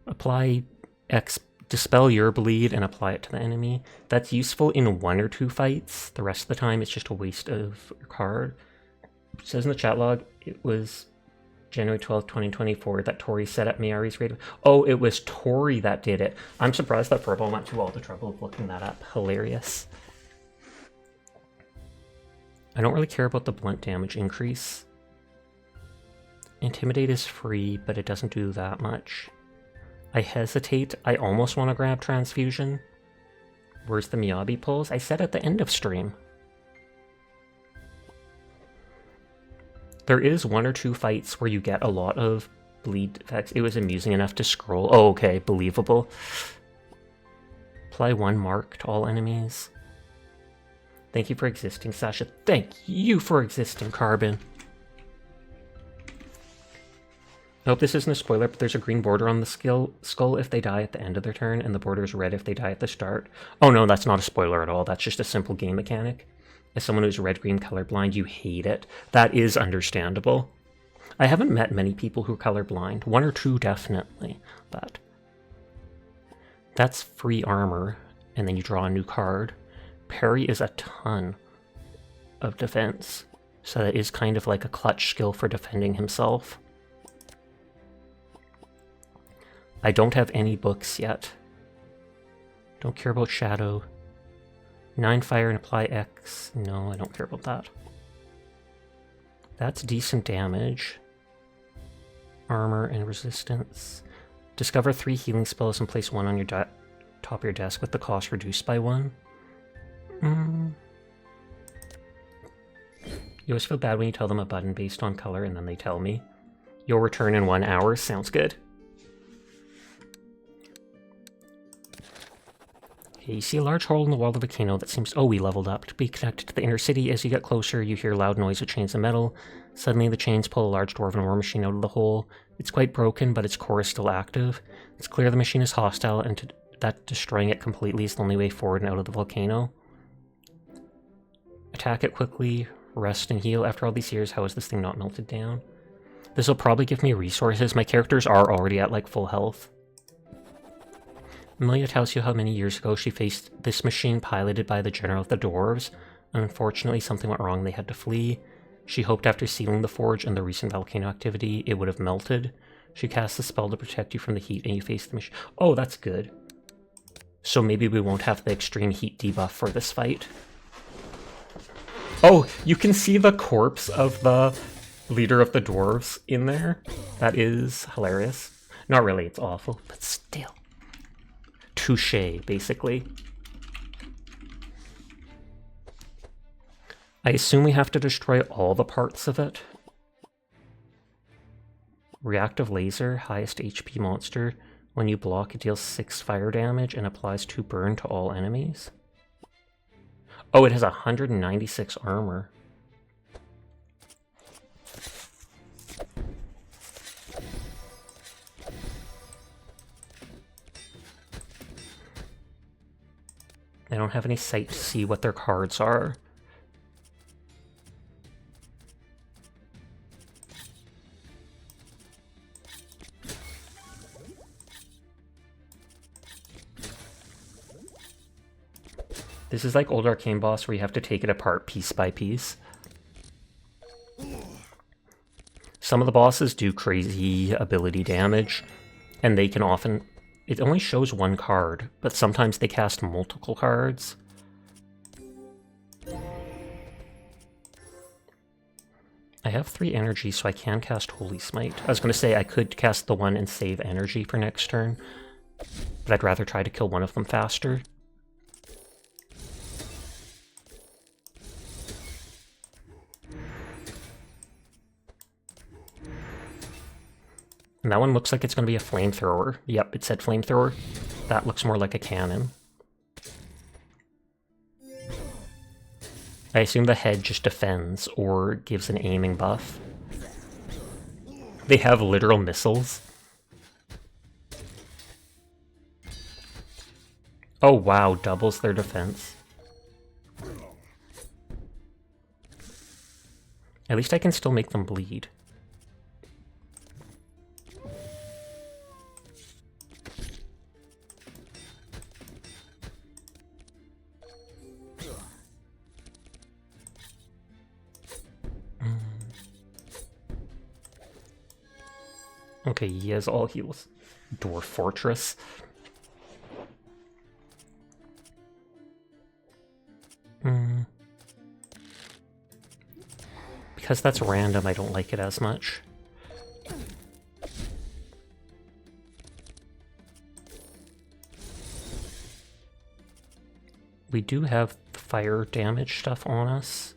Apply X, dispel your bleed and apply it to the enemy. That's useful in 1 or 2 fights. The rest of the time, it's just a waste of your card. It says in the chat log, it was January 12th, 2024 that Tori set up Mayari's raid. Oh, it was Tori that did it. I'm surprised that Furbo went through all the trouble of looking that up. Hilarious. I don't really care about the blunt damage increase. Intimidate is free, but it doesn't do that much. I hesitate. I almost want to grab Transfusion. Where's the Miyabi pulls? I said at the end of stream. There is 1 or 2 fights where you get a lot of bleed effects. It was amusing enough to scroll. Oh, okay, believable. Apply 1 mark to all enemies. Thank you for existing, Sasha. Thank you for existing, Carbon. I hope this isn't a spoiler, but there's a green border on the skull if they die at the end of their turn, and the border is red if they die at the start. Oh no, that's not a spoiler at all. That's just a simple game mechanic. As someone who's red-green colorblind, you hate it. That is understandable. I haven't met many people who are colorblind. 1 or 2 definitely, but that's free armor, and then you draw a new card. Parry is a ton of defense, so that is kind of like a clutch skill for defending himself. I don't have any books yet. Don't care about Shadow. 9 fire and apply X. No, I don't care about that. That's decent damage. Armor and resistance. Discover 3 healing spells and place 1 on your top of your desk with the cost reduced by 1. You always feel bad when you tell them a button based on color and then they tell me. You'll return in 1 hour. Sounds good. Okay, you see a large hole in the wall of the volcano that seems... Oh, we leveled up. To be connected to the inner city. As you get closer, you hear loud noise of chains of metal. Suddenly, the chains pull a large dwarven war machine out of the hole. It's quite broken, but its core is still active. It's clear the machine is hostile, and that destroying it completely is the only way forward and out of the volcano. Attack it quickly, rest and heal. After all these years, how is this thing not melted down? This will probably give me resources. My characters are already at, like, full health. Amelia tells you how many years ago she faced this machine piloted by the general of the dwarves, and unfortunately something went wrong, they had to flee. She hoped after sealing the forge and the recent volcano activity, it would have melted. She casts a spell to protect you from the heat and you face the machine. Oh, that's good. So maybe we won't have the extreme heat debuff for this fight. Oh, you can see the corpse of the leader of the dwarves in there. That is hilarious. Not really, it's awful, but still. Touché, basically. I assume we have to destroy all the parts of it. Reactive laser, highest HP monster. When you block, it deals 6 fire damage and applies 2 burn to all enemies. Oh, it has 196 armor. I don't have any sight to see what their cards are. This is like old arcane boss where you have to take it apart piece by piece. Some of the bosses do crazy ability damage, and they can often... It only shows 1 card, but sometimes they cast multiple cards. I have 3 energy, so I can cast Holy Smite. I was going to say I could cast the one and save energy for next turn, but I'd rather try to kill one of them faster. And that one looks like it's going to be a flamethrower. Yep, it said flamethrower. That looks more like a cannon. I assume the head just defends or gives an aiming buff. They have literal missiles. Oh wow, doubles their defense. At least I can still make them bleed. Okay, he has all heals. Dwarf Fortress. Because that's random, I don't like it as much. We do have fire damage stuff on us.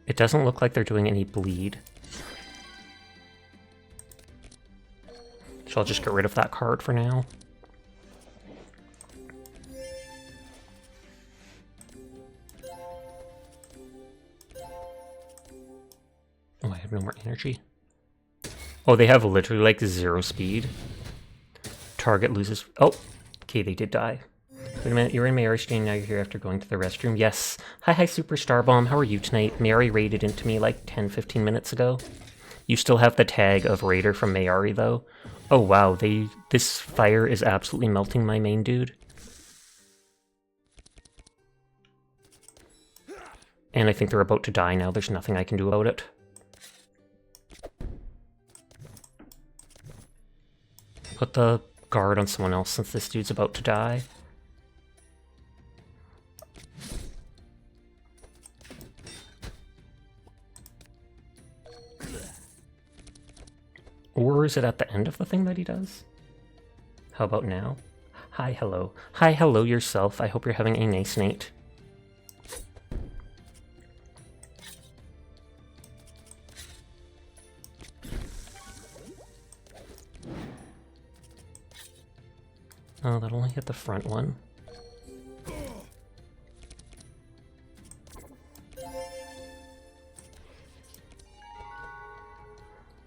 It doesn't look like they're doing any bleed. So I'll just get rid of that card for now. Oh, I have no more energy. Oh, they have literally like 0 speed. Target loses... Oh, okay, they did die. Wait a minute, you're in Mary's stream, now you're here after going to the restroom. Yes. Hi, Super Starbomb. How are you tonight? Mary raided into me like 10-15 minutes ago. You still have the tag of Raider from Mayari, though. Oh, wow. This fire is absolutely melting my main dude. And I think they're about to die now. There's nothing I can do about it. Put the guard on someone else since this dude's about to die. Or is it at the end of the thing that he does? How about now? Hi, hello. Hi, hello yourself. I hope you're having a nice night. Oh, that only hit the front one.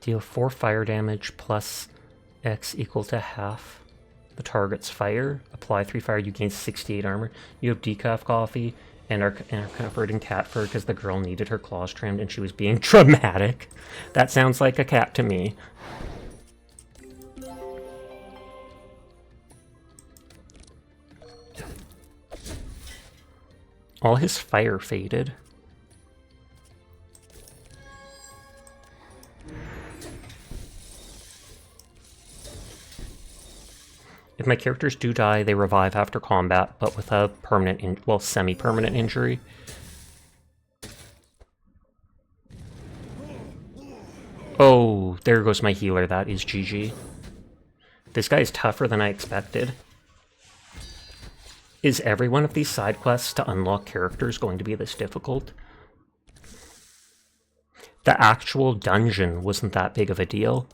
Deal 4 fire damage plus X equal to half the target's fire. Apply 3 fire, you gain 68 armor. You have decaf coffee. and are covered in cat fur because the girl needed her claws trimmed and she was being dramatic. That sounds like a cat to me. All his fire faded. If my characters do die, they revive after combat, but with a permanent, well, semi-permanent injury. Oh, there goes my healer. That is GG. This guy is tougher than I expected. Is every one of these side quests to unlock characters going to be this difficult? The actual dungeon wasn't that big of a deal.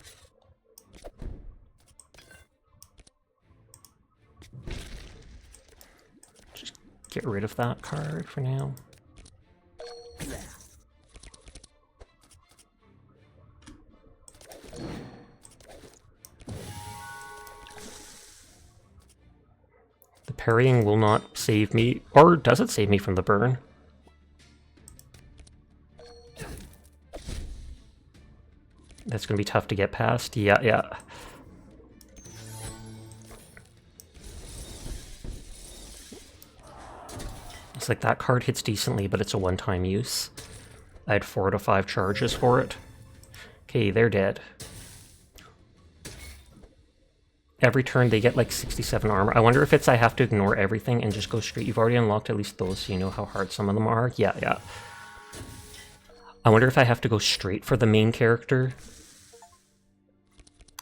Just get rid of that card for now. The parrying will not save me, or does it save me from the burn? That's going to be tough to get past. Yeah. It's like that card hits decently, but it's a one-time use. I had 4 to 5 charges for it. Okay, they're dead. Every turn they get like 67 armor. I wonder if it's I have to ignore everything and just go straight. You've already unlocked at least those, so you know how hard some of them are. Yeah. I wonder if I have to go straight for the main character.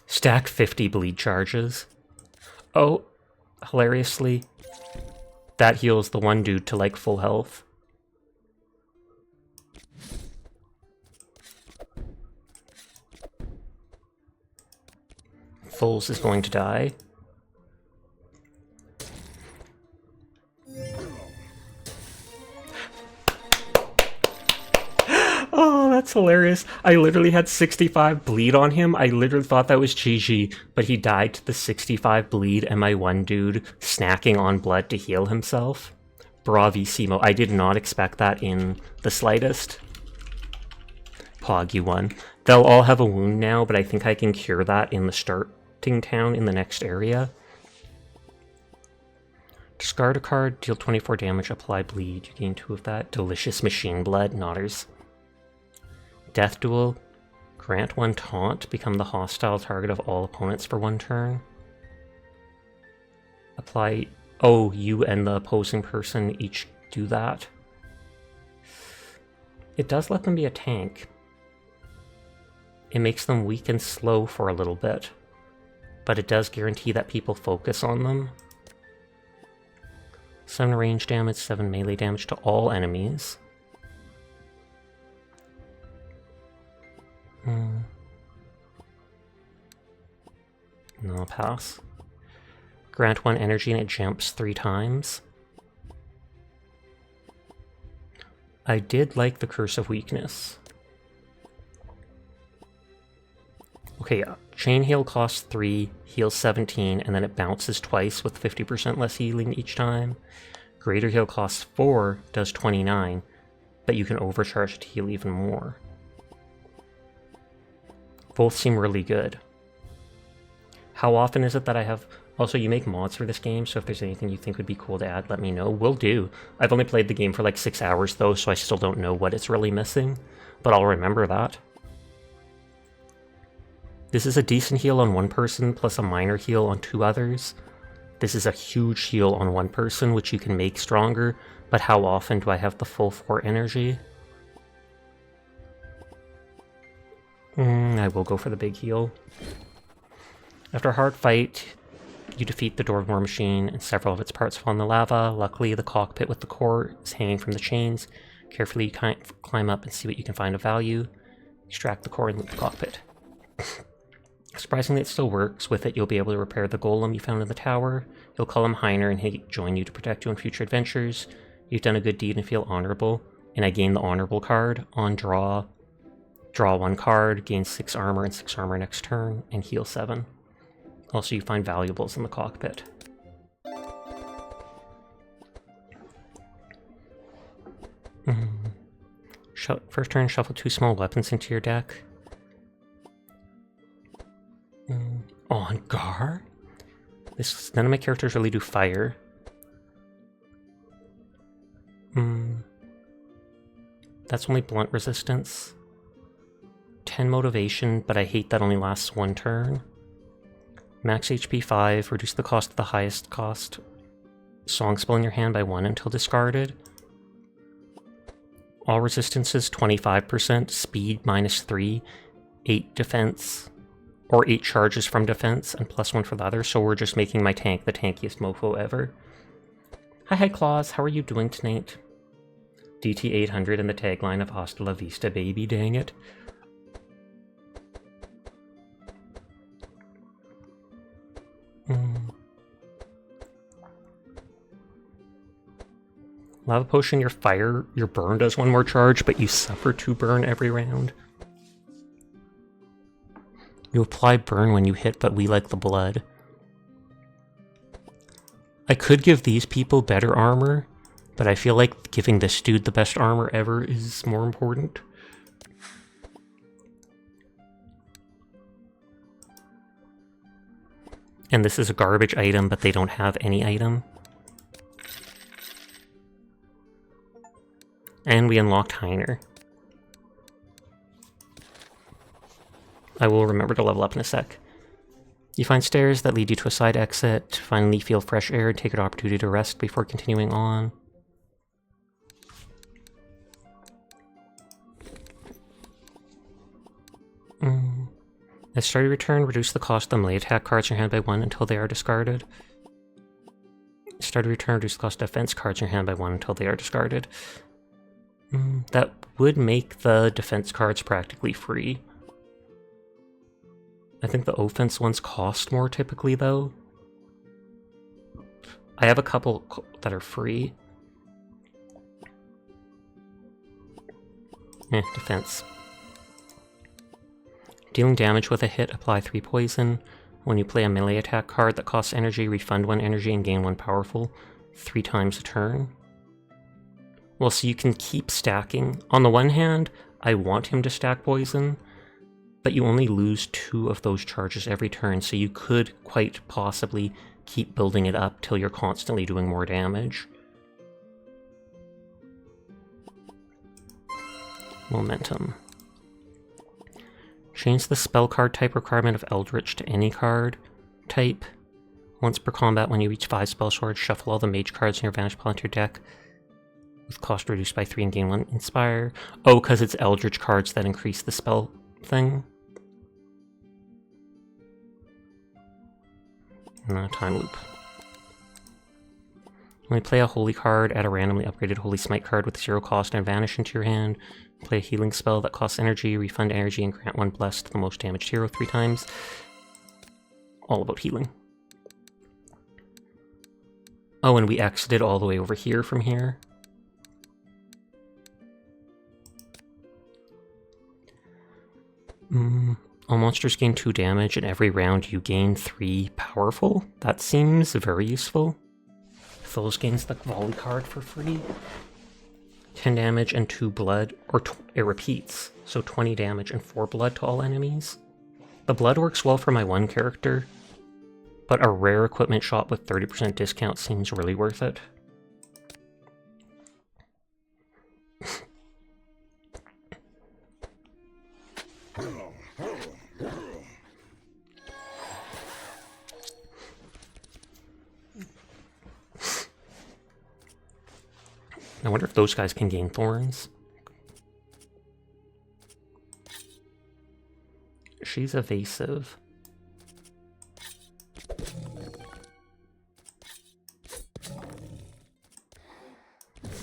Stack 50 bleed charges. Oh, hilariously, that heals the one dude to like full health. Foles is going to die. Oh, that's hilarious. I literally had 65 bleed on him. I literally thought that was GG, but he died to the 65 bleed and my one dude snacking on blood to heal himself. Bravissimo. I did not expect that in the slightest. Pog, you won. They'll all have a wound now, but I think I can cure that in the starting town in the next area. Discard a card, deal 24 damage, apply bleed. You gain 2 of that. Delicious machine blood, nodders. Death Duel, grant 1 taunt, become the hostile target of all opponents for 1 turn. Apply, oh, you and the opposing person each do that. It does let them be a tank. It makes them weak and slow for a little bit, but it does guarantee that people focus on them. 7 range damage, 7 melee damage to all enemies. No, I'll pass. Grant 1 energy and it jumps 3 times. I did like the Curse of Weakness. Okay, Chain Heal costs 3, heals 17, and then it bounces twice with 50% less healing each time. Greater Heal costs 4, does 29, but you can overcharge it to heal even more. Both seem really good. How often is it that I have... Also, you make mods for this game, so if there's anything you think would be cool to add, let me know. Will do. I've only played the game for like 6 hours though, so I still don't know what it's really missing, but I'll remember that. This is a decent heal on 1 person, plus a minor heal on 2 others. This is a huge heal on 1 person, which you can make stronger, but how often do I have the full 4 energy? I will go for the big heal. After a hard fight, you defeat the Door War machine and several of its parts fall in the lava. Luckily, the cockpit with the core is hanging from the chains. Carefully climb up and see what you can find of value. Extract the core and loot the cockpit. Surprisingly, it still works. With it, you'll be able to repair the golem you found in the tower. You'll call him Heiner and he'll join you to protect you in future adventures. You've done a good deed and feel honorable. And I gain the honorable card on draw. Draw 1 card, gain 6 armor and 6 armor next turn, and heal 7. Also, you find valuables in the cockpit. First turn, shuffle 2 small weapons into your deck. On Gar? None of my characters really do fire. That's only blunt resistance. 10 motivation, but I hate that only lasts 1 turn. Max HP 5, reduce the cost of the highest cost song spell in your hand by 1 until discarded. All resistances 25%, speed -3, 8 defense, or 8 charges from defense, and +1 for the other, so we're just making my tank the tankiest mofo ever. Hi Claus, how are you doing tonight? DT 800 and the tagline of Hasta la Vista baby, dang it. Lava Potion, your burn does 1 more charge, but you suffer 2 burn every round. You apply burn when you hit, but we like the blood. I could give these people better armor, but I feel like giving this dude the best armor ever is more important. And this is a garbage item, but they don't have any item. And we unlocked Heiner. I will remember to level up in a sec. You find stairs that lead you to a side exit. Finally feel fresh air and take an opportunity to rest before continuing on. At start of your turn, reduce the cost of the melee attack cards in your hand by 1 until they are discarded. Start of your turn, reduce the cost of defense cards in your hand by 1 until they are discarded. That would make the defense cards practically free. I think the offense ones cost more typically, though. I have a couple that are free. Defense. Dealing damage with a hit, apply 3 poison. When you play a melee attack card that costs energy, refund 1 energy and gain 1 powerful 3 times a turn. Well, so you can keep stacking. On the one hand, I want him to stack poison, but you only lose 2 of those charges every turn, so you could quite possibly keep building it up till you're constantly doing more damage. Momentum. Change the spell card type requirement of Eldritch to any card type. Once per combat, when you reach 5 spell swords, shuffle all the mage cards in your vanish pile into your deck, with cost reduced by 3 and gain 1 inspire. Oh, because it's Eldritch cards that increase the spell thing. Time loop. When you play a holy card, add a randomly upgraded holy smite card with 0 cost and vanish into your hand. Play a healing spell that costs energy, refund energy, and grant 1 bless to the most damaged hero 3 times. All about healing. Oh, and we exited all the way over here from here. All monsters gain 2 damage, and every round you gain 3 powerful. That seems very useful. Phyllis gains the volley card for free. 10 damage and 2 blood, or it repeats, so 20 damage and 4 blood to all enemies. The blood works well for my one character, but a rare equipment shop with 30% discount seems really worth it. I wonder if those guys can gain thorns. She's evasive.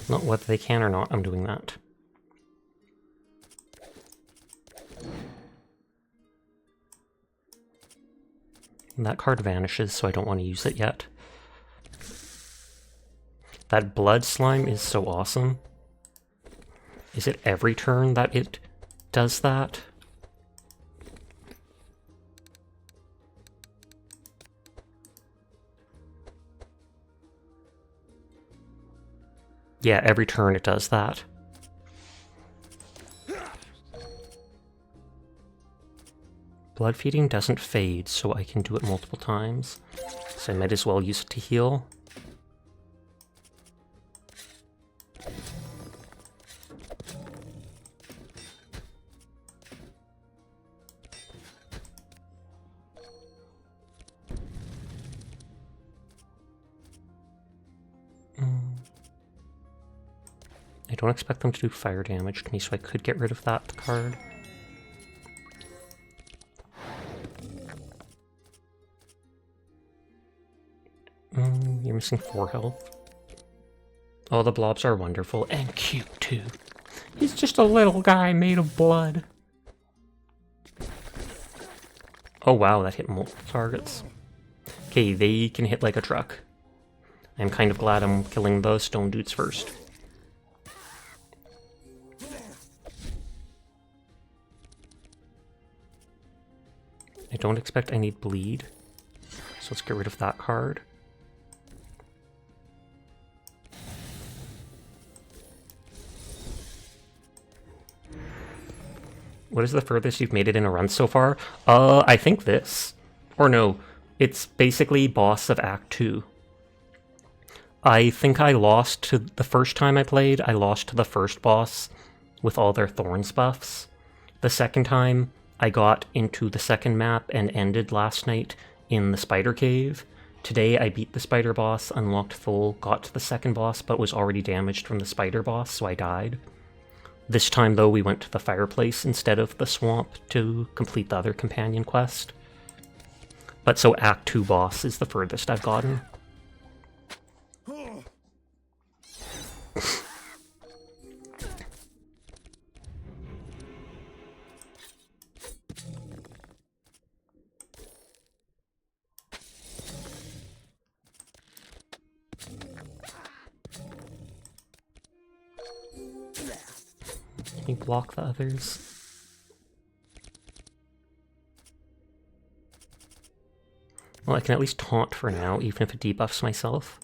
Not whether they can or not, I'm doing that. And that card vanishes, so I don't want to use it yet. That blood slime is so awesome. Is it every turn that it does that? Yeah, every turn it does that. Blood feeding doesn't fade, so I can do it multiple times. So I might as well use it to heal. I don't expect them to do fire damage to me, so I could get rid of that card. You're missing 4 health. Oh, the blobs are wonderful and cute too. He's just a little guy made of blood. Oh wow, that hit multiple targets. Okay, they can hit like a truck. I'm kind of glad I'm killing those stone dudes first. I don't expect I need bleed, so let's get rid of that card. What is the furthest you've made it in a run so far? I think this. Or no, it's basically boss of Act 2. I think I lost to the first time I played, I lost to the first boss with all their thorns buffs. The second time, I got into the second map and ended last night in the spider cave. Today I beat the spider boss, unlocked full, got to the second boss, but was already damaged from the spider boss, so I died. This time, though, we went to the fireplace instead of the swamp to complete the other companion quest. But so Act 2 boss is the furthest I've gotten. Can you block the others? Well, I can at least taunt for now, even if it debuffs myself.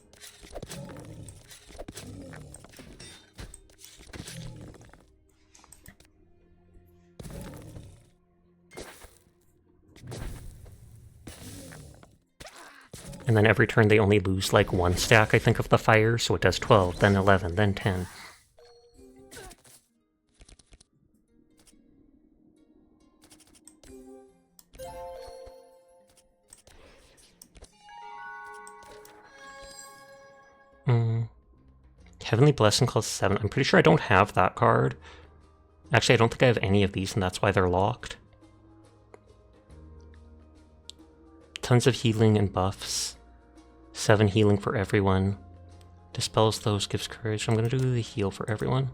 And then every turn they only lose like 1 stack, I think, of the fire, so it does 12, then 11, then 10. Heavenly Blessing costs 7. I'm pretty sure I don't have that card. Actually, I don't think I have any of these, and that's why they're locked. Tons of healing and buffs. 7 healing for everyone. Dispels those, gives courage. I'm going to do the heal for everyone.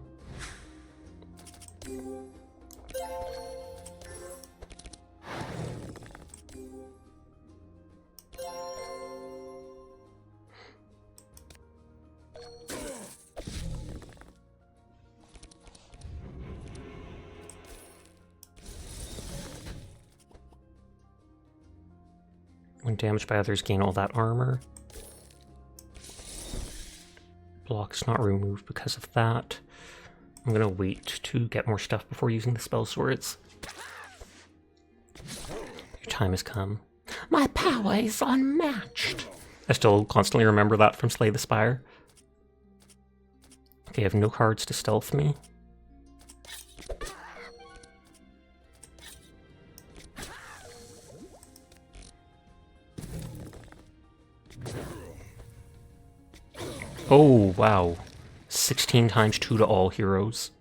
When damaged by others, gain all that armor. Block's not removed because of that. I'm gonna wait to get more stuff before using the spell swords. Your time has come. My power is unmatched! I still constantly remember that from Slay the Spire. Okay, I have no cards to stealth me. Oh, wow. 16 times 2 to all heroes.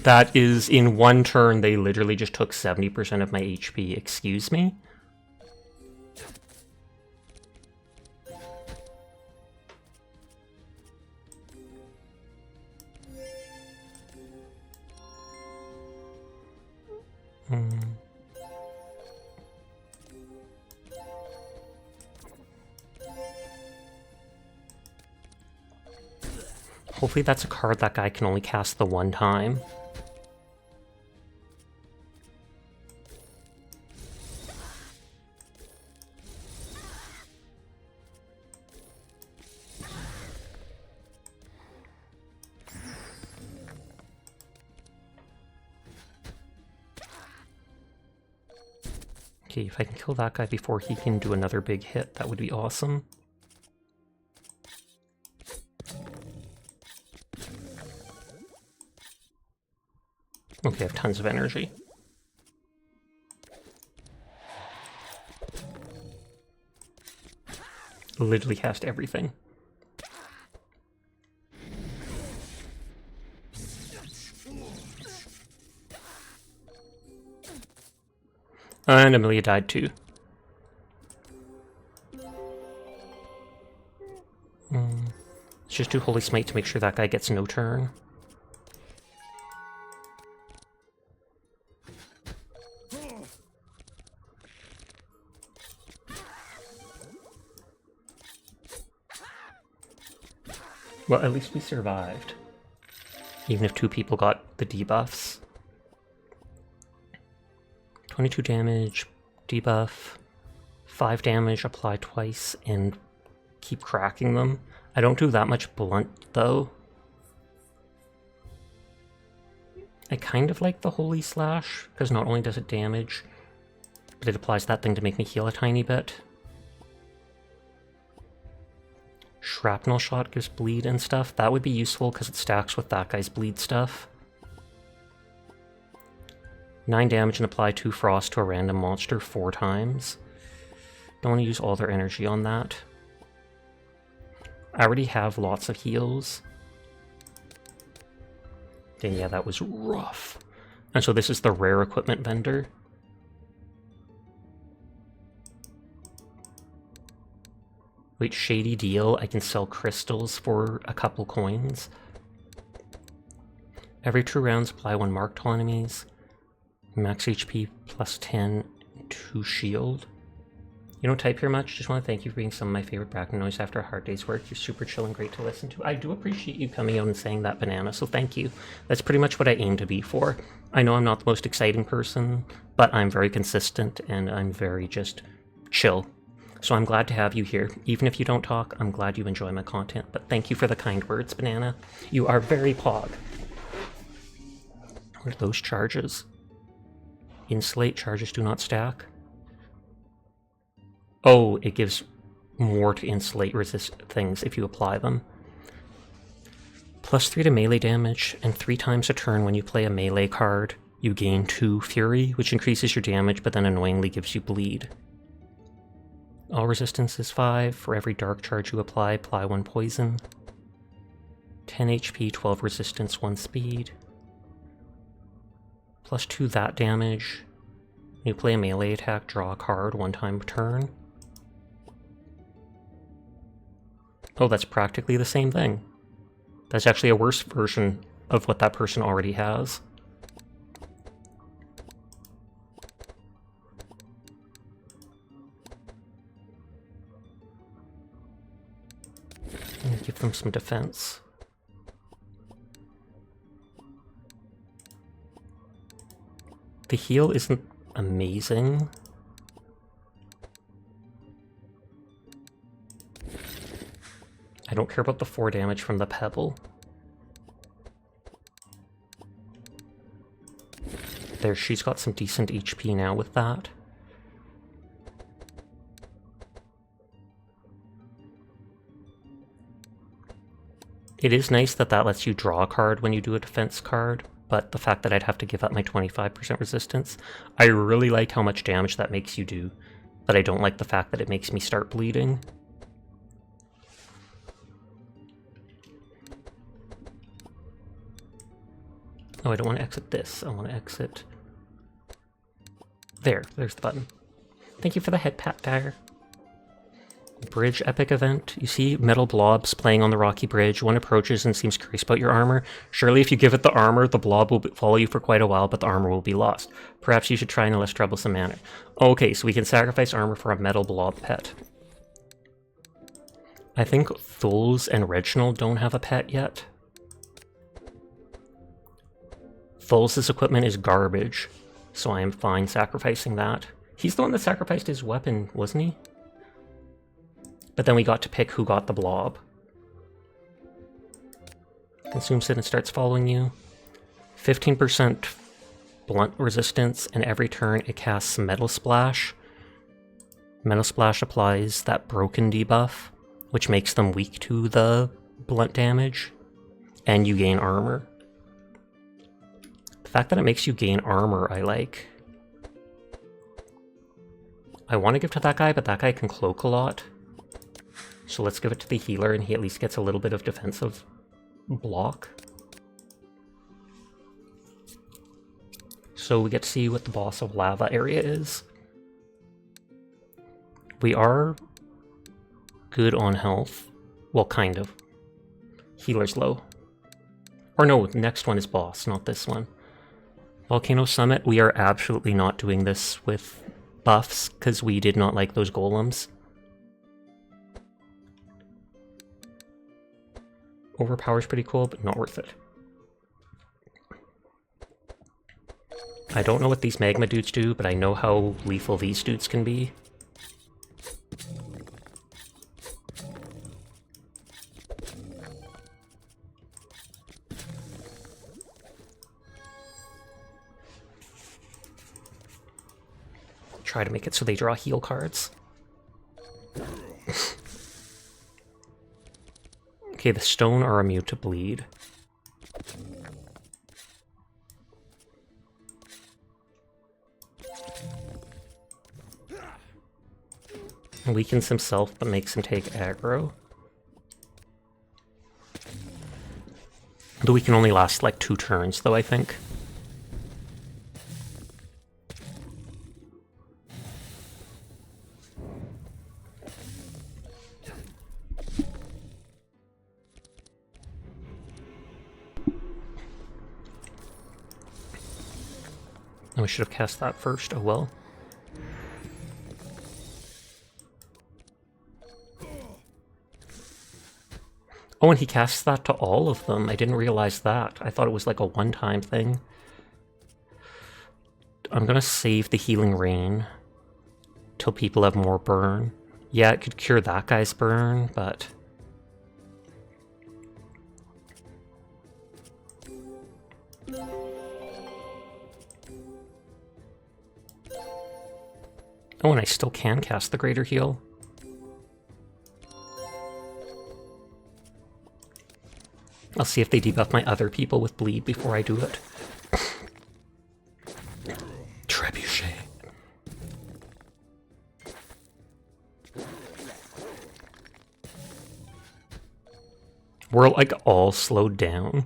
That is, in one turn, they literally just took 70% of my HP. Excuse me? Hopefully that's a card that guy can only cast the one time. Okay, if I can kill that guy before he can do another big hit, that would be awesome. Okay, I have tons of energy. Literally cast everything. And Amelia died too. Let's just do Holy Smite to make sure that guy gets no turn. Well, at least we survived. Even if 2 people got the debuffs. 22 damage, debuff, 5 damage, apply twice, and keep cracking them. I don't do that much blunt, though. I kind of like the Holy Slash, because not only does it damage, but it applies that thing to make me heal a tiny bit. Shrapnel Shot gives bleed and stuff. That would be useful because it stacks with that guy's bleed stuff. 9 damage and apply 2 frost to a random monster 4 times. Don't want to use all their energy on that. I already have lots of heals. Then yeah, that was rough. And so this is the rare equipment vendor. Wait, shady deal. I can sell crystals for a couple coins. Every 2 rounds, apply 1 mark to all enemies. Max HP plus 10 to shield. You don't type here much. Just want to thank you for being some of my favorite background noise after a hard day's work. You're super chill and great to listen to. I do appreciate you coming out and saying that, Banana, so thank you. That's pretty much what I aim to be for. I know I'm not the most exciting person, but I'm very consistent and I'm very just chill. So I'm glad to have you here. Even if you don't talk, I'm glad you enjoy my content. But thank you for the kind words, Banana. You are very pog. What are those charges? Insulate charges do not stack. Oh, it gives more to insulate resist things if you apply them. Plus 3 to melee damage, and 3 times a turn when you play a melee card, you gain 2 Fury, which increases your damage, but then annoyingly gives you bleed. All resistance is 5. For every dark charge you apply 1 poison. 10 HP, 12 resistance, 1 speed. Plus 2 that damage. When you play a melee attack, draw a card 1 time per turn. Oh, that's practically the same thing. That's actually a worse version of what that person already has. And give them some defense. The heal isn't amazing. I don't care about the 4 damage from the pebble. There, she's got some decent HP now with that. It is nice that that lets you draw a card when you do a defense card, but the fact that I'd have to give up my 25% resistance, I really like how much damage that makes you do, but I don't like the fact that it makes me start bleeding. Oh, I don't want to exit this. I want to exit... There's the button. Thank you for the head pat, Dyer. Bridge epic event. You see metal blobs playing on the rocky bridge. One approaches and seems curious about your armor. Surely if you give it the armor, the blob will follow you for quite a while, but the armor will be lost. Perhaps you should try in a less troublesome manner. Okay, so we can sacrifice armor for a metal blob pet. I think Thuls and Reginald don't have a pet yet. Thuls' equipment is garbage, so I am fine sacrificing that. He's the one that sacrificed his weapon, wasn't he? But then we got to pick who got the blob. Consumes it and starts following you. 15% blunt resistance, and every turn it casts Metal Splash, Metal Splash applies that broken debuff, which makes them weak to the blunt damage, and you gain armor. The fact that it makes you gain armor, I like. I want to give to that guy, but that guy can cloak a lot. So let's give it to the healer, and he at least gets a little bit of defensive block. So we get to see what the boss of lava area is. We are good on health. Well, kind of. Healer's low. Or no, the next one is boss, not this one. Volcano Summit, we are absolutely not doing this with buffs, because we did not like those golems. Overpower's pretty cool, but not worth it. I don't know what these magma dudes do, but I know how lethal these dudes can be. Try to make it so they draw heal cards. Okay, the stone are immune to bleed. Weakens himself, but makes him take aggro. The weaken only lasts like 2 turns, though, I think. We should have cast that first, oh well. Oh, and he casts that to all of them. I didn't realize that. I thought it was like a one-time thing. I'm gonna save the healing rain till people have more burn. Yeah, it could cure that guy's burn, but... Oh, and I still can cast the Greater Heal. I'll see if they debuff my other people with bleed before I do it. Trebuchet. We're like all slowed down.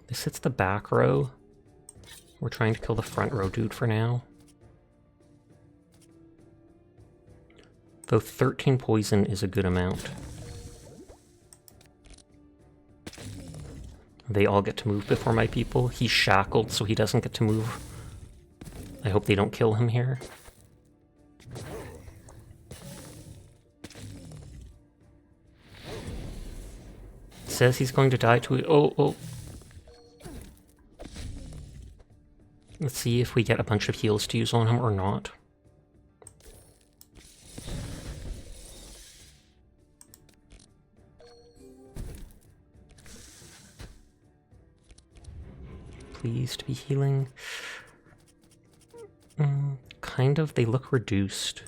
This hits the back row. We're trying to kill the front row dude for now. Though 13 poison is a good amount. They all get to move before my people. He's shackled, so he doesn't get to move. I hope they don't kill him here. Says he's going to die to it. Oh. Let's see if we get a bunch of heals to use on him or not. Please to be healing. Kind of, they look reduced.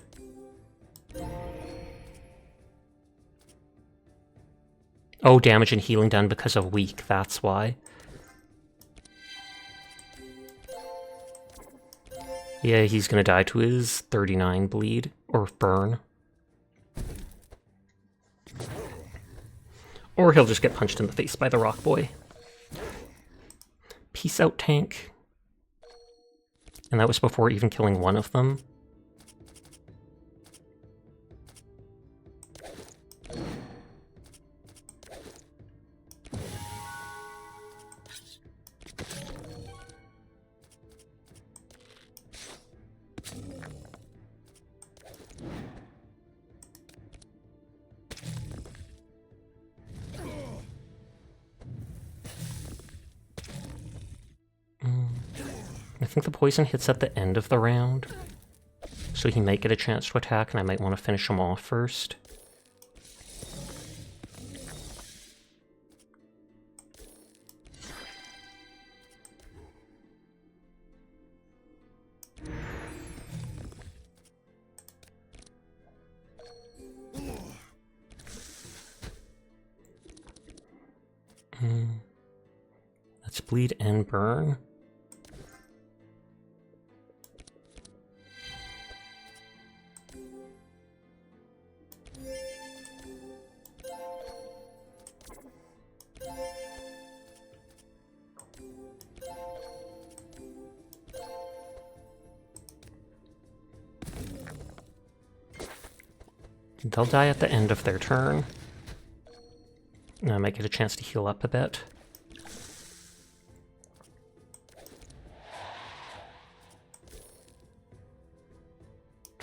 Oh, damage and healing done because of weak, that's why. Yeah, he's gonna die to his 39 bleed, or burn. Or he'll just get punched in the face by the rock boy. Peace out, tank. And that was before even killing one of them. I think the poison hits at the end of the round, so he might get a chance to attack, and I might want to finish him off first. Let's bleed and burn. They'll die at the end of their turn. And I might get a chance to heal up a bit.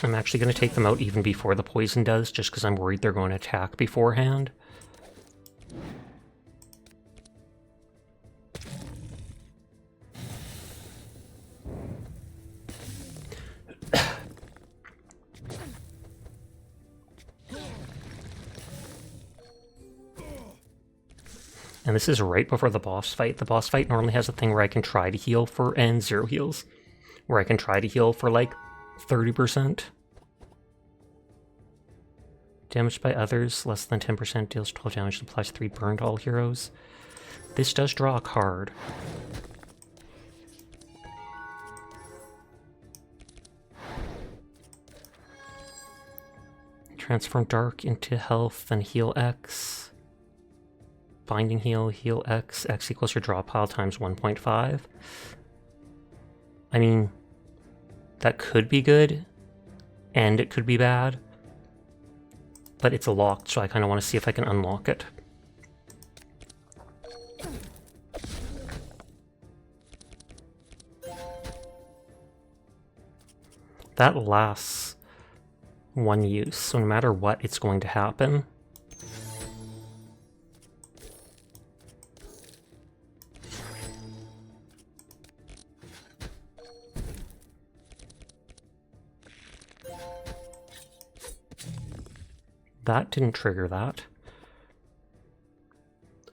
I'm actually going to take them out even before the poison does, just because I'm worried they're going to attack beforehand. And this is right before the boss fight. The boss fight normally has a thing where I can try to heal for, and 0 heals, where I can try to heal for like 30%. Damaged by others, less than 10%, deals 12 damage and applies 3 burn to all heroes. This does draw a card. Transform Dark into health, then heal X. Binding heal, heal X. X equals your draw pile times 1.5. I mean, that could be good, and it could be bad. But it's locked, so I kind of want to see if I can unlock it. That lasts 1 use, so no matter what, it's going to happen. That didn't trigger that.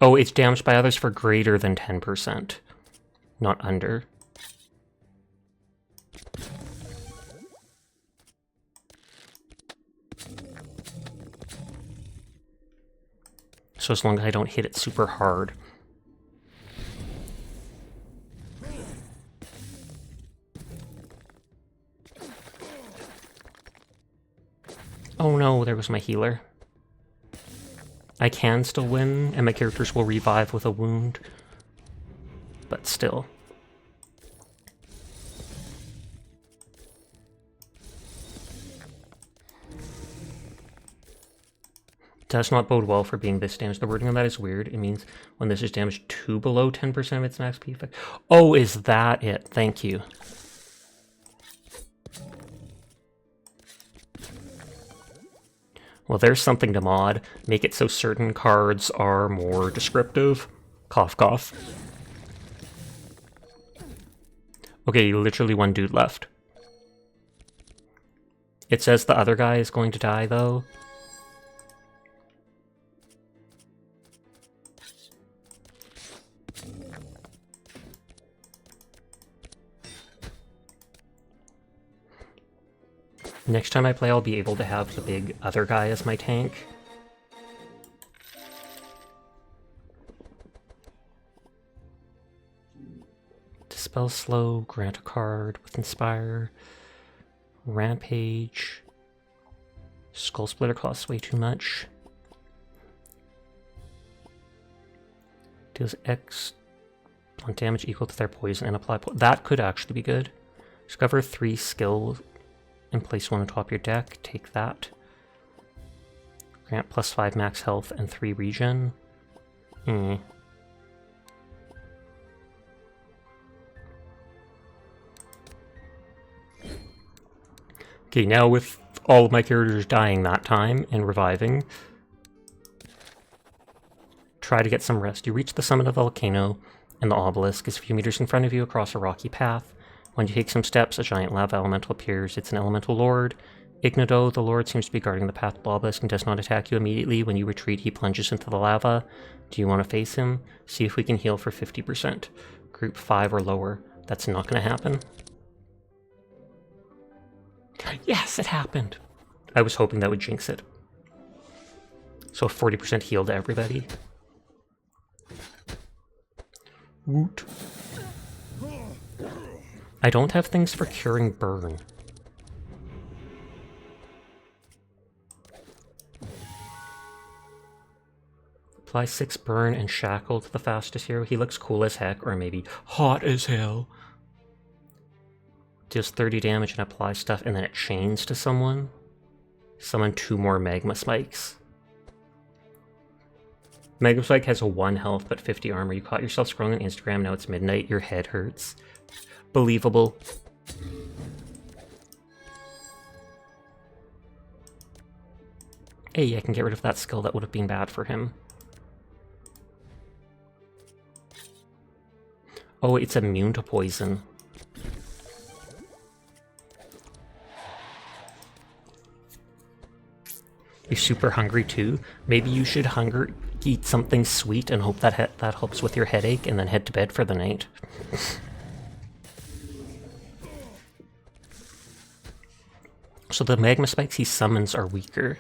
Oh, it's damaged by others for greater than 10%, not under. So as long as I don't hit it super hard. Oh no, there was my healer. I can still win, and my characters will revive with a wound. But still. Does not bode well for being this damaged. The wording on that is weird. It means when this is damaged to below 10% of its max P effect. Oh, is that it? Thank you. Well, there's something to mod. Make it so certain cards are more descriptive. Cough, cough. Okay, literally 1 dude left. It says the other guy is going to die, though. Next time I play, I'll be able to have the big other guy as my tank. Dispel slow, grant a card with Inspire, Rampage, Skull Splitter costs way too much. Deals X on damage equal to their poison and apply that could actually be good. Discover 3 skill and place 1 on top of your deck. Take that. Grant +5 max health and 3 regen. Okay, now with all of my characters dying that time and reviving, try to get some rest. You reach the summit of the volcano, and the obelisk is a few meters in front of you across a rocky path. When you take some steps, a giant lava elemental appears. It's an elemental lord. Ignido, the lord, seems to be guarding the path to the obelisk and does not attack you immediately. When you retreat, he plunges into the lava. Do you want to face him? See if we can heal for 50%. Group 5 or lower. That's not going to happen. Yes, it happened! I was hoping that would jinx it. So 40% heal to everybody. Woot. I don't have things for curing burn. Apply 6 burn and shackle to the fastest hero. He looks cool as heck, or maybe hot as hell. Deals 30 damage and apply stuff, and then it chains to someone. Summon 2 more magma spikes. Magma spike has 1 health but 50 armor. You caught yourself scrolling on Instagram, now it's midnight, your head hurts. Believable. Hey, I can get rid of that skill that would have been bad for him. Oh, it's immune to poison. You're super hungry too? Maybe you should eat something sweet and hope that that helps with your headache, and then head to bed for the night. So the magma spikes he summons are weaker.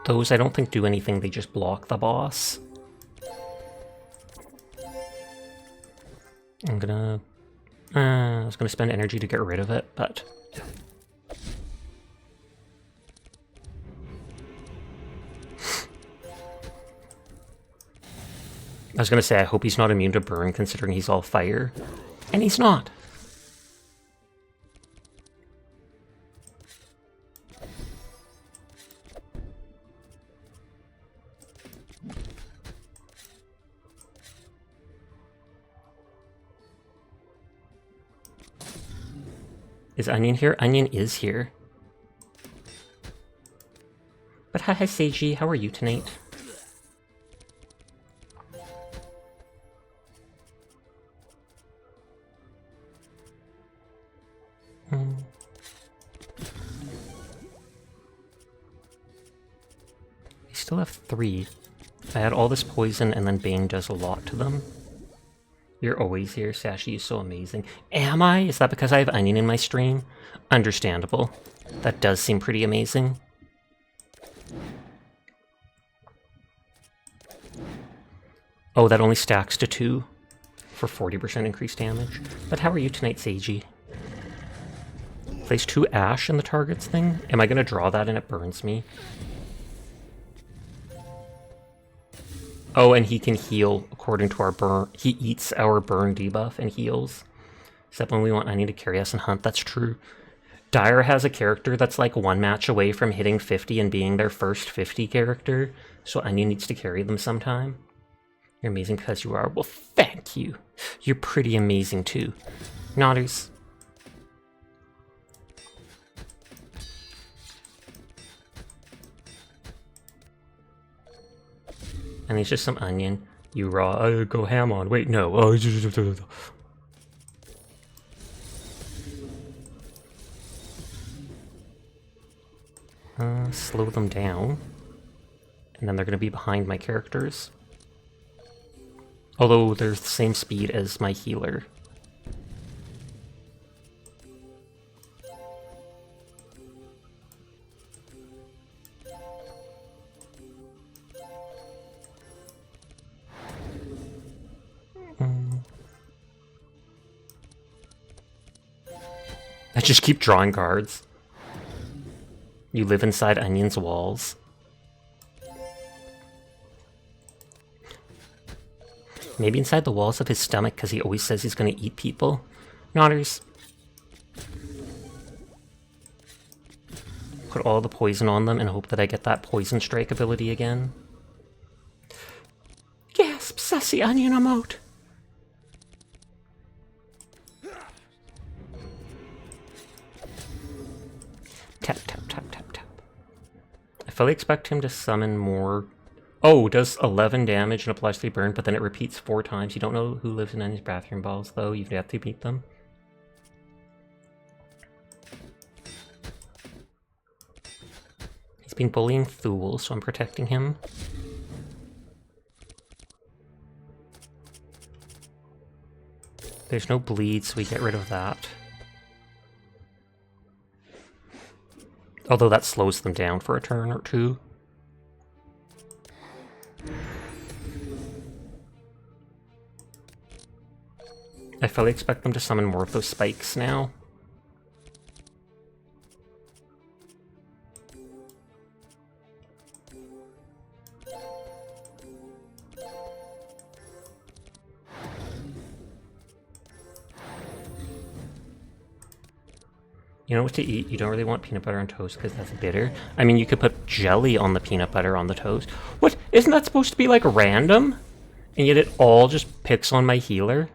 Those I don't think do anything, they just block the boss. I'm gonna... I was gonna spend energy to get rid of it, but... I was gonna say, I hope he's not immune to burn, considering he's all fire. And he's not! Is Onion here? Onion is here. But hi Seiji, how are you tonight? I still have 3. I had all this poison and then Bane does a lot to them. You're always here, Sashi is so amazing. Am I? Is that because I have Onion in my stream? Understandable. That does seem pretty amazing. Oh, that only stacks to 2 for 40% increased damage. But how are you tonight, Seiji? Place 2 ash in the target's thing? Am I gonna draw that and it burns me? Oh, and he can heal according to our burn. He eats our burn debuff and heals. Except when we want Onion to carry us and hunt, that's true. Dire has a character that's like 1 match away from hitting 50 and being their first 50 character, so Onion needs to carry them sometime. You're amazing because you are. Well, thank you. You're pretty amazing too. Nodders. And it's just some onion. You raw, go ham on. Wait, no. Oh, slow them down. And then they're going to be behind my characters. Although they're the same speed as my healer. I just keep drawing cards. You live inside Onion's walls. Maybe inside the walls of his stomach, because he always says he's going to eat people. Nodders. Put all the poison on them and hope that I get that poison strike ability again. Gasp, sassy onion emote. Tap, tap, tap, tap, tap. I fully expect him to summon more. Oh, does 11 damage and applies 3 burn, but then it repeats 4 times. You don't know who lives in any bathroom balls, though. You have to beat them. He's been bullying Thule, so I'm protecting him. There's no bleed, so we get rid of that. Although that slows them down for a turn or two. I fully expect them to summon more of those spikes now. You know what to eat? You don't really want peanut butter on toast because that's bitter. I mean, you could put jelly on the peanut butter on the toast. What? Isn't that supposed to be, like, random? And yet it all just picks on my healer?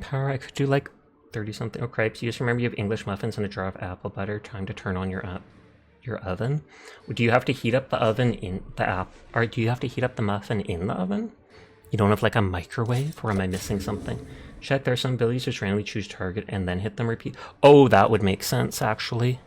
Power, I could do like 30 something. Oh, cripes. You just remember you have English muffins and a jar of apple butter. Time to turn on your oven. Do you have to heat up the oven in the or do you have to heat up the muffin in the oven? You don't have like a microwave, or am I missing something? Check, there are some abilities just randomly choose target and then hit them repeat. Oh, that would make sense actually.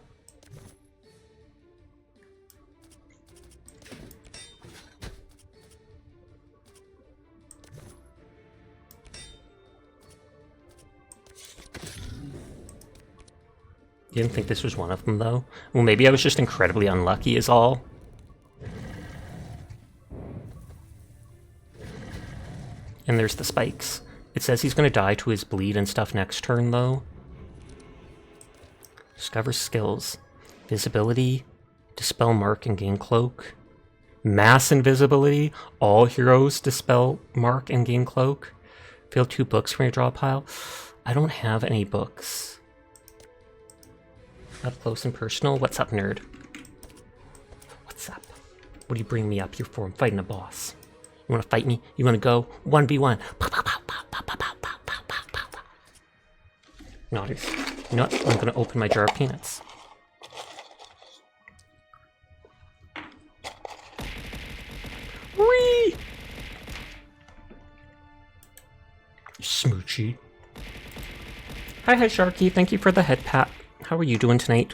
You didn't think this was one of them, though? Well, maybe I was just incredibly unlucky is all. And there's the spikes. It says he's going to die to his bleed and stuff next turn, though. Discover skills. Visibility. Dispel mark and gain cloak. Mass invisibility. All heroes dispel mark and gain cloak. Fill 2 books from your draw pile. I don't have any books. Up close and personal. What's up, nerd? What's up? What do you bring me up here for? I'm fighting a boss. You want to fight me? You want to go 1v1? Naughty. You know what? I'm going to open my jar of peanuts. Whee! Smoochie. Hi, Sharky. Thank you for the head pat. How are you doing tonight?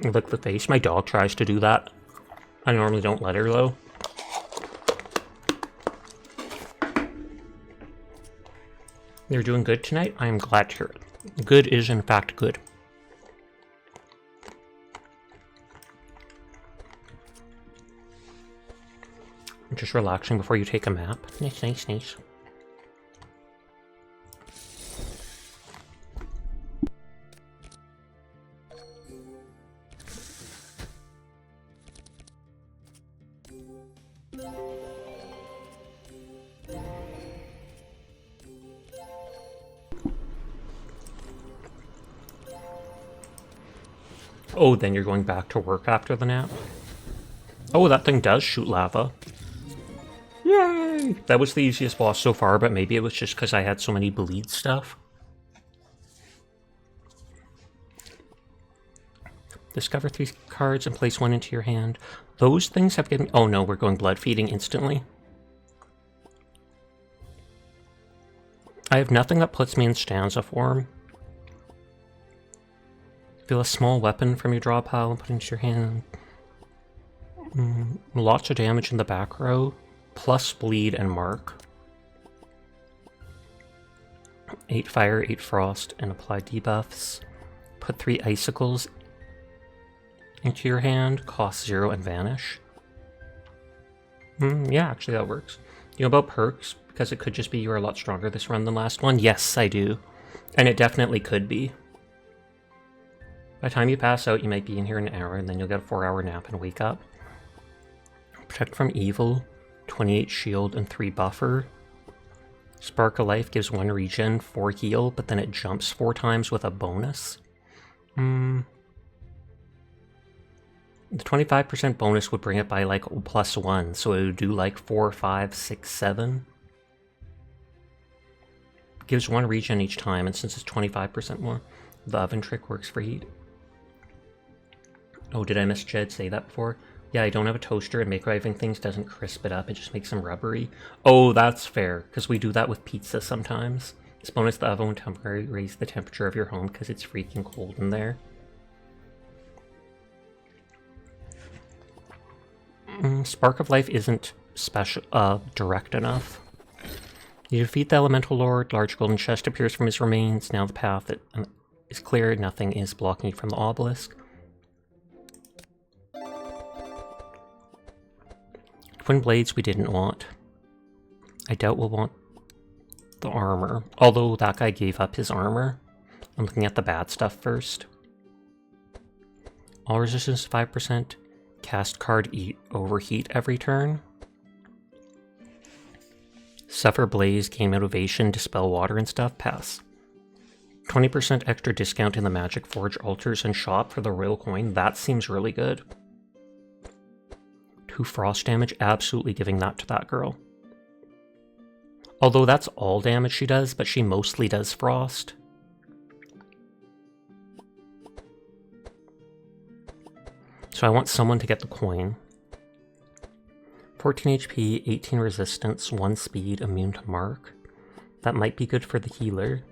Look at the face. My dog tries to do that. I normally don't let her, though. You're doing good tonight? I am glad to hear it. Good is, in fact, good. Just relaxing before you take a nap. Nice, nice, nice. Oh, then you're going back to work after the nap? Oh, that thing does shoot lava. Yay! That was the easiest boss so far, but maybe it was just because I had so many bleed stuff. Discover 3 cards and place 1 into your hand. Those things have given... Oh no, we're going blood feeding instantly. I have nothing that puts me in stanza form. Feel a small weapon from your draw pile and put it into your hand. Lots of damage in the back row. Plus bleed and mark. 8 fire, 8 frost, and apply debuffs. Put 3 icicles into your hand. Cost 0 and vanish. Yeah, actually that works. You know about perks? Because it could just be you are a lot stronger this run than last one. Yes, I do. And it definitely could be. By the time you pass out, you might be in here an hour, and then you'll get a 4-hour nap and wake up. Protect from evil, 28 shield, and 3 buffer. Spark of Life gives 1 regen, 4 heal, but then it jumps 4 times with a bonus. The 25% bonus would bring it by like +1, so it would do like 4, 5, 6, 7. Gives 1 regen each time, and since it's 25% more, the oven trick works for heat. Oh, did I miss Jed say that before? Yeah, I don't have a toaster, and microwaving things doesn't crisp it up, it just makes them rubbery. Oh, that's fair, because we do that with pizza sometimes. This bonus, the oven will temporarily raise the temperature of your home because it's freaking cold in there. Spark of Life isn't direct enough. You defeat the Elemental Lord, large golden chest appears from his remains. Now the path is clear, nothing is blocking you from the obelisk. Twin Blades we didn't want. I doubt we'll want the armor, although that guy gave up his armor. I'm looking at the bad stuff first. All resistance 5%. Cast card overheat every turn. Suffer Blaze, gain motivation, dispel water and stuff, pass. 20% extra discount in the Magic Forge altars and shop for the royal coin, that seems really good. 2 frost damage, absolutely giving that to that girl. Although that's all damage she does, but she mostly does frost. So I want someone to get the coin. 14 HP, 18 resistance, 1 speed, immune to mark. That might be good for the healer.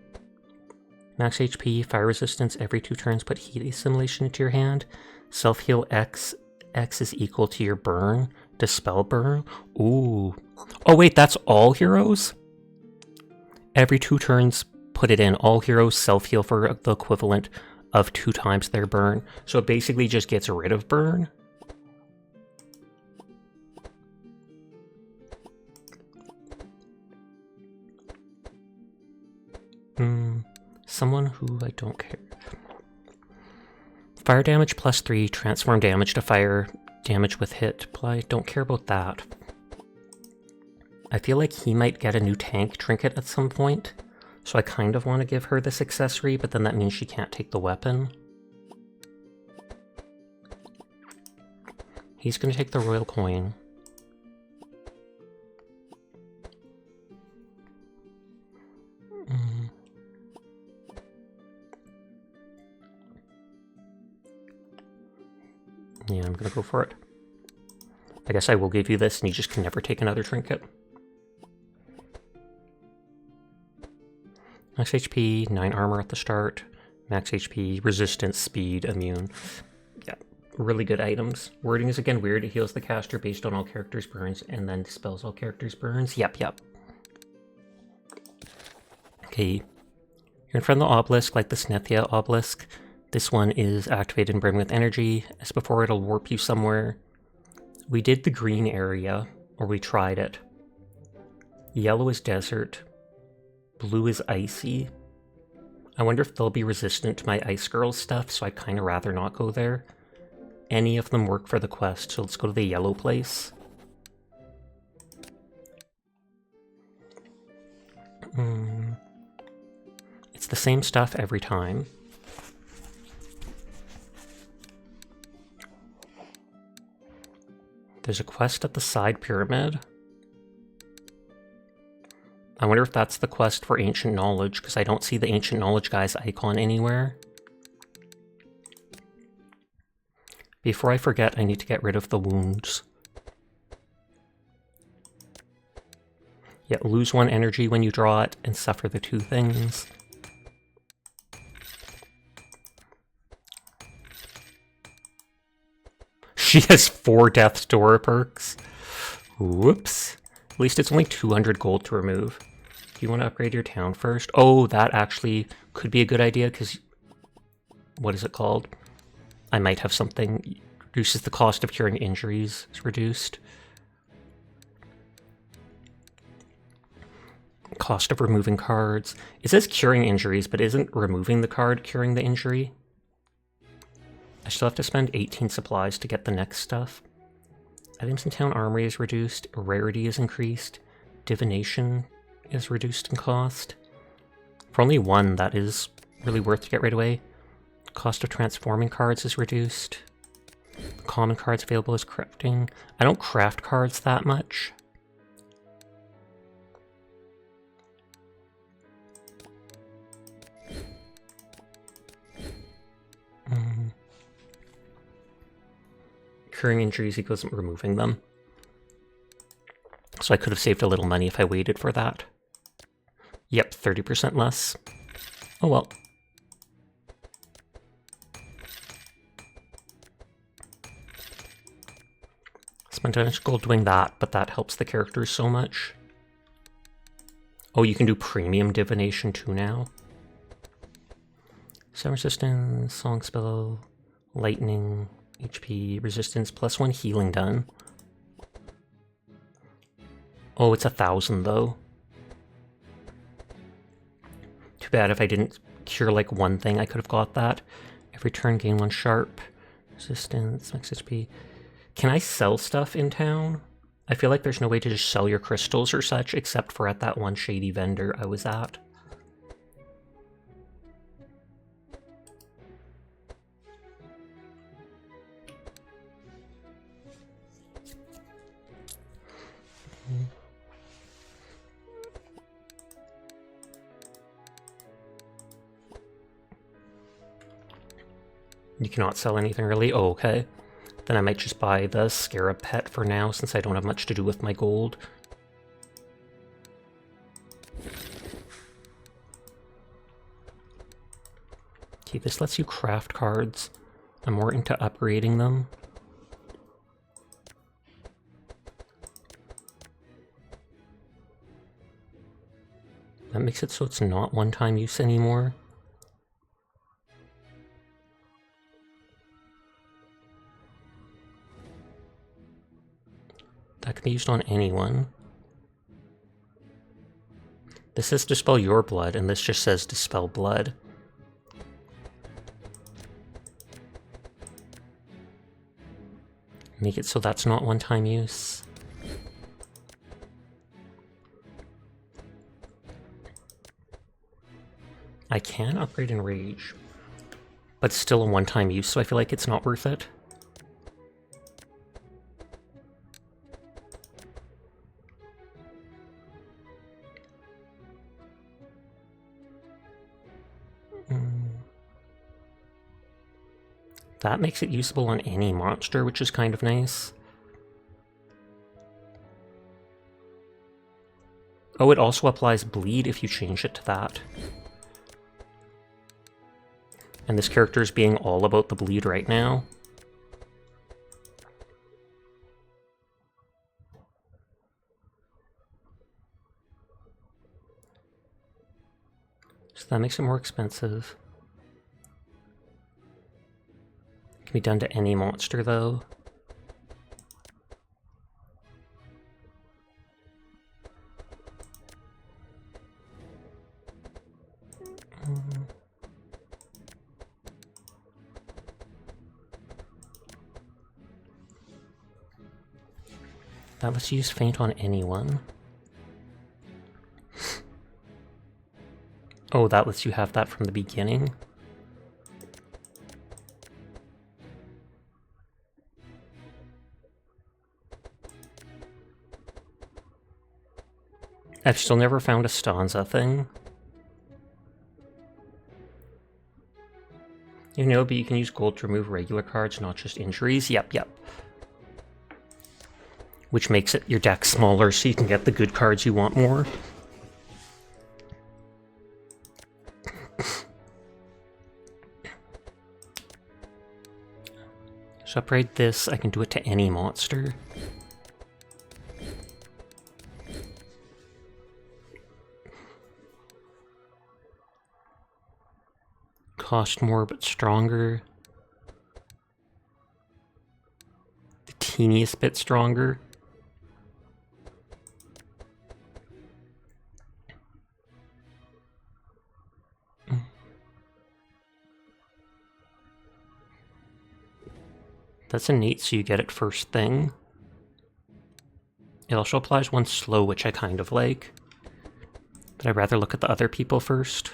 Max HP, fire resistance, every 2 turns put heat assimilation into your hand. Self-heal X, X is equal to your burn. Dispel burn. Ooh. Oh wait, that's all heroes? Every 2 turns put it in. All heroes self-heal for the equivalent of 2 times their burn. So it basically just gets rid of burn. Someone who I don't care. Fire damage plus 3, transform damage to fire, damage with hit. But I don't care about that. I feel like he might get a new tank trinket at some point, so I kind of want to give her this accessory, but then that means she can't take the weapon. He's going to take the royal coin. Yeah, I'm gonna go for it. I guess I will give you this and you just can never take another trinket. Max HP, 9 armor at the start. Max HP, resistance, speed, immune. Yeah, really good items. Wording is again weird. It heals the caster based on all characters' burns and then dispels all characters' burns. Yep. Okay. You're in front of the obelisk like the Snethia obelisk. This one is activated and brimming with energy. As before, it'll warp you somewhere. We did the green area, or we tried it. Yellow is desert. Blue is icy. I wonder if they'll be resistant to my Ice Girl stuff, so I'd kind of rather not go there. Any of them work for the quest, so let's go to the yellow place. It's the same stuff every time. There's a quest at the side pyramid. I wonder if that's the quest for Ancient Knowledge, because I don't see the Ancient Knowledge guy's icon anywhere. Before I forget, I need to get rid of the wounds. Yeah, lose 1 energy when you draw it, and suffer the 2 things. She has 4 Death's Door perks. Whoops. At least it's only 200 gold to remove. Do you want to upgrade your town first? Oh, that actually could be a good idea, because... What is it called? I might have something... Reduces the cost of curing injuries. It's reduced. Cost of removing cards. It says curing injuries, but isn't removing the card curing the injury? I still have to spend 18 supplies to get the next stuff. Items in town armory is reduced, rarity is increased, divination is reduced in cost. For only 1, that is really worth to get right away. Cost of transforming cards is reduced. Common cards available as crafting. I don't craft cards that much. Curing injuries equals removing them. So I could have saved a little money if I waited for that. Yep, 30% less. Oh well. Spent a bunch of gold doing that, but that helps the characters so much. Oh, you can do premium divination too now. Sound resistance, song spell, lightning, HP, resistance, +1 healing done. Oh, it's 1,000 though. Too bad if I didn't cure like one thing, I could have got that. Every turn gain 1 sharp. Resistance, max HP. Can I sell stuff in town? I feel like there's no way to just sell your crystals or such, except for at that one shady vendor I was at. You cannot sell anything really? Oh, okay. Then I might just buy the Scarab pet for now, since I don't have much to do with my gold. Okay, this lets you craft cards. I'm more into upgrading them. That makes it so it's not one-time use anymore. That can be used on anyone. This says dispel your blood, and this just says dispel blood. Make it so that's not one-time use. I can upgrade in Rage, but it's still a one-time use, so I feel like it's not worth it. That makes it usable on any monster, which is kind of nice. Oh, it also applies bleed if you change it to that. And this character is being all about the bleed right now. So that makes it more expensive. Can be done to any monster, though. That lets you use Faint on anyone. Oh, that lets you have that from the beginning. I've still never found a stanza thing. You know, but you can use gold to remove regular cards, not just injuries. Yep. Which makes it your deck smaller so you can get the good cards you want more. So upgrade this, I can do it to any monster. Cost more but stronger. The teeniest bit stronger. That's innate, so you get it first thing. It also applies one slow, which I kind of like. But I'd rather look at the other people first.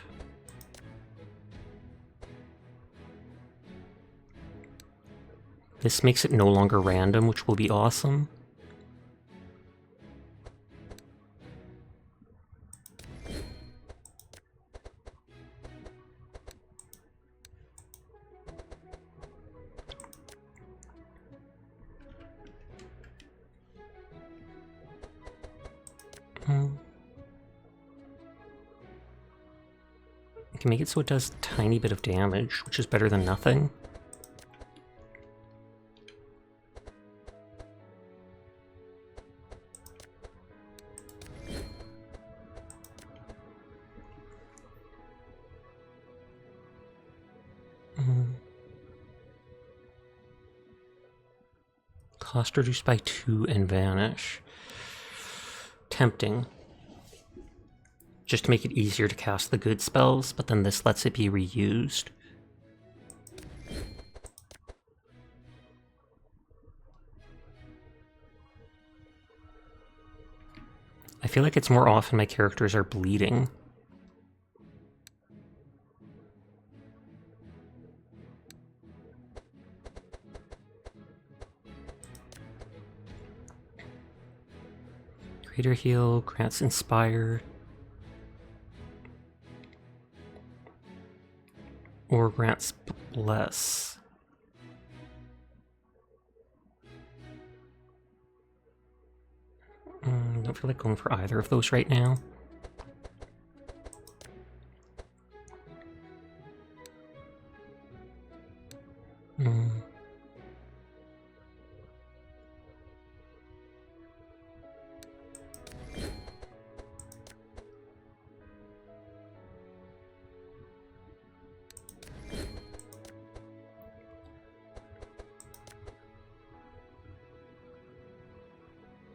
This makes it no longer random, which will be awesome. You can make it so it does a tiny bit of damage, which is better than nothing. Cost reduced by 2 and vanish. Tempting. Just to make it easier to cast the good spells, but then this lets it be reused. I feel like it's more often my characters are bleeding. Greater heal, grants inspire. Or grants bless. Don't feel like going for either of those right now.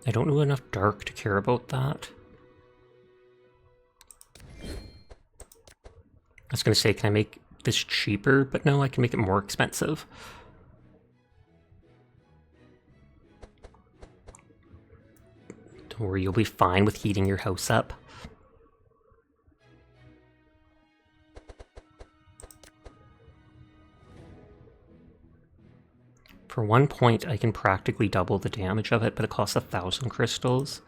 I don't know enough dark to care about that. I was gonna say, can I make this cheaper? But no, I can make it more expensive. Don't worry, you'll be fine with heating your house up. For 1 point, I can practically double the damage of it, but it costs 1,000 crystals.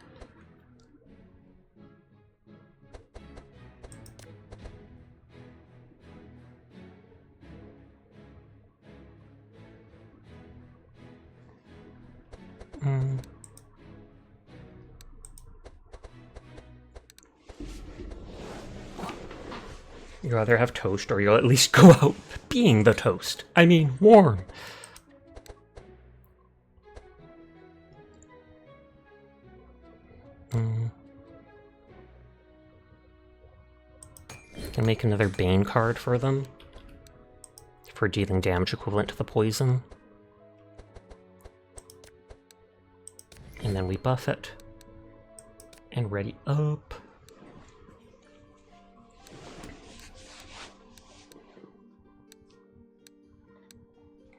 You'd rather have toast, or you'll at least go out being the toast. I mean, warm. Can make another Bane card for them for dealing damage equivalent to the poison. And then we buff it. And ready up.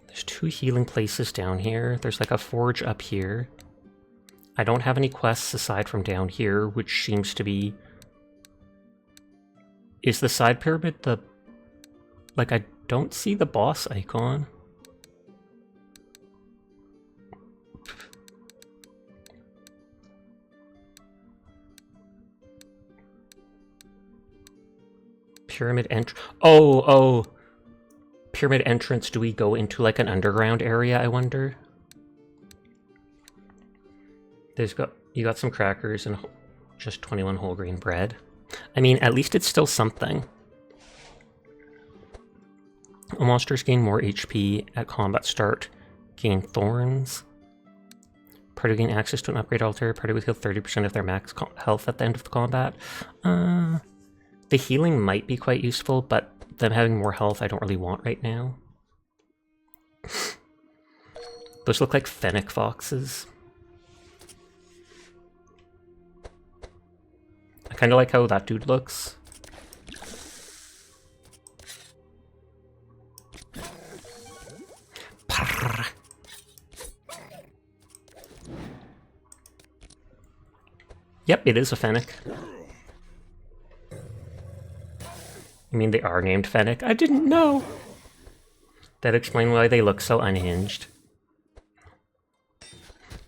There's 2 healing places down here. There's like a forge up here. I don't have any quests aside from down here, which seems to be... Is the side pyramid the... Like, I don't see the boss icon. Pyramid entrance. Oh! Pyramid entrance, do we go into like an underground area, I wonder? You got some crackers and just 21 whole grain bread. I mean, at least it's still something. Monsters gain more HP at combat start. Gain thorns. Party gain access to an upgrade altar. Party will heal 30% of their max health at the end of the combat. The healing might be quite useful, but them having more health I don't really want right now. Those look like fennec foxes. I kind of like how that dude looks. Yep, it is a fennec. I mean, they are named fennec. I didn't know! That explains why they look so unhinged.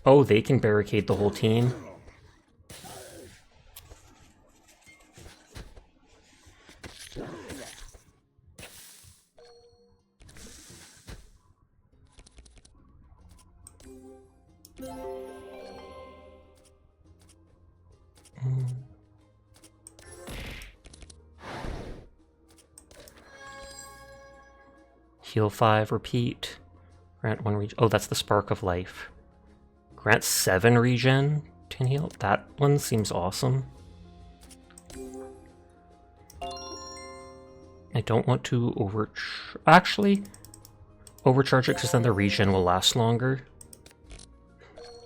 Oh, they can barricade the whole team. Heal 5, repeat. Grant 1 regen. Oh, that's the Spark of Life. Grant 7 regen, 10 heal. That one seems awesome. I don't want to actually overcharge it because then the regen will last longer.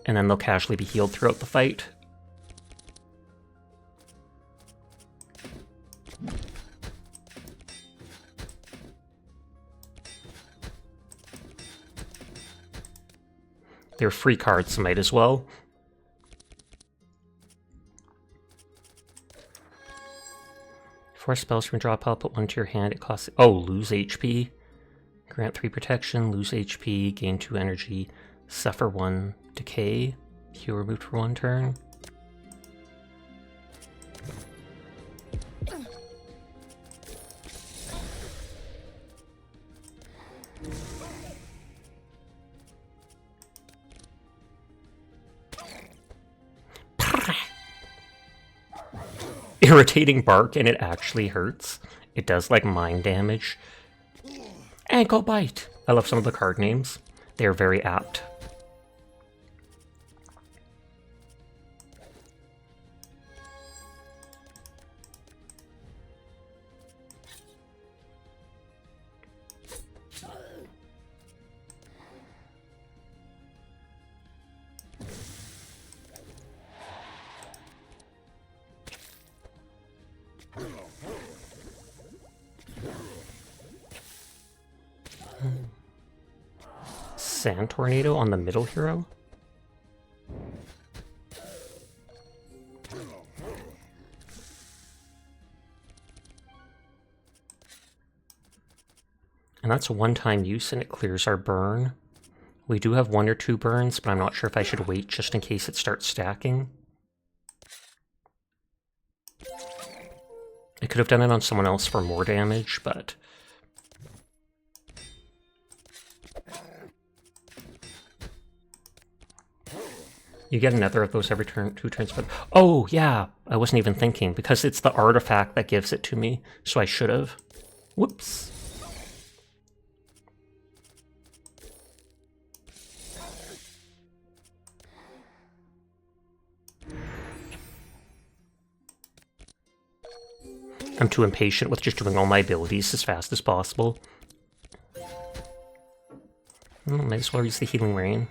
And then they'll casually be healed throughout the fight. They're free cards, so might as well. Four spells from draw pile, put one to your hand. It costs... Oh, lose HP. Grant 3 protection, lose HP, gain 2 energy, suffer 1 decay. Heal removed for 1 turn. Irritating bark, and it actually hurts. It does like mind damage. Ankle bite. I love some of the card names. They are very apt. Sand Tornado on the middle hero? And that's a one-time use and it clears our burn. We do have 1 or 2 burns, but I'm not sure if I should wait just in case it starts stacking. I could have done it on someone else for more damage, but... You get another of those every 2 turns, but... Oh, yeah! I wasn't even thinking, because it's the artifact that gives it to me, so I should have. Whoops. I'm too impatient with just doing all my abilities as fast as possible. Might as well use the Healing Rain.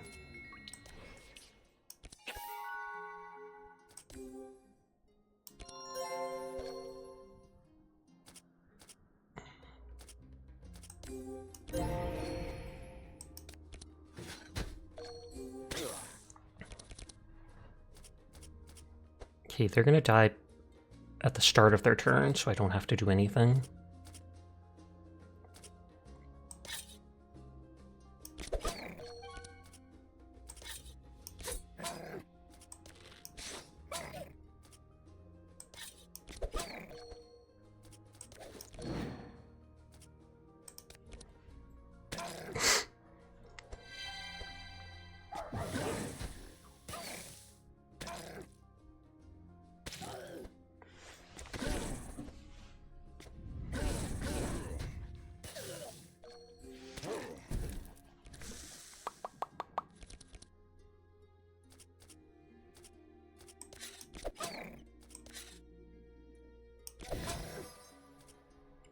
Okay, they're gonna die at the start of their turn, so I don't have to do anything.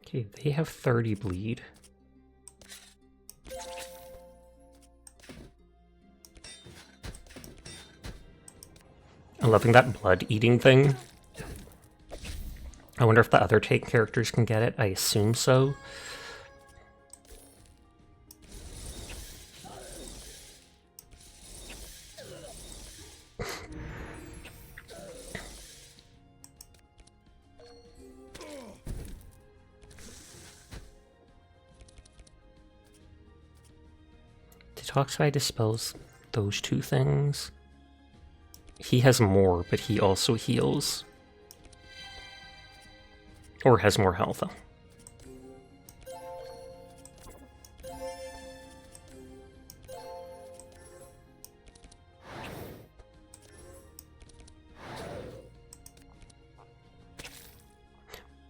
Okay, they have 30 bleed. I'm loving that blood-eating thing. I wonder if the other tank characters can get it. I assume so. Detoxify dispels those 2 things. He has more, but he also heals. Or has more health.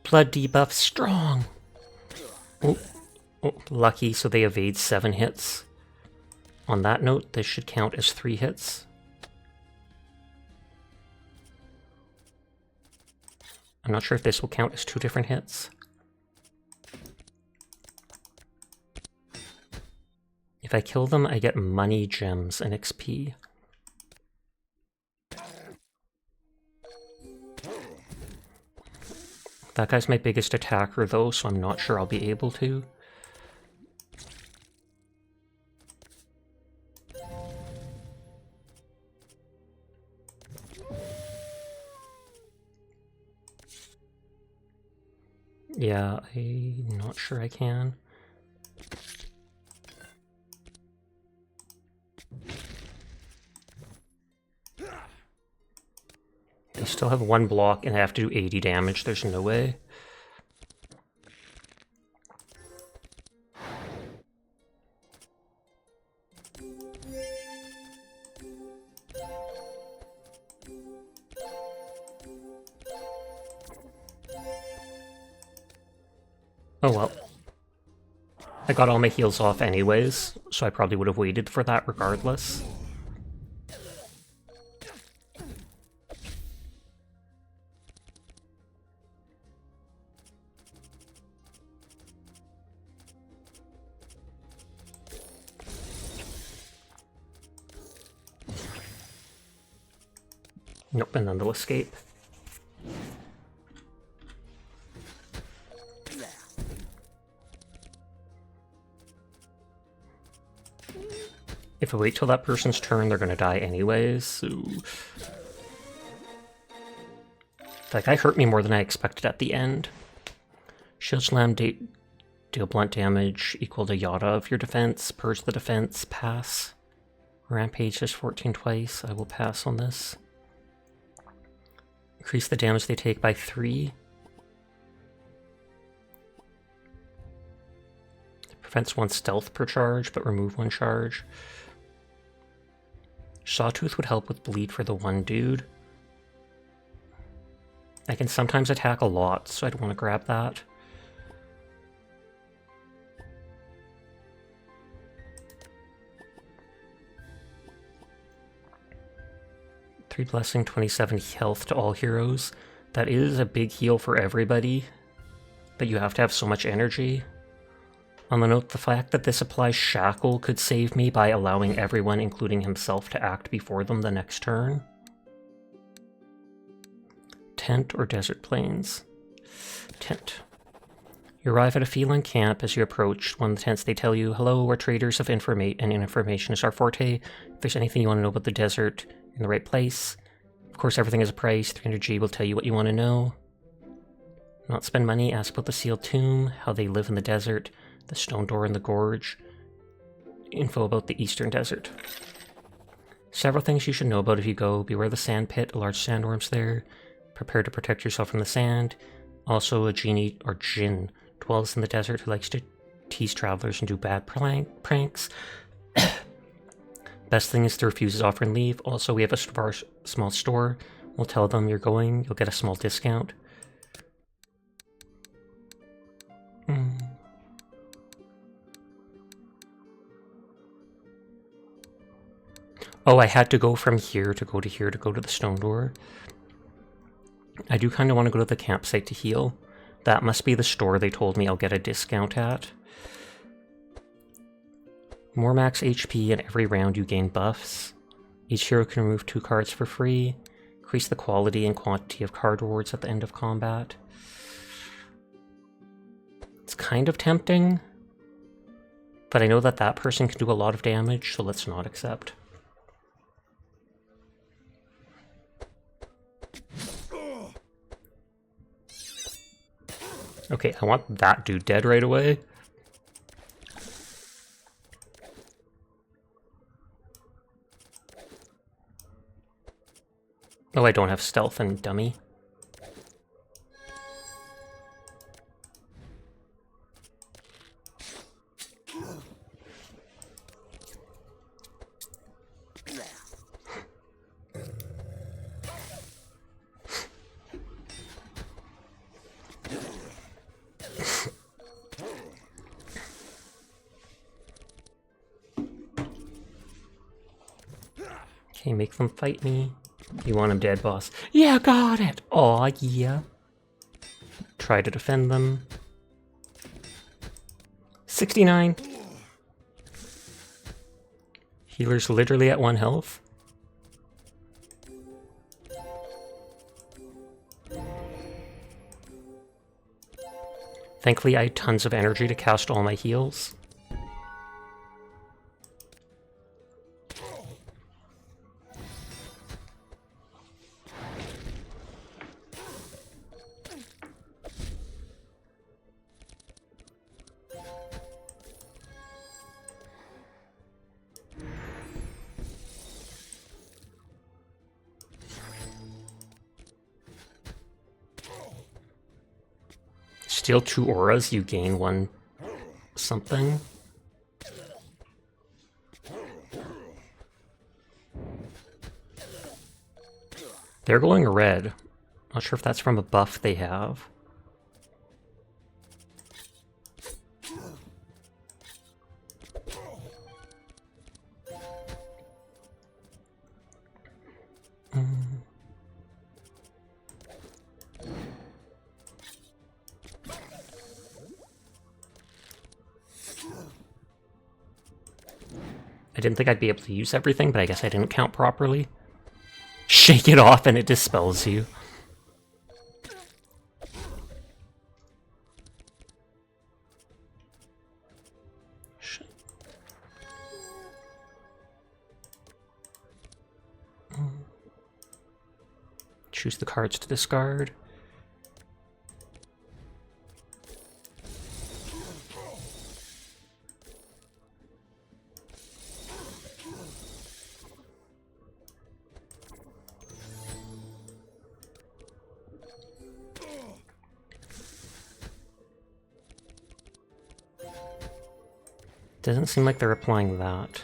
Blood debuff strong. Oh, Oh, lucky, so they evade 7 hits. On that note, this should count as 3 hits. I'm not sure if this will count as 2 different hits. If I kill them, I get money, gems, and XP. That guy's my biggest attacker though, so I'm not sure I'll be able to. Yeah, I'm not sure I can. They still have 1 block and I have to do 80 damage, there's no way. Oh well. I got all my heals off anyways, so I probably would have waited for that regardless. Nope, and then they'll escape. If I wait till that person's turn, they're gonna die anyways, so... That guy hurt me more than I expected at the end. Shield Slam, deal blunt damage equal to Yada of your defense, purge the defense, pass. Rampage is 14 twice, I will pass on this. Increase the damage they take by 3. Prevents 1 stealth per charge, but remove 1 charge. Sawtooth would help with bleed for the 1 dude. I can sometimes attack a lot, so I'd want to grab that. Three blessing, 27 health to all heroes. That is a big heal for everybody, but you have to have so much energy. On the note, the fact that this applies Shackle could save me by allowing everyone, including himself, to act before them the next turn. Tent or desert plains? Tent. You arrive at a feline camp. As you approach one of the tents, they tell you, "Hello, we're traders of information is our forte. If there's anything you want to know about the desert, you're in the right place. Of course, everything is a price. 300G will tell you what you want to know. Not spend money, ask about the sealed tomb, how they live in the desert, the stone door in the gorge, info about the eastern desert. Several things you should know about if you go. Beware the sand pit, a large sandworm's there. Prepare to protect yourself from the sand. Also, a genie, or djinn, dwells in the desert who likes to tease travelers and do bad pranks. Best thing is to refuse his offer and leave. Also, we have a small store. We'll tell them you're going. You'll get a small discount. Oh, I had to go from here to go to here to go to the stone door. I do kind of want to go to the campsite to heal. That must be the store they told me I'll get a discount at. More max HP, and every round you gain buffs. Each hero can remove 2 cards for free. Increase the quality and quantity of card rewards at the end of combat. It's kind of tempting, but I know that that person can do a lot of damage, so let's not accept. Okay, I want that dude dead right away. Oh, I don't have stealth and dummy. Okay, make them fight me. You want them dead, boss? Yeah, got it! Aw, yeah. Try to defend them. 69! Healer's literally at 1 health. Thankfully, I had tons of energy to cast all my heals. Steal 2 auras, you gain 1 something. They're glowing red. Not sure if that's from a buff they have. I didn't think I'd be able to use everything, but I guess I didn't count properly. Shake it off and it dispels you. Choose the cards to discard. Doesn't seem like they're applying that.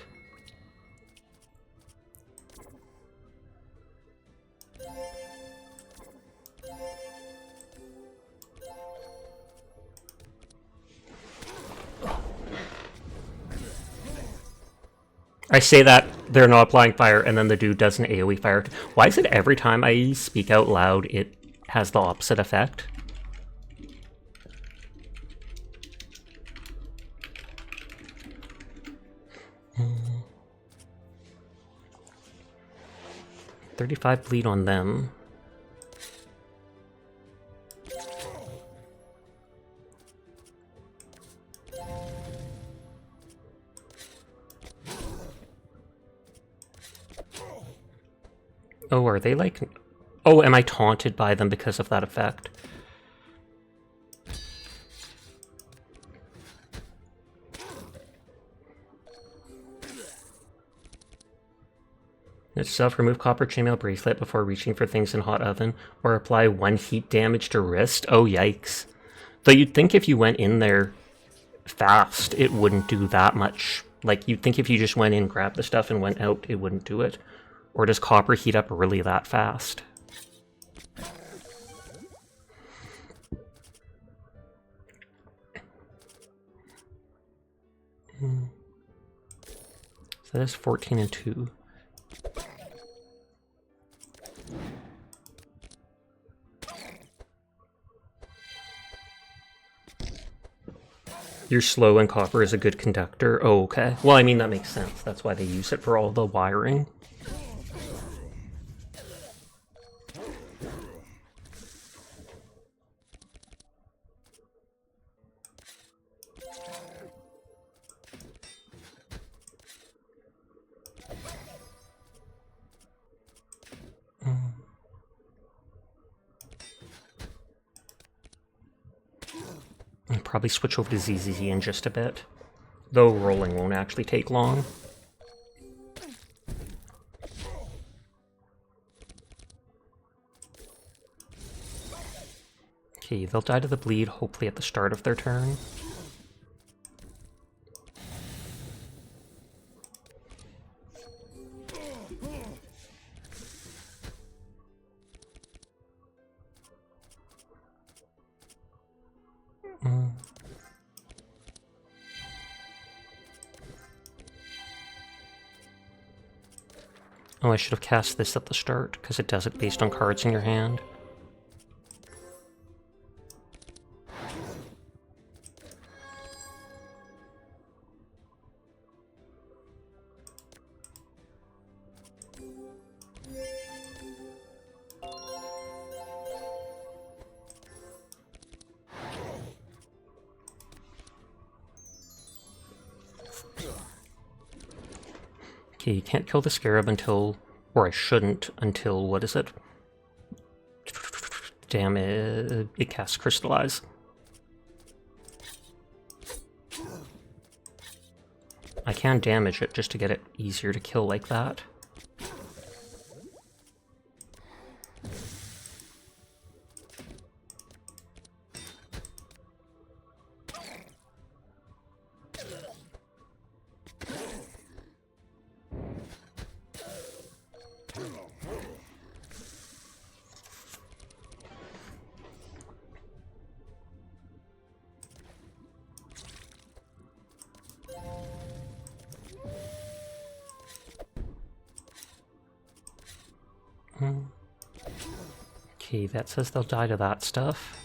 I say that they're not applying fire, and then the dude does an AoE fire. Why is it every time I speak out loud, it has the opposite effect? Hmm. 35 bleed on them. Oh, are they like... Oh, am I taunted by them because of that effect? Itself, remove copper chainmail bracelet before reaching for things in hot oven, or apply 1 heat damage to wrist. Oh, yikes. Though you'd think if you went in there fast, it wouldn't do that much. Like, you'd think if you just went in, grabbed the stuff, and went out, it wouldn't do it. Or does copper heat up really that fast? So that's 14 and 2. You're slow and copper is a good conductor. Oh, okay. Well, I mean, that makes sense. That's why they use it for all the wiring. I'll probably switch over to ZZZ in just a bit. Though rolling won't actually take long. Okay, they'll die to the bleed, hopefully at the start of their turn. Oh, I should have cast this at the start, because it does it based on cards in your hand. Okay, you can't kill the scarab until, or I shouldn't until, what is it? Damn it, it casts Crystallize. I can damage it just to get it easier to kill like that. Okay, that says they'll die to that stuff.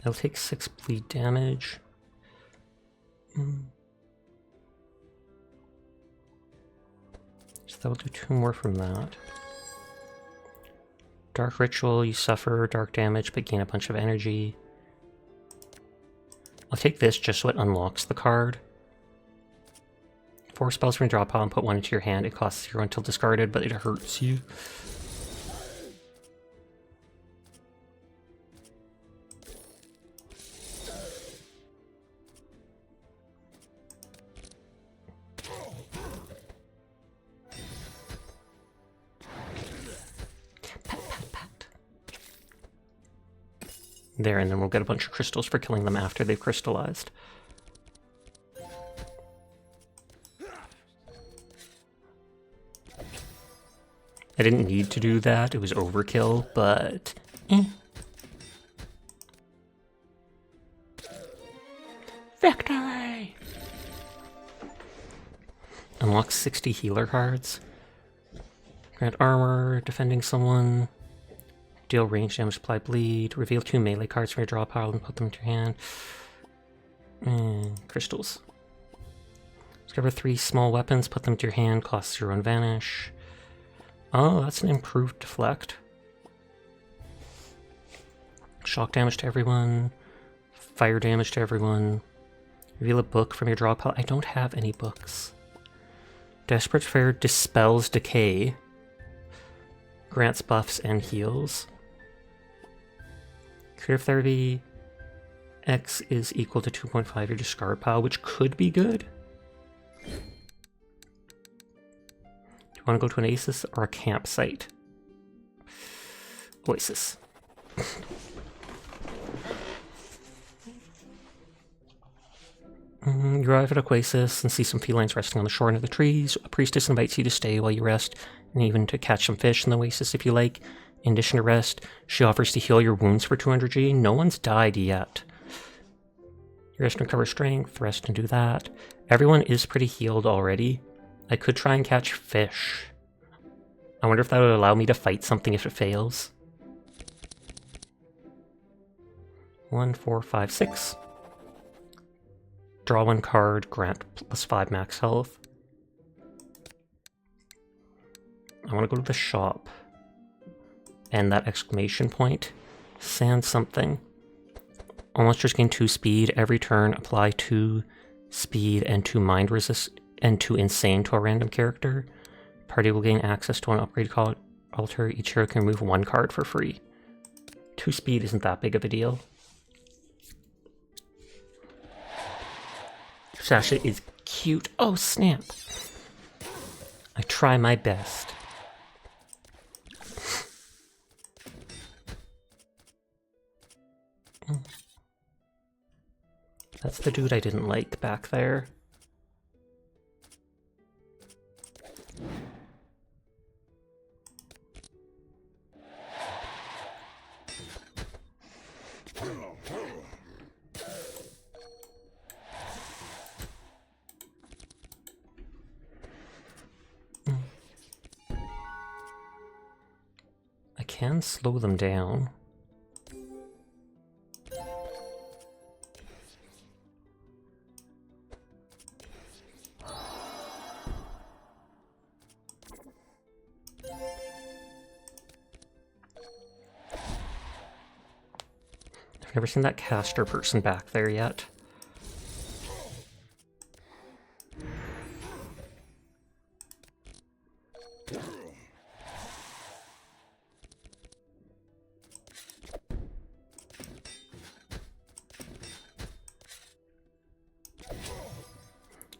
They'll take 6 bleed damage. So they'll do 2 more from that. Dark Ritual, you suffer dark damage but gain a bunch of energy. I'll take this just so it unlocks the card. 4 spells from your draw pile and put 1 into your hand. It costs 0 until discarded, but it hurts you. There, and then we'll get a bunch of crystals for killing them after they've crystallized. I didn't need to do that, it was overkill, but Victory! Unlock 60 healer cards. Grant armor, defending someone. Deal range damage, apply bleed. Reveal 2 melee cards from your draw pile and put them into your hand. Crystals. Discover 3 small weapons, put them to your hand, cost 0 and vanish. Oh, that's an improved deflect. Shock damage to everyone. Fire damage to everyone. Reveal a book from your draw pile. I don't have any books. Desperate Fair dispels decay. Grants buffs and heals. Creative Therapy. X is equal to 2.5 your discard pile, which could be good. Do you want to go to an oasis or a campsite? Oasis. You arrive at Oasis and see some felines resting on the shore under the trees. A priestess invites you to stay while you rest, and even to catch some fish in the oasis if you like. In addition to rest, she offers to heal your wounds for 200G. No one's died yet. You rest and recover strength, rest and do that. Everyone is pretty healed already. I could try and catch fish. I wonder if that would allow me to fight something if it fails. 1, 4, 5, 6. Draw 1 card, grant +5 max health. I want to go to the shop. And that exclamation point. Sand something. All monsters gain 2 speed. Every turn, apply 2 speed and 2 mind resist and 2 insane to a random character. Party will gain access to an upgrade altar. Each hero can remove 1 card for free. 2 speed isn't that big of a deal. Sasha is cute. Oh, snap. I try my best. That's the dude I didn't like back there. I can slow them down. I've never seen that caster person back there yet.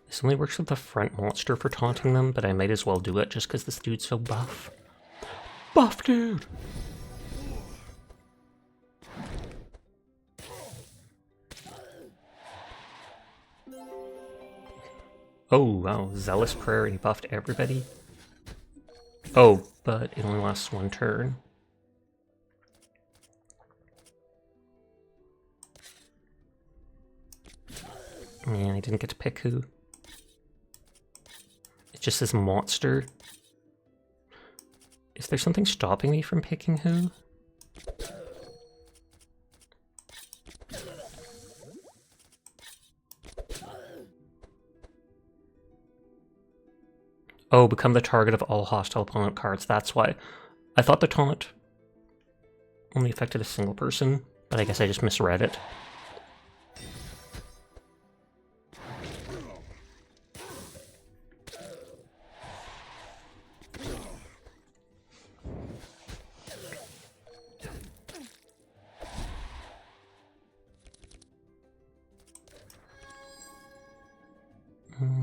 This only works with the front monster for taunting them, but I might as well do it just because this dude's so buff. Buff dude! Oh, wow, Zealous Prayer, and he buffed everybody. Oh, but it only lasts one turn. Man, I didn't get to pick who. It just says monster. Is there something stopping me from picking who? Oh, become the target of all hostile opponent cards. That's why. I thought the taunt only affected a single person, but I guess I just misread it.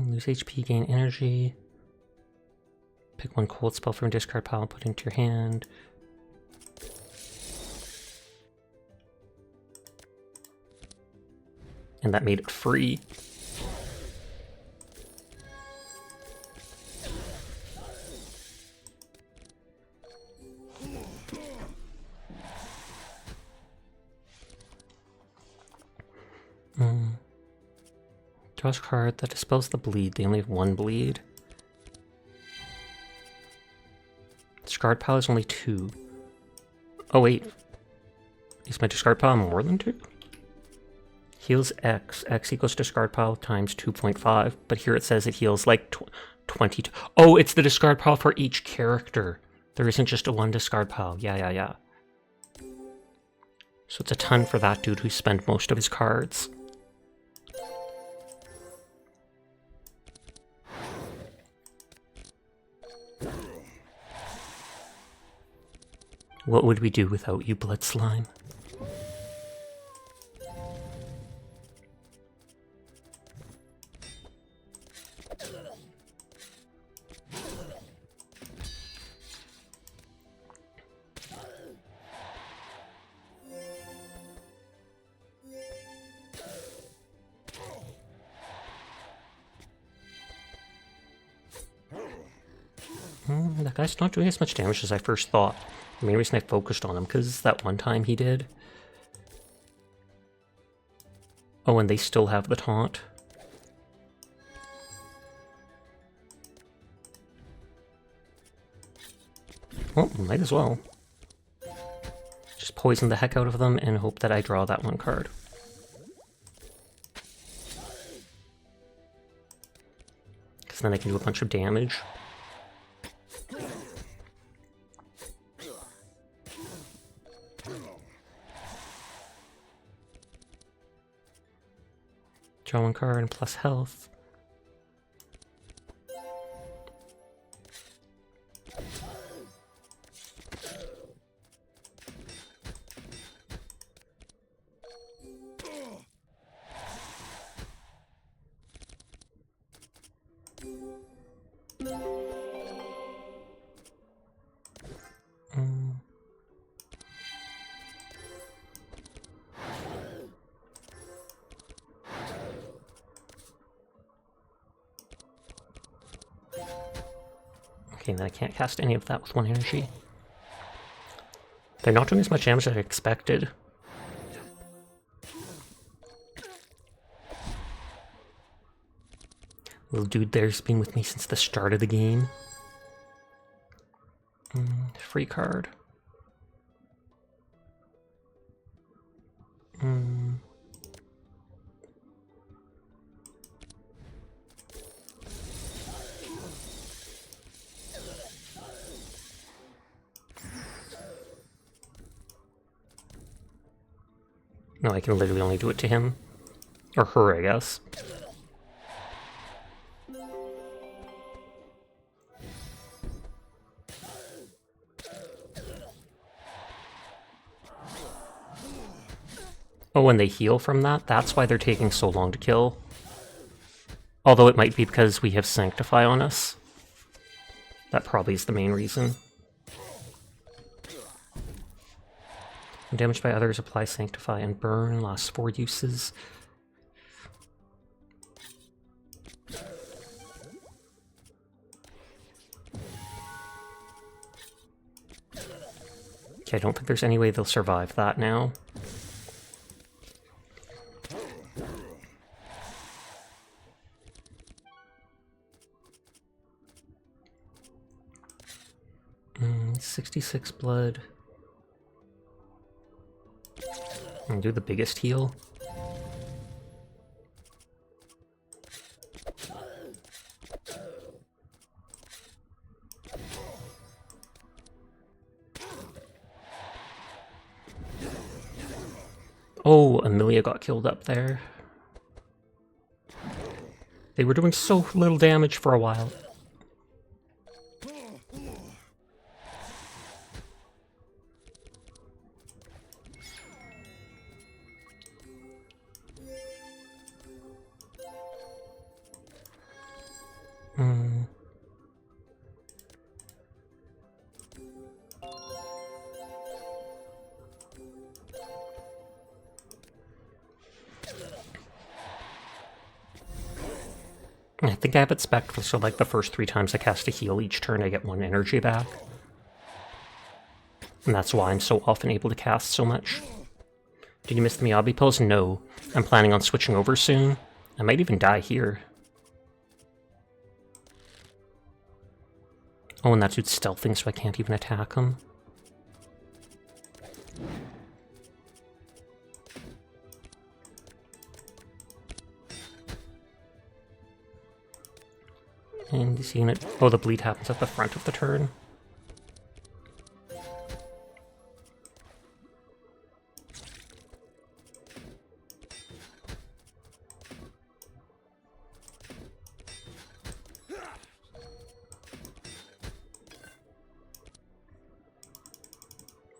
Lose HP, gain energy. Pick one cold spell from discard pile, put into your hand. And that made it free. Draws a card that dispels the bleed. They only have one bleed. Discard pile is only 2. Oh wait. Is my discard pile more than 2? Heals X. X equals discard pile times 2.5. But here it says it heals like 22. Oh, it's the discard pile for each character. There isn't just a one discard pile. Yeah. So it's a ton for that dude who spent most of his cards. What would we do without you, Blood Slime? That guy's not doing as much damage as I first thought. The main reason I focused on him, because that one time he did. Oh, and they still have the taunt. Well, might as well. Just poison the heck out of them and hope that I draw that one card. Because then I can do a bunch of damage. Draw one card and plus health. Okay, then I can't cast any of that with 1 energy. They're not doing as much damage as I expected. Little dude there's been with me since the start of the game. Free card. No, I can literally only do it to him. Or her, I guess. Oh, when they heal from that, that's why they're taking so long to kill. Although it might be because we have Sanctify on us. That probably is the main reason. When damaged by others, apply Sanctify and Burn. Lasts 4 uses. Okay, I don't think there's any way they'll survive that now. Mm, 66 blood. And do the biggest heal. Oh, Amelia got killed up there. They were doing so little damage for a while. I think I have it spec'd, so like the first 3 times I cast a heal each turn I get 1 energy back. And that's why I'm so often able to cast so much. Did you miss the Miyabi pills? No. I'm planning on switching over soon. I might even die here. Oh, and that dude's stealthing, so I can't even attack him. And you see it. Oh, the bleed happens at the front of the turn.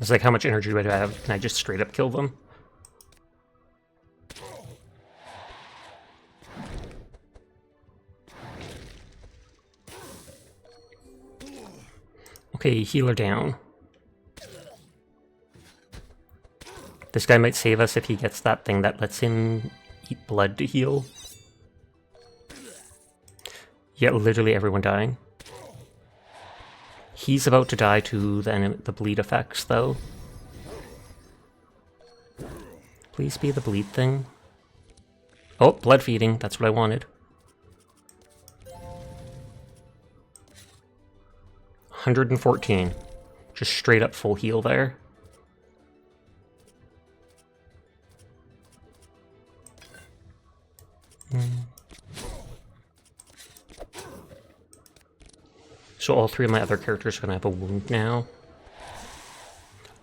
It's like, how much energy do I have? Can I just straight up kill them? Okay, healer down. This guy might save us if he gets that thing that lets him eat blood to heal. Yeah, literally everyone dying. He's about to die to the bleed effects, though. Please be the bleed thing. Oh, blood feeding. That's what I wanted. 114. Just straight up full heal there. So all 3 of my other characters are going to have a wound now.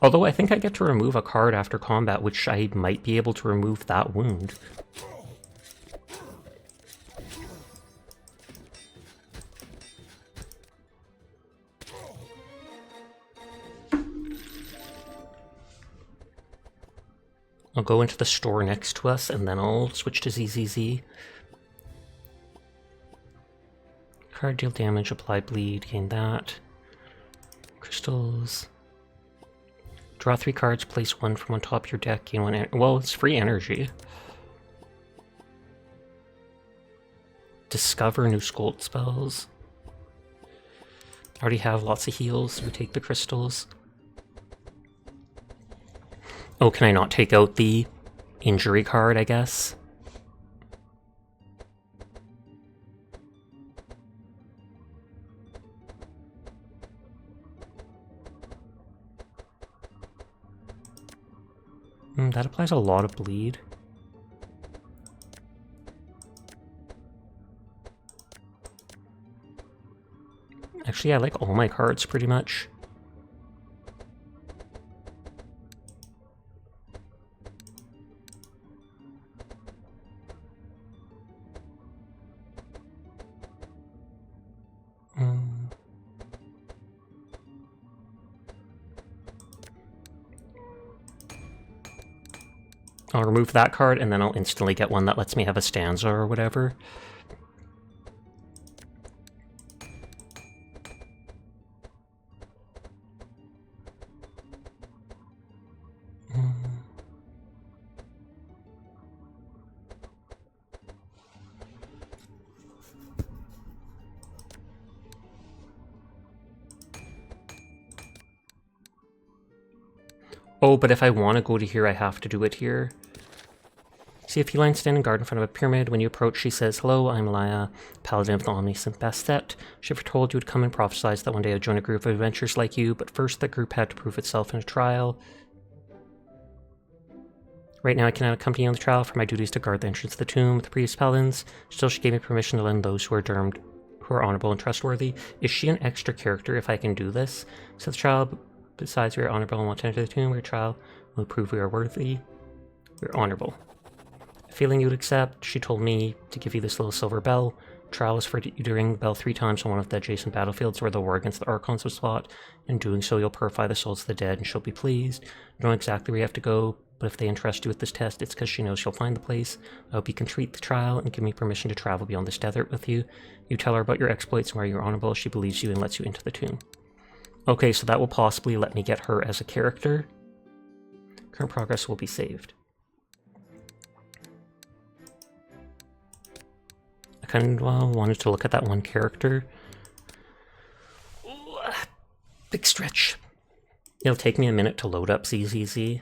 Although I think I get to remove a card after combat, which I might be able to remove that wound. I'll go into the store next to us, and then I'll switch to ZZZ. Card deal damage, apply bleed, gain that. Crystals. Draw 3 cards, place 1 from on top of your deck, gain 1 well, it's free energy. Discover new Scold spells. Already have lots of heals, so we take the crystals. Oh, can I not take out the injury card, I guess? That applies a lot of bleed. Actually, I like all my cards pretty much. I'll remove that card, and then I'll instantly get one that lets me have a stanza or whatever. Oh, but if I want to go to here, I have to do it here. See a feline standing guard in front of a pyramid. When you approach, she says, "Hello, I'm Laya, paladin of the omniscient Bastet. She foretold you would come and prophesied that one day I'd join a group of adventurers like you, but first that group had to prove itself in a trial. Right now I cannot accompany you on the trial, for my duty is to guard the entrance to the tomb with the previous paladins. Still, she gave me permission to lend those who are termed who are honorable and trustworthy. Is she an extra character if I can do this? So the trial, besides we are honorable and want to enter the tomb, your trial will prove we are worthy. We're honorable. Feeling you would accept, she told me to give you this little silver bell. Trial is for you to ring the bell 3 times on one of the adjacent battlefields where the war against the Archons was fought. In doing so, you'll purify the souls of the dead, and she'll be pleased. You know exactly where you have to go, but if they entrust you with this test, it's because she knows she'll find the place. I hope you can treat the trial and give me permission to travel beyond this desert with you. You tell her about your exploits and where you're honorable. She believes you and lets you into the tomb." Okay, so that will possibly let me get her as a character. Current progress will be saved. I kind of wanted to look at that one character. Ooh, big stretch. It'll take me a minute to load up ZZZ.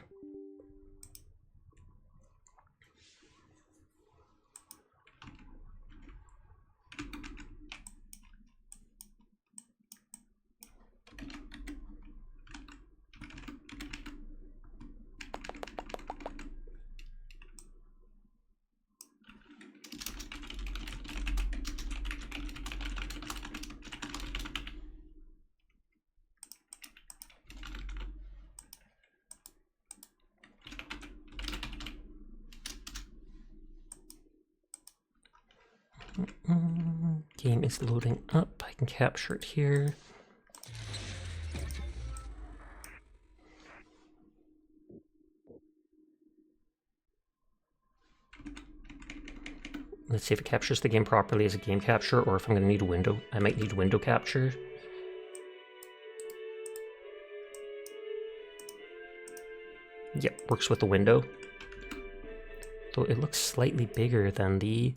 Game is loading up. I can capture it here. Let's see if it captures the game properly as a game capture, or if I'm going to need a window. I might need window capture. Yep, works with the window. Though it looks slightly bigger than the...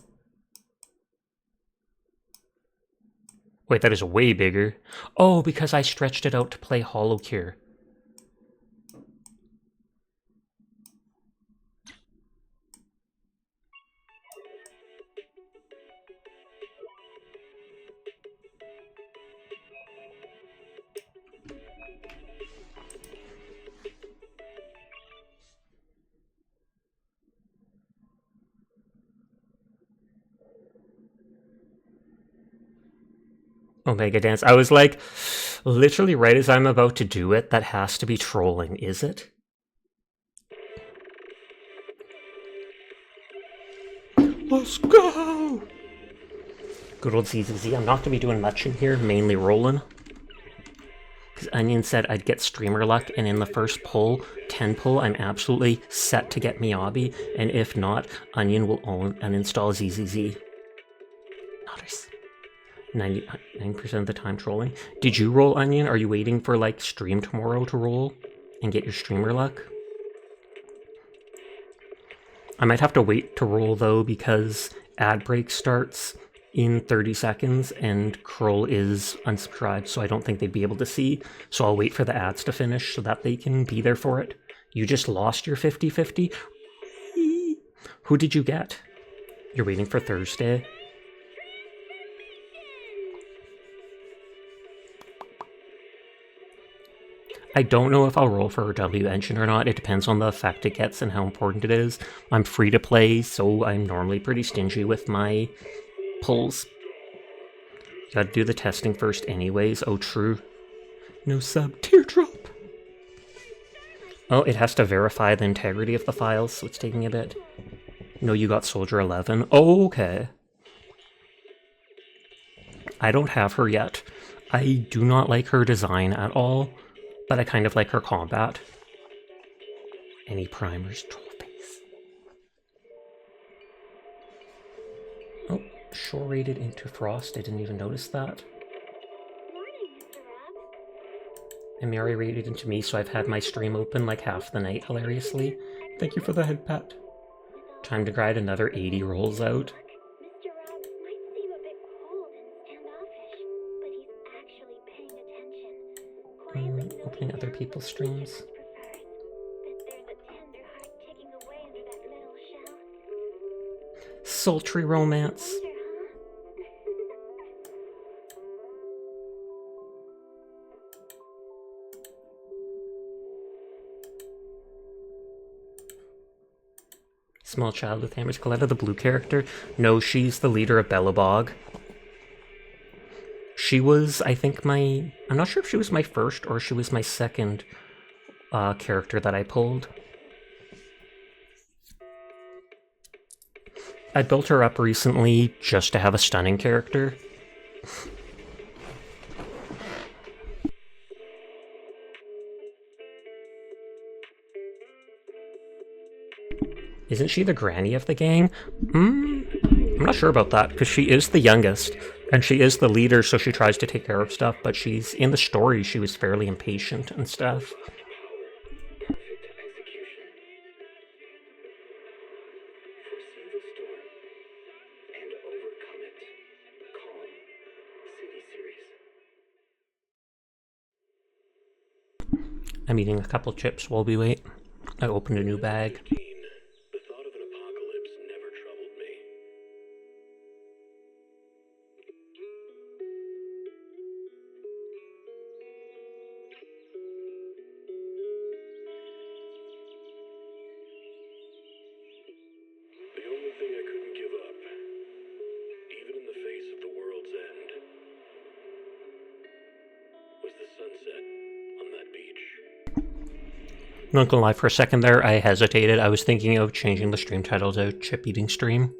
Wait, that is way bigger. Oh, because I stretched it out to play Hollow Cure. Omega Dance. I was like, literally right as I'm about to do it, that has to be trolling, is it? Let's go! Good old ZZZ. I'm not going to be doing much in here, mainly rolling. Because Onion said I'd get streamer luck, and in the first pull, 10 pull, I'm absolutely set to get Miyabi, and if not, Onion will uninstall ZZZ. Nice. 99% of the time trolling. Did you roll, Onion? Are you waiting for, like, stream tomorrow to roll and get your streamer luck? I might have to wait to roll, though, because ad break starts in 30 seconds, and Kroll is unsubscribed, so I don't think they'd be able to see. So I'll wait for the ads to finish so that they can be there for it. You just lost your 50-50? Who did you get? You're waiting for Thursday? I don't know if I'll roll for W Engine or not. It depends on the effect it gets and how important it is. I'm free to play, so I'm normally pretty stingy with my pulls. Gotta do the testing first anyways. Oh, true. No sub. Teardrop! Oh, it has to verify the integrity of the files, so it's taking a bit. No, you got Soldier 11. Oh, okay. I don't have her yet. I do not like her design at all, but I kind of like her combat. Any primers? Troll face. Oh, shore rated into Frost. I didn't even notice that. And Mary rated into me, so I've had my stream open like half the night, hilariously. Thank you for the head pat. Time to grind another 80 rolls out. Opening other people's streams. Sultry romance. Small child with hammers. Coletta, the blue character? No, she's the leader of Bellabog. She was, I think, I'm not sure if she was my first or she was my second character that I pulled. I built her up recently just to have a stunning character. Isn't she the granny of the gang? I'm not sure about that, because she is the youngest, and she is the leader, so she tries to take care of stuff, but in the story, she was fairly impatient and stuff. I'm eating a couple chips while we wait. I opened a new bag. Not gonna lie, for a second there, I hesitated. I was thinking of changing the stream title to Chip Eating Stream.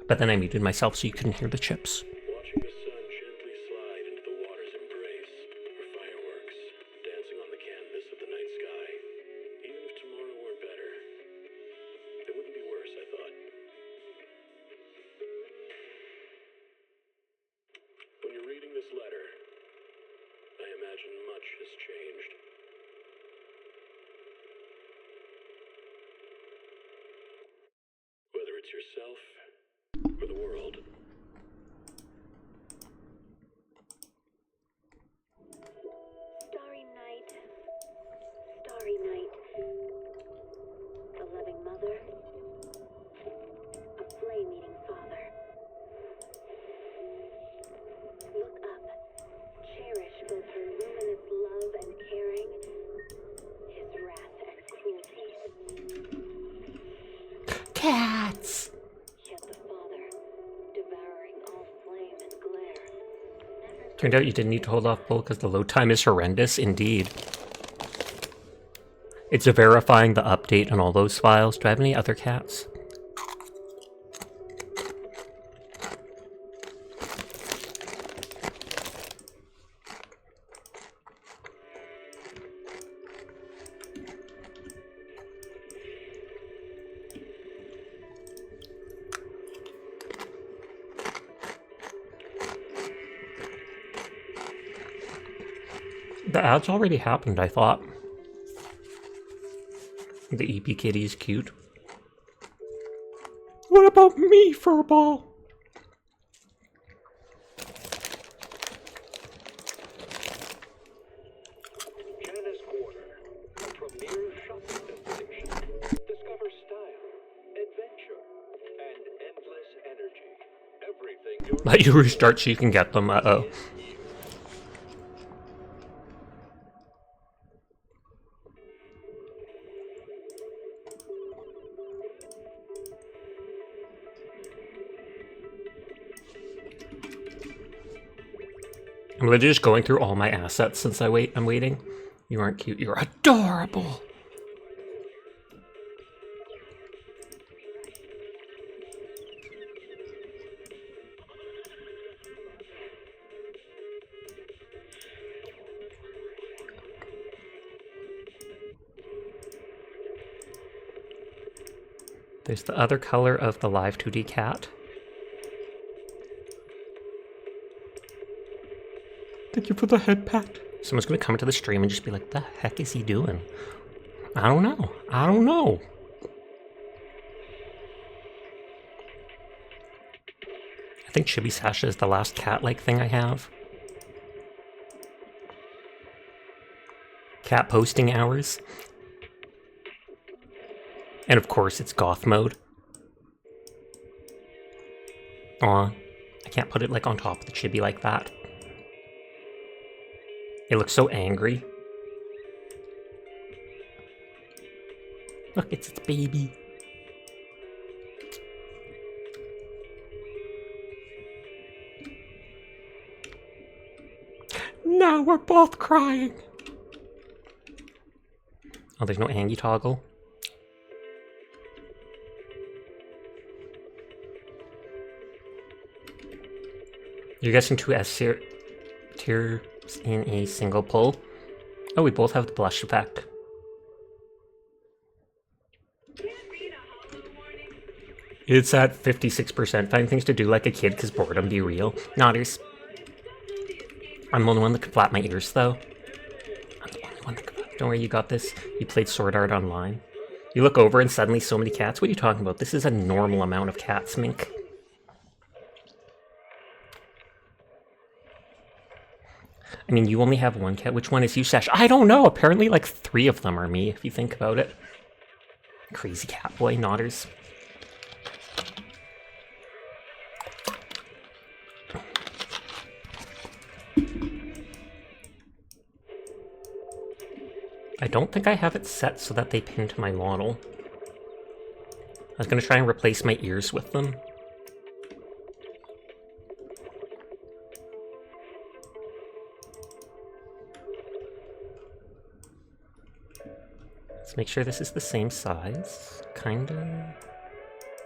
But then I muted myself so you couldn't hear the chips. Watching the sun gently slide into the water's embrace, or fireworks dancing on the canvas of the night sky. Even if tomorrow weren't better, it wouldn't be worse, I thought. When you're reading this letter, I imagine much has changed. Whether it's yourself or the world. Starry night, the loving mother, a flame-eating father. Look up, cherish both her luminous love and caring, his wrath and cruelty. Cats! Yet the father, devouring all flame and glare. Turned out you didn't need to hold off pull because the load time is horrendous, indeed. It's verifying the update on all those files. Do I have any other cats? The ads already happened, I thought. The EP kitty is cute. What about me, Furball? Let you restart so you can get them. Uh-oh. I'm literally just going through all my assets since I'm waiting. You aren't cute. You're adorable. There's the other color of the live 2D cat. Thank you for the head pat. Someone's gonna come into the stream and just be like, the heck is he doing? I don't know. I don't know. I think Chibi Sasha is the last cat-like thing I have. Cat posting hours. And of course, it's goth mode. Aw, I can't put it like on top of the chibi like that. It looks so angry. Look, it's its baby. Now we're both crying. Oh, there's no Angie toggle. You're guessing two S tiers in a single pull. Oh, we both have the blush effect. It's at 56%. Find things to do like a kid because boredom be real. Nodders. I'm the only one that could flap my ears though. I'm the only one that could. Don't worry, you got this. You played Sword Art Online. You look over and suddenly so many cats. What are you talking about? This is a normal amount of cats, Mink. I mean, you only have one cat. Which one is you, Sash? I don't know. Apparently, like, 3 of them are me, if you think about it. Crazy cat boy, Nodders. I don't think I have it set so that they pin to my model. I was going to try and replace my ears with them. Let's make sure this is the same size. Kinda.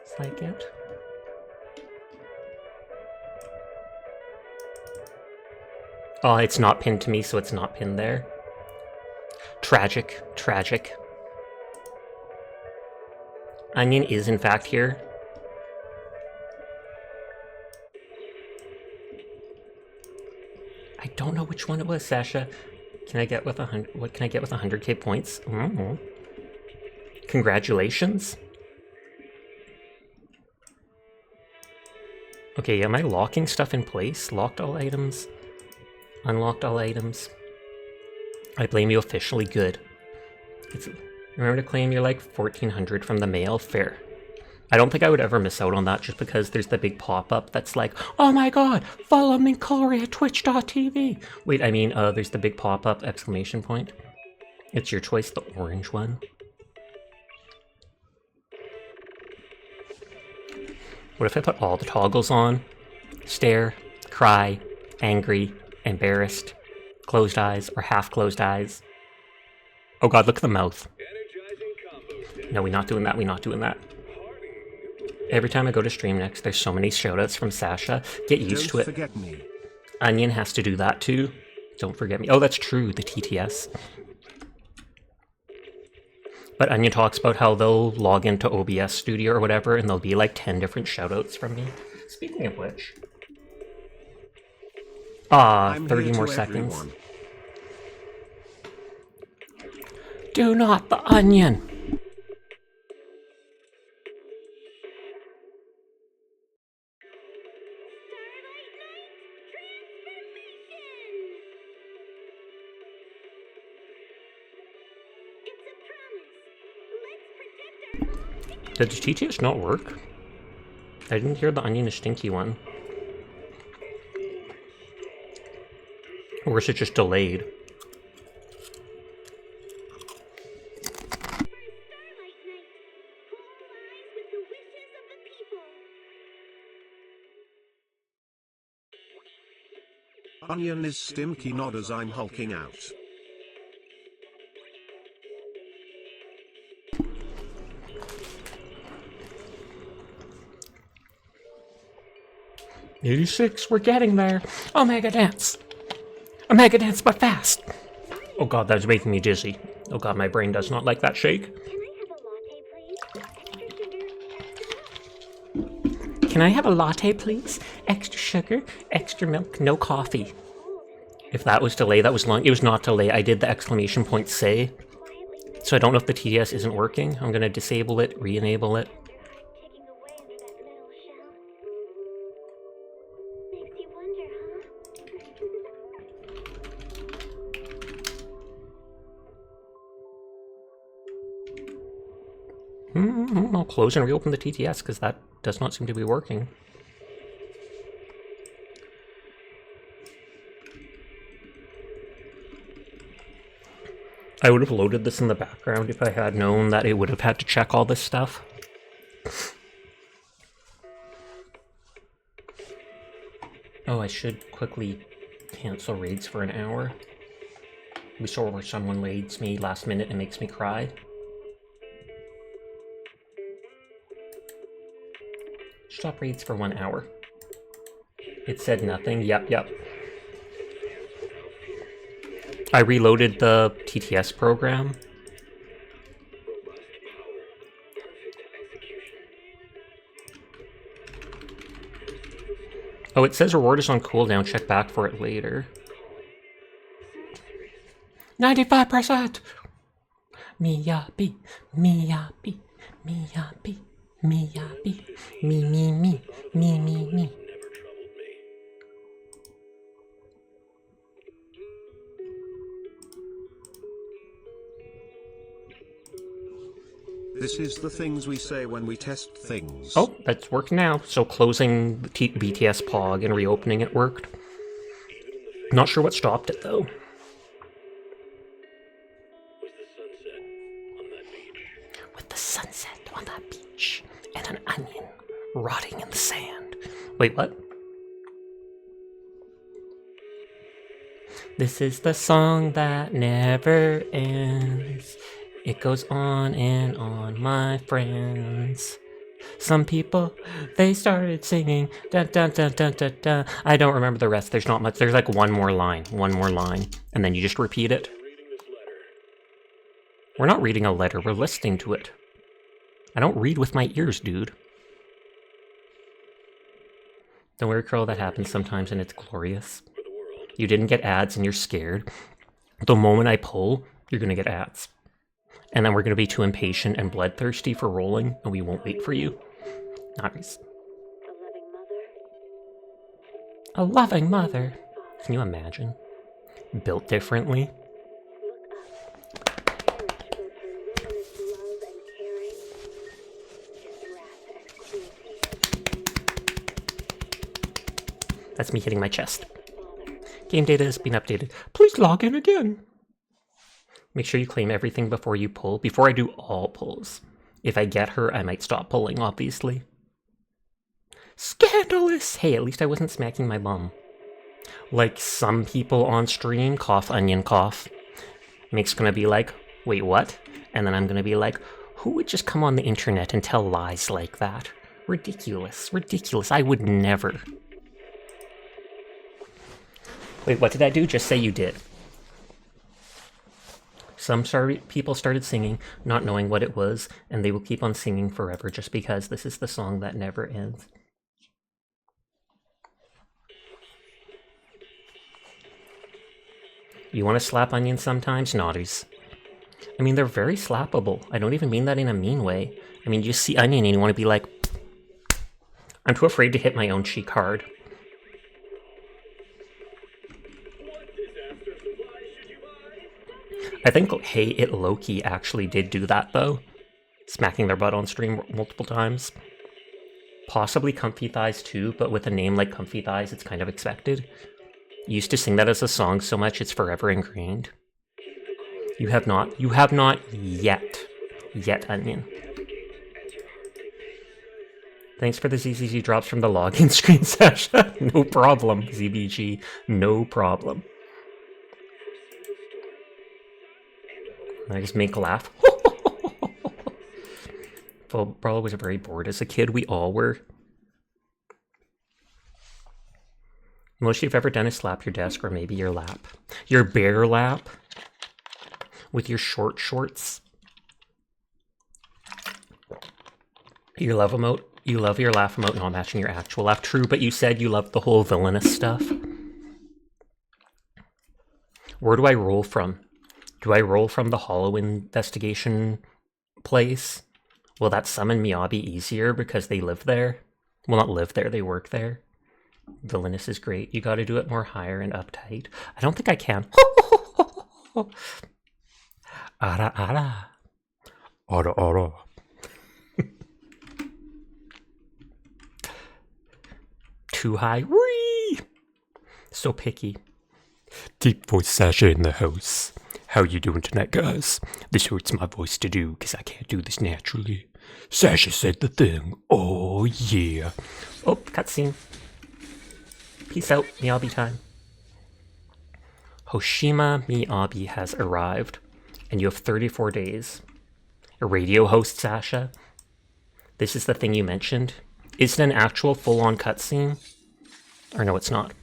It's like it. Oh, it's not pinned to me, so it's not pinned there. Tragic. Tragic. Onion is in fact here. I don't know which one it was, Sasha. Can I get with 100? What can I get with 100k points? Congratulations. Okay, am I locking stuff in place? Locked all items. Unlocked all items. I blame you officially. Good. Remember to claim your like 1400 from the mail? Fair. I don't think I would ever miss out on that just because there's the big pop-up that's like, oh my god, follow me Corey at twitch.tv. Wait, I mean, there's the big pop-up exclamation point. It's your choice, the orange one. What if I put all the toggles on? Stare, cry, angry, embarrassed, closed eyes, or half closed eyes. Oh god, look at the mouth. No, we're not doing that, we're not doing that. Every time I go to stream next, there's so many shoutouts from Sasha. Get used to it. Don't forget me. Onion has to do that too. Don't forget me. Oh, that's true, the TTS. But Onion talks about how they'll log into OBS Studio or whatever, and there'll be like 10 different shoutouts from me. Speaking of which... 30 more seconds. Everyone. Do not the onion! Did the TTS not work? I didn't hear the onion is stinky one. Or is it just delayed? Onion is stimky nod as I'm hulking out. '86, we're getting there. Omega dance. Omega dance, but fast. Oh god, that is making me dizzy. Oh god, my brain does not like that shake. Can I have a latte, please? Extra sugar? Can I have a latte, please? Extra sugar, extra milk, no coffee. If that was delay, that was long. It was not delay. I did the exclamation point say. So I don't know if the TTS isn't working. I'm gonna disable it, re-enable it. Ticking away under that metal shell. Makes you wonder, I'll close and reopen the TTS because that does not seem to be working. I would have loaded this in the background if I had known that it would have had to check all this stuff. Oh, I should quickly cancel raids for an hour. We saw where someone raids me last minute and makes me cry. Stop raids for 1 hour. It said nothing. Yep. I reloaded the TTS program. Oh, it says reward is on cooldown. Check back for it later. 95%! Miyabi, Miyabi, Miyabi, Miyabi, me. This is the things we say when we test things. Oh, that's working now. So closing the BTS POG and reopening it worked. Not sure what stopped it though. With the sunset on that beach and an onion rotting in the sand. Wait, what? This is the song that never ends. It goes on and on, my friends. Some people, they started singing, dun dun dun dun dun dun. I don't remember the rest, there's not much. There's like one more line, and then you just repeat it. We're not reading a letter, we're listening to it. I don't read with my ears, dude. Don't worry, Curl, that happens sometimes and it's glorious. You didn't get ads and you're scared. The moment I pull, you're gonna get ads. And then we're going to be too impatient and bloodthirsty for rolling, and we won't wait for you. Nice. A loving mother. Can you imagine? Built differently. That's me hitting my chest. Game data has been updated. Please log in again. Make sure you claim everything before you pull. Before I do all pulls. If I get her, I might stop pulling, obviously. Scandalous! Hey, at least I wasn't smacking my bum. Like some people on stream, cough, onion, cough. Mick's gonna be like, wait, what? And then I'm gonna be like, who would just come on the internet and tell lies like that? Ridiculous, ridiculous, I would never. Wait, what did I do? Just say you did. Some people started singing, not knowing what it was, and they will keep on singing forever just because this is the song that never ends. You want to slap onions sometimes? Naughties. I mean, they're very slappable. I don't even mean that in a mean way. I mean, you see onion and you want to be like... I'm too afraid to hit my own cheek hard. I think Hey It Loki actually did do that though. Smacking their butt on stream multiple times. Possibly Comfy Thighs too, but with a name like Comfy Thighs, it's kind of expected. Used to sing that as a song so much it's forever ingrained. You have not yet. Yet, Onion. Thanks for the ZZZ drops from the login screen, Sasha. No problem, ZBG. No problem. I just make laugh. Probably was very bored as a kid. We all were. Most you've ever done is slap your desk or maybe your lap. Your bare lap. With your short shorts. You love emote. You love your laugh emote not matching your actual laugh. True, but you said you loved the whole villainous stuff. Where do I roll from? Do I roll from the Hollow investigation place? Will that summon Miyabi easier because they live there? Well, not live there, they work there. Villainous is great. You gotta do it more higher and uptight. I don't think I can. Ara ara. Ara ara. Too high. Whee! So picky. Deep voice Sasha in the house. How you doing tonight, guys? This hurts my voice to do, because I can't do this naturally. Sasha said the thing. Oh, yeah. Oh, cutscene. Peace out, Miyabi time. Hoshima Miyabi has arrived, and you have 34 days. A radio host, Sasha. This is the thing you mentioned. Is it an actual full-on cutscene? Or no, it's not.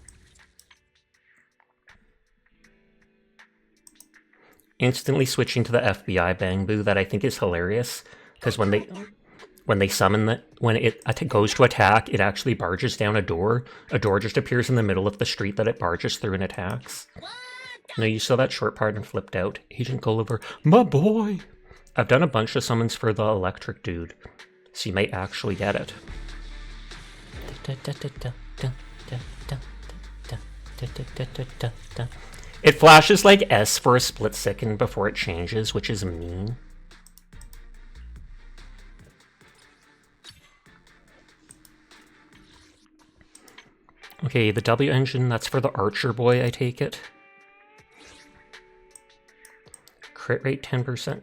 Instantly switching to the FBI bang boo that I think is hilarious, because when they summon when it goes to attack, it actually barges down a door. A door just appears in the middle of the street that it barges through and attacks. No, you saw that short part and flipped out. Agent Gulliver, my boy! I've done a bunch of summons for the electric dude, so you might actually get it. It flashes like S for a split second before it changes, which is mean. Okay, the W engine, that's for the Archer boy, I take it. Crit rate 10%.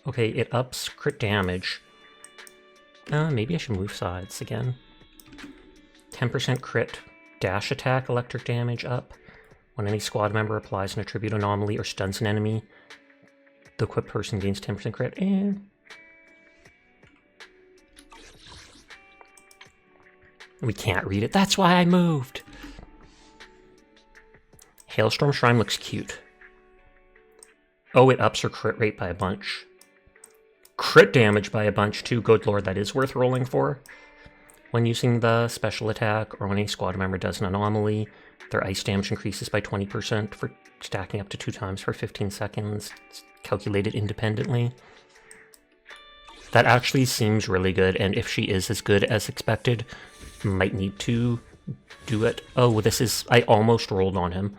Okay, it ups crit damage. Maybe I should move sides again. 10% crit. Dash attack, electric damage up. When any squad member applies an attribute anomaly or stuns an enemy, the equipped person gains 10% crit. We can't read it. That's why I moved. Hailstorm Shrine looks cute. Oh, it ups her crit rate by a bunch. Crit damage by a bunch too. Good lord, that is worth rolling for. When using the special attack, or when a squad member does an anomaly, their ice damage increases by 20% for stacking up to 2 times for 15 seconds. It's calculated independently. That actually seems really good, and if she is as good as expected, might need to do it. Oh, this is... I almost rolled on him.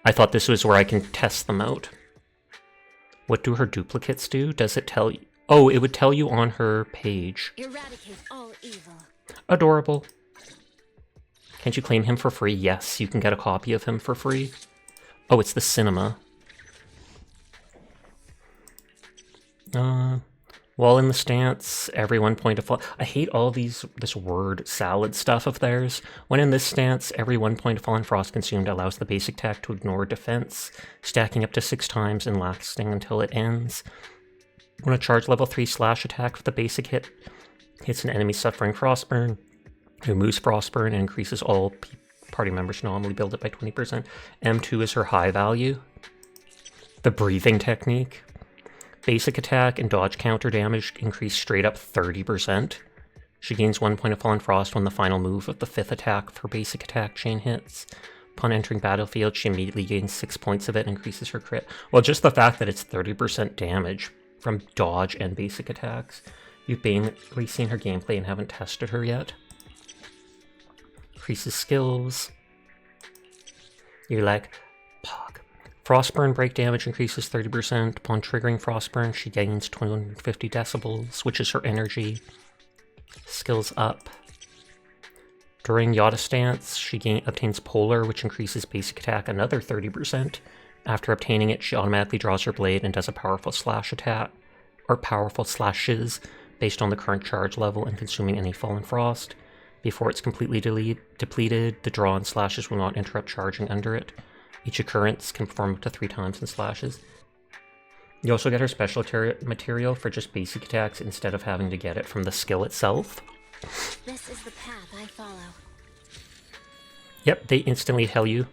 I thought this was where I can test them out. What do her duplicates do? Does it tell you? Oh, it would tell you on her page. Eradicate all evil. Adorable. Can't you claim him for free? Yes, you can get a copy of him for free. Oh, it's the cinema. While in the stance, every 1 point of fall. I hate all this word salad stuff of theirs. When in this stance, every 1 point of fallen frost consumed allows the basic attack to ignore defense, stacking up to 6 times and lasting until it ends. When a charge level 3 slash attack with the basic hit hits an enemy suffering frostburn, removes frostburn and increases all party members normally build it by 20%. M2 is her high value. The breathing technique. Basic attack and dodge counter damage increase straight up 30%. She gains 1 point of fallen frost when the final move of the 5th attack for basic attack chain hits. Upon entering battlefield, she immediately gains 6 points of it and increases her crit. Well, just the fact that it's 30% damage from dodge and basic attacks. You've basically seen her gameplay and haven't tested her yet. Increases skills. You're like, pog. Frostburn break damage increases 30%. Upon triggering Frostburn, she gains 250 decibels, which is her energy. Skills up. During Yada stance, she obtains Polar, which increases basic attack another 30%. After obtaining it, she automatically draws her blade and does a powerful slash attack, or powerful slashes, based on the current charge level and consuming any Fallen Frost. Before it's completely depleted, the draw and slashes will not interrupt charging under it. Each occurrence can perform up to 3 times in slashes. You also get her special material for just basic attacks instead of having to get it from the skill itself. This is the path I follow. Yep, they instantly tell you.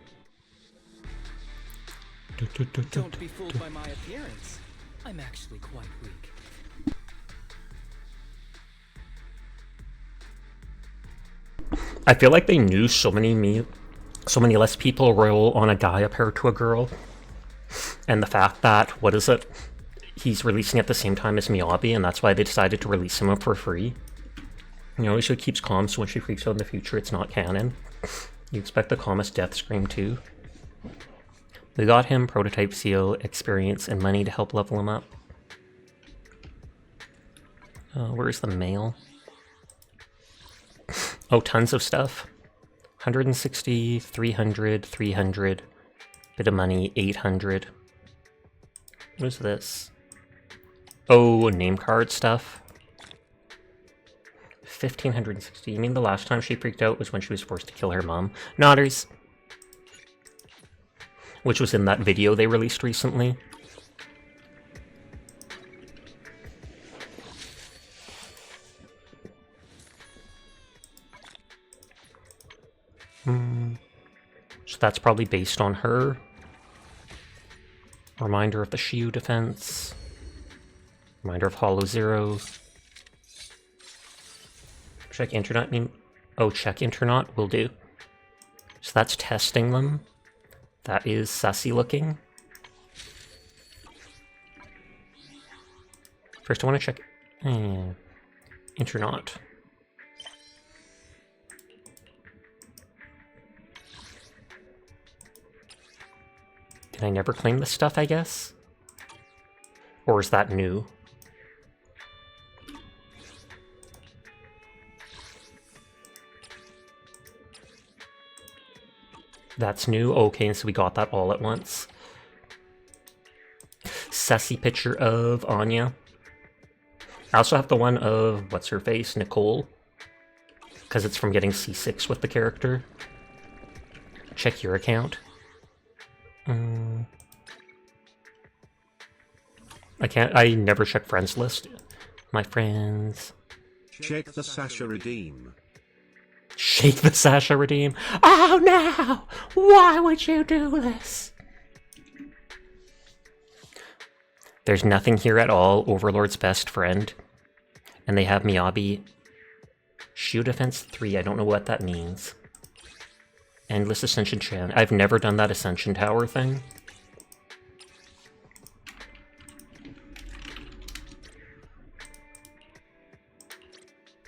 Don't be fooled by my appearance. I'm actually quite weak. I feel like they knew so many less people roll on a guy compared to a girl. And the fact that, what is it? He's releasing at the same time as Miyabi, and that's why they decided to release him for free. You know, so it keeps calm, so when she freaks out in the future, it's not canon. You expect the calmest death scream too. We got him prototype seal, experience, and money to help level him up. Where's the mail? Oh, tons of stuff. 160, 300, 300. Bit of money, 800. What is this? Oh, name card stuff. 1560. You mean the last time she freaked out was when she was forced to kill her mom? Nodders. Which was in that video they released recently. So that's probably based on her. Reminder of the Shiyu defense. Reminder of Hollow Zero. Check Internet. Oh, check Internet will do. So that's testing them. That is sussy looking. First I want to check Internet. Can I never claim this stuff, I guess? Or is that new? That's new? Okay, so we got that all at once. Sassy picture of Anya. I also have the one of, what's her face, Nicole. Because it's from getting C6 with the character. Check your account. I never check friends list. My friends. Check the Sasha redeem. Shake the Sasha redeem. Oh no! Why would you do this? There's nothing here at all. Overlord's best friend. And they have Miyabi. Shield defense 3. I don't know what that means. Endless Ascension Chan. I've never done that Ascension Tower thing.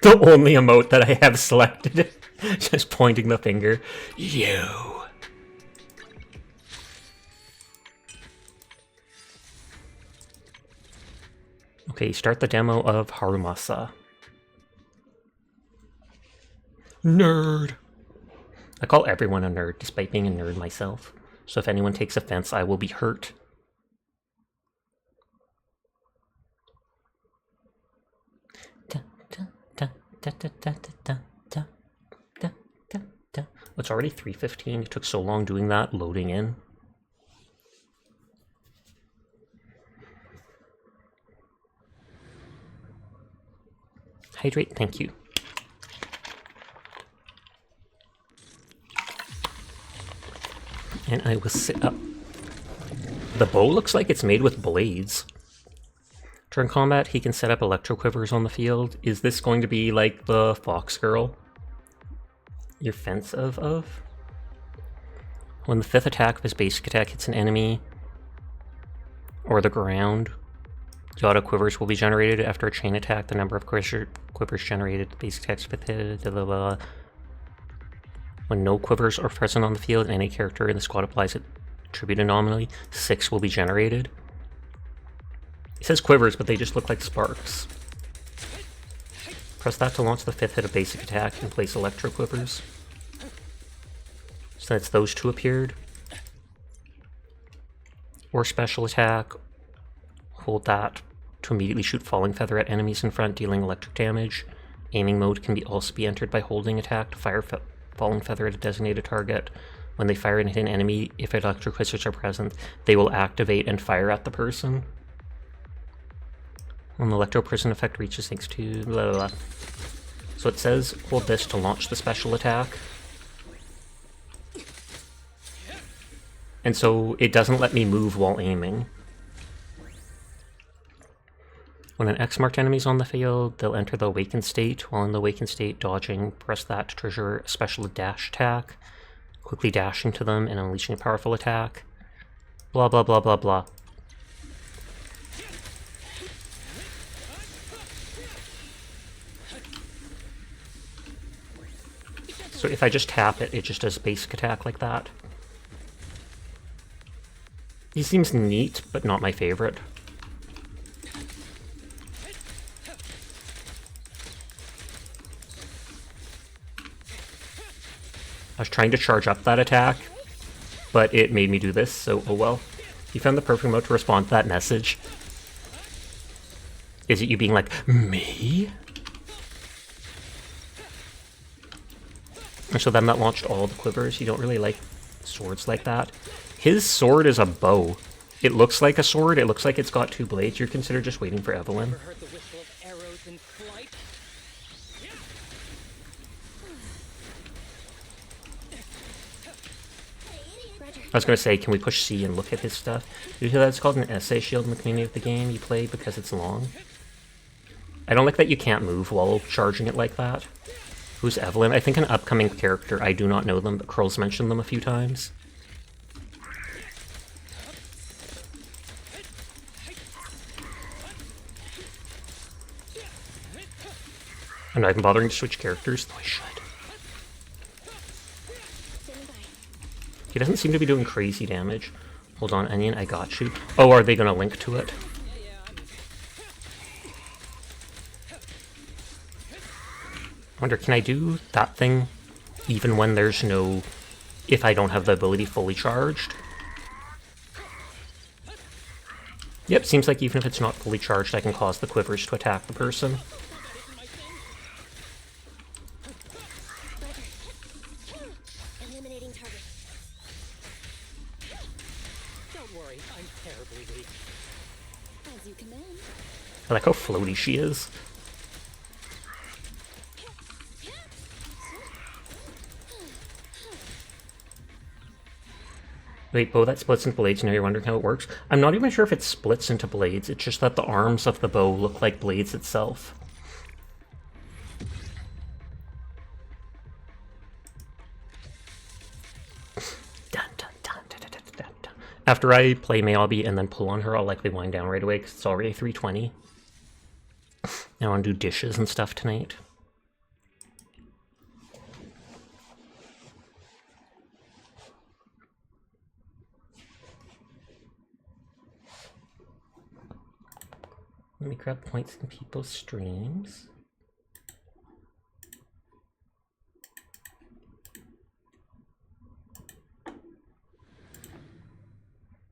The only emote that I have selected. Just pointing the finger. You. Okay, start the demo of Harumasa. Nerd. I call everyone a nerd, despite being a nerd myself. So if anyone takes offense, I will be hurt. It's already 3:15. It took so long doing that, loading in. Hydrate, thank you. And I will sit up. The bow looks like it's made with blades. During combat, he can set up electro quivers on the field. Is this going to be like the Fox Girl? Your fence of? When the 5th attack of his basic attack hits an enemy or the ground, the auto quivers will be generated after a chain attack. The number of quivers generated, basic attacks with hit, blah, blah, blah. When no quivers are present on the field, and any character in the squad applies a tribute anomaly, 6 will be generated. It says quivers, but they just look like sparks. Press that to launch the 5th hit of basic attack and place electro quivers. Since those two appeared. Or special attack, hold that to immediately shoot falling feather at enemies in front, dealing electric damage. Aiming mode can also be entered by holding attack to fire falling feather at a designated target. When they fire and hit an enemy, if electric quivers are present, they will activate and fire at the person. When the electro prison effect reaches, thanks to blah blah blah. So it says hold this to launch the special attack. And so it doesn't let me move while aiming. When an X marked enemy is on the field, they'll enter the awakened state. While in the awakened state, dodging, press that to trigger a special dash attack, quickly dashing to them and unleashing a powerful attack. Blah blah blah blah blah. So if I just tap it, it just does basic attack like that. He seems neat, but not my favorite. I was trying to charge up that attack, but it made me do this, so oh well. You found the perfect mode to respond to that message. Is it you being like, me? And so then that launched all the quivers. You don't really like swords like that. His sword is a bow. It looks like a sword. It looks like it's got two blades. You're considered just waiting for Evelyn. Ever heard the whistle of arrows in flight? I was going to say, can we push C and look at his stuff? Usually that's called an essay shield in the community of the game you play because it's long. I don't like that you can't move while charging it like that. Who's Evelyn? I think an upcoming character. I do not know them, but Curl's mentioned them a few times. I'm not even bothering to switch characters, though I should. He doesn't seem to be doing crazy damage. Hold on, Onion, I got you. Oh, are they going to link to it? I wonder, can I do that thing even when there's no... if I don't have the ability fully charged? Yep, seems like even if it's not fully charged, I can cause the quivers to attack the person. Eliminating target. Don't worry, I'm terribly weak. As you command. I like how floaty she is. Wait, bow that splits into blades, now you're wondering how it works? I'm not even sure if it splits into blades, it's just that the arms of the bow look like blades itself. Dun, dun, dun, dun, dun, dun, dun, dun. After I play Mayabi and then pull on her, I'll likely wind down right away because it's already 3:20. I want to do dishes and stuff tonight. Let me grab points in people's streams.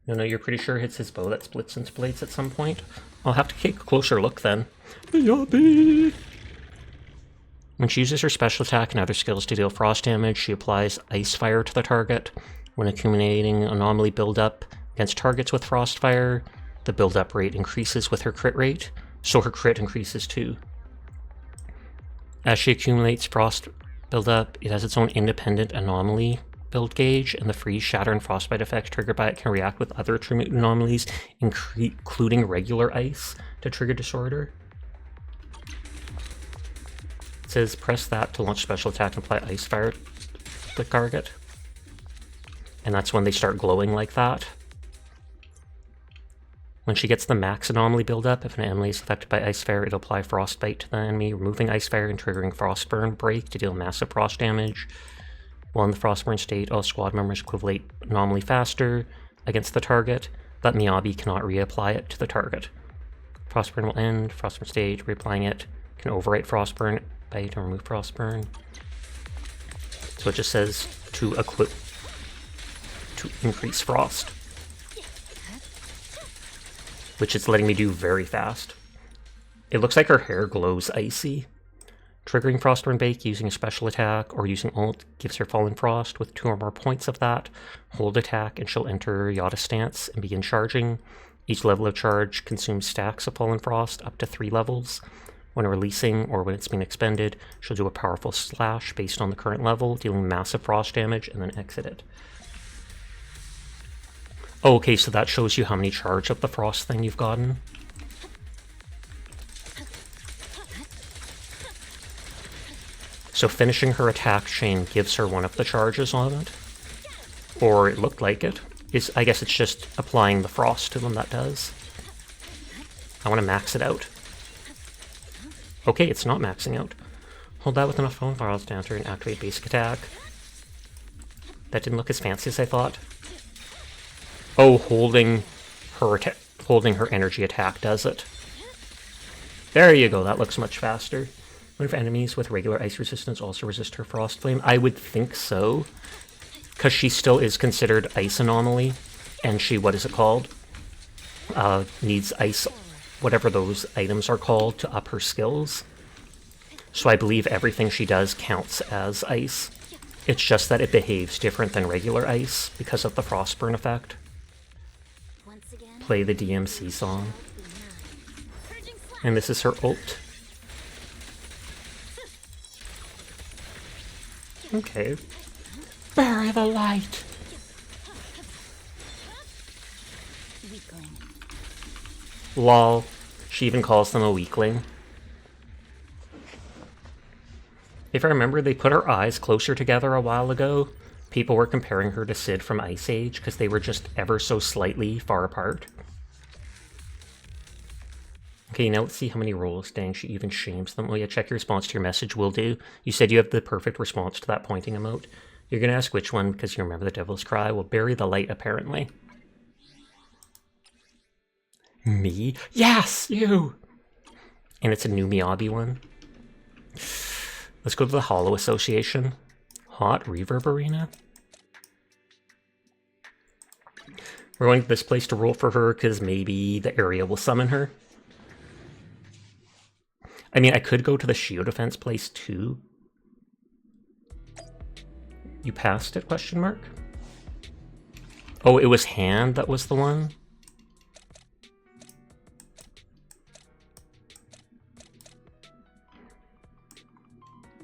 No, you're pretty sure it's his bow that splits into blades at some point? I'll have to take a closer look then. Yabi! When she uses her special attack and other skills to deal frost damage, she applies ice fire to the target. When accumulating anomaly buildup against targets with frost fire, the build-up rate increases with her crit rate, so her crit increases too. As she accumulates frost build-up, it has its own independent anomaly build gauge, and the freeze, shatter, and frostbite effects triggered by it can react with other attribute anomalies, including regular ice, to trigger disorder. It says press that to launch special attack and apply ice fire to the target. And that's when they start glowing like that. When she gets the max anomaly buildup, if an enemy is affected by Ice Fire, it'll apply Frostbite to the enemy, removing Ice Fire and triggering Frostburn Break to deal massive frost damage. While in the Frostburn state, all squad members equivalate anomaly faster against the target, but Miyabi cannot reapply it to the target. Frostburn will end, Frostburn stage, reapplying it Can overwrite Frostburn, bite, and remove Frostburn. So it just says to equip to increase frost, which it's letting me do very fast. It looks like her hair glows icy. Triggering Frostburn Bake using a special attack or using ult gives her Fallen Frost with 2 or more points of that. Hold attack and she'll enter Yada stance and begin charging. Each level of charge consumes stacks of Fallen Frost up to 3 levels. When releasing or when it's been expended, she'll do a powerful slash based on the current level, dealing massive frost damage and then exit it. Oh, okay, so that shows you how many charge of the frost thing you've gotten. So finishing her attack chain gives her one of the charges on it. Or it looked like it. I guess it's just applying the frost to them that does. I want to max it out. Okay, it's not maxing out. Hold that with enough phone files to enter and activate basic attack. That didn't look as fancy as I thought. Oh, holding her energy attack does it. There you go, that looks much faster. What if enemies with regular ice resistance also resist her frost flame? I would think so. Because she still is considered ice anomaly. And she, what is it called? Needs ice, whatever those items are called, to up her skills. So I believe everything she does counts as ice. It's just that it behaves different than regular ice because of the Frostburn effect. Once again, Play the DMC song. And this is her ult. Okay. Bury the light! weakling. Lol. She even calls them a weakling. If I remember, they put her eyes closer together a while ago. People were comparing her to Sid from Ice Age because they were just ever so slightly far apart. Okay, now let's see how many rolls. Dang, she even shames them. Oh yeah, check your response to your message. Will do. You said you have the perfect response to that pointing emote. You're going to ask which one because you remember the Devil's Cry. Well, bury the light, apparently. Me? Yes, you! And it's a new Miyabi one. Let's go to the Hollow Association. Hot Reverb Arena. We're going to this place to roll for her because maybe the area will summon her. I mean, I could go to the Shield Defense place too. You passed it, question mark? Oh, it was Hand that was the one?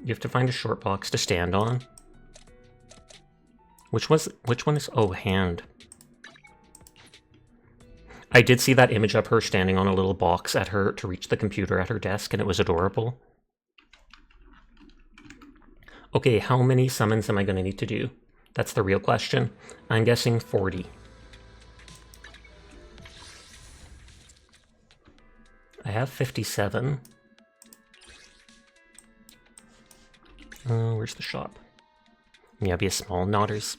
You have to find a short box to stand on. Which one is, oh, Hand. I did see that image of her standing on a little box at her to reach the computer at her desk, and it was adorable. Okay, how many summons am I going to need to do? That's the real question. I'm guessing 40. I have 57. Where's the shop? Yeah, be a small Nodders.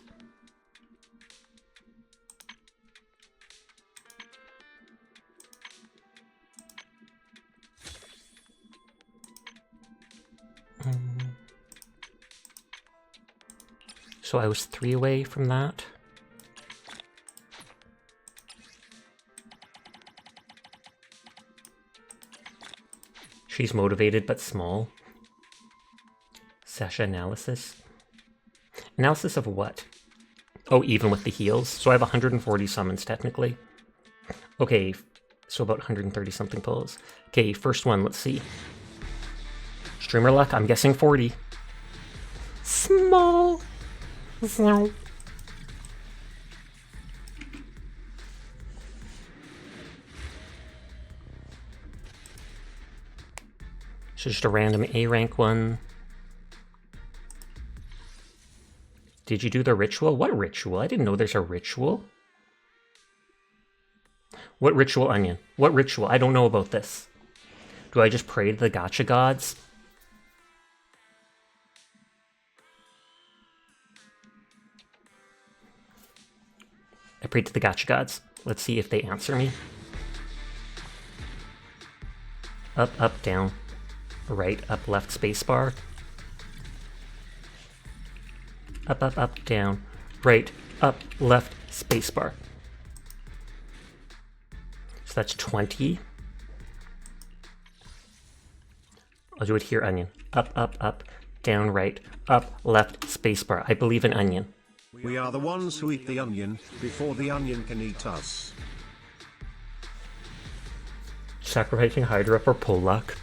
So I was 3 away from that. She's motivated but small. Sasha analysis. Analysis of what? Oh, even with the heals. So I have 140 summons technically. Okay, so about 130 something pulls. Okay, first one, let's see. Streamer luck, I'm guessing 40. Small. So just a random A rank one. Did you do the ritual? What ritual? I didn't know there's a ritual. What ritual, Onion? What ritual? I don't know about this. Do I just pray to the gacha gods? I prayed to the gacha gods. Let's see if they answer me. Up, up, down. right, up, left, spacebar. Up, up, up, down, right, up, left, spacebar. So that's 20. I'll do it here, onion. Up, up, up, down, right, up, left, spacebar. I believe in onion. We are the ones who eat the onion, before the onion can eat us. Sacrificing Hydra for pull luck.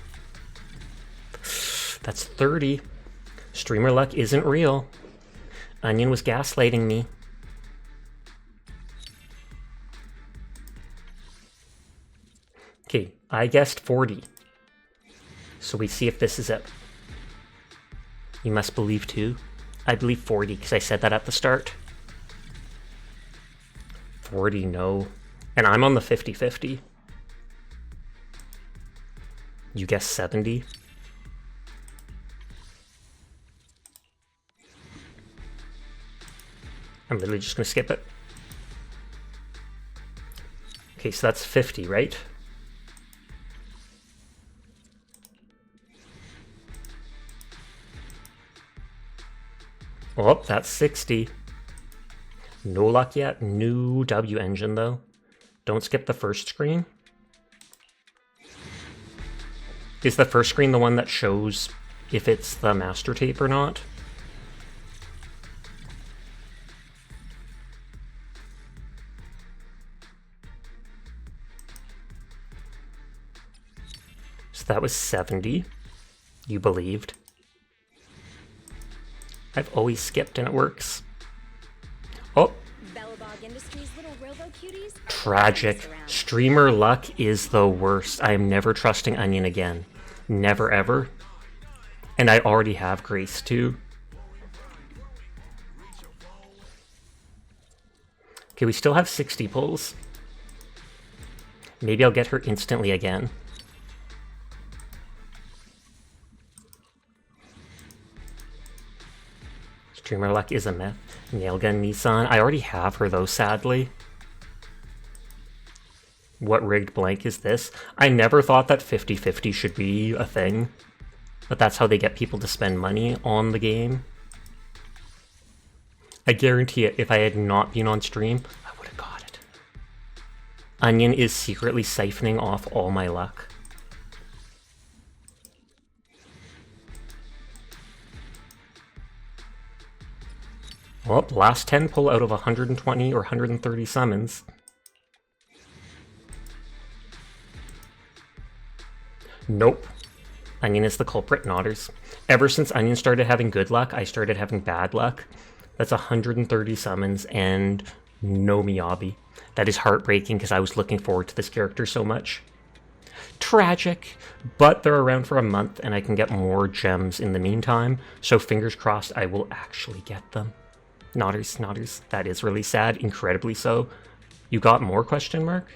That's 30. Streamer luck isn't real. Onion was gaslighting me. Okay, I guessed 40. So we see if this is it. You must believe too. I believe 40 because I said that at the start. 40, no. And I'm on the 50-50. You guess 70. I'm literally just gonna skip it. Okay, so that's 50, right? Oh, that's 60. No luck yet. New W engine, though. Don't skip the first screen. Is the first screen the one that shows if it's the master tape or not? So that was 70. You believed. I've always skipped and it works. Oh! Tragic. Streamer luck is the worst. I am never trusting onion again. Never ever. And I already have Grace too. Okay, we still have 60 pulls. Maybe I'll get her instantly again. Streamer luck is a myth. Nailgun Nissan. I already have her though, sadly. What rigged blank is this? I never thought that 50-50 should be a thing. But that's how they get people to spend money on the game. I guarantee it, if I had not been on stream, I would have got it. Onion is secretly siphoning off all my luck. Well, last 10 pull out of 120 or 130 summons. Nope. Onion is the culprit, Nodders. Ever since Onion started having good luck, I started having bad luck. That's 130 summons and no Miyabi. That is heartbreaking because I was looking forward to this character so much. Tragic, but they're around for a month and I can get more gems in the meantime, so fingers crossed I will actually get them. Nodders, Nodders, that is really sad, incredibly so. You got more, question mark?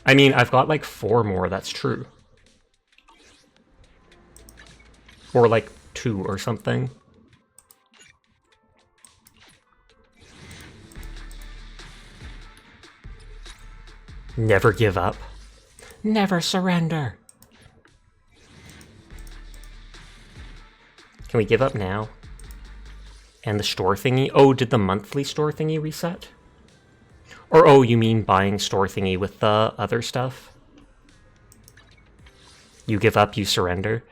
I mean, I've got like 4 more, that's true. Or like 2 or something. Never give up. Never surrender. Can we give up now? And the store thingy? Oh, did the monthly store thingy reset? Or, oh, you mean buying store thingy with the other stuff? You give up, you surrender.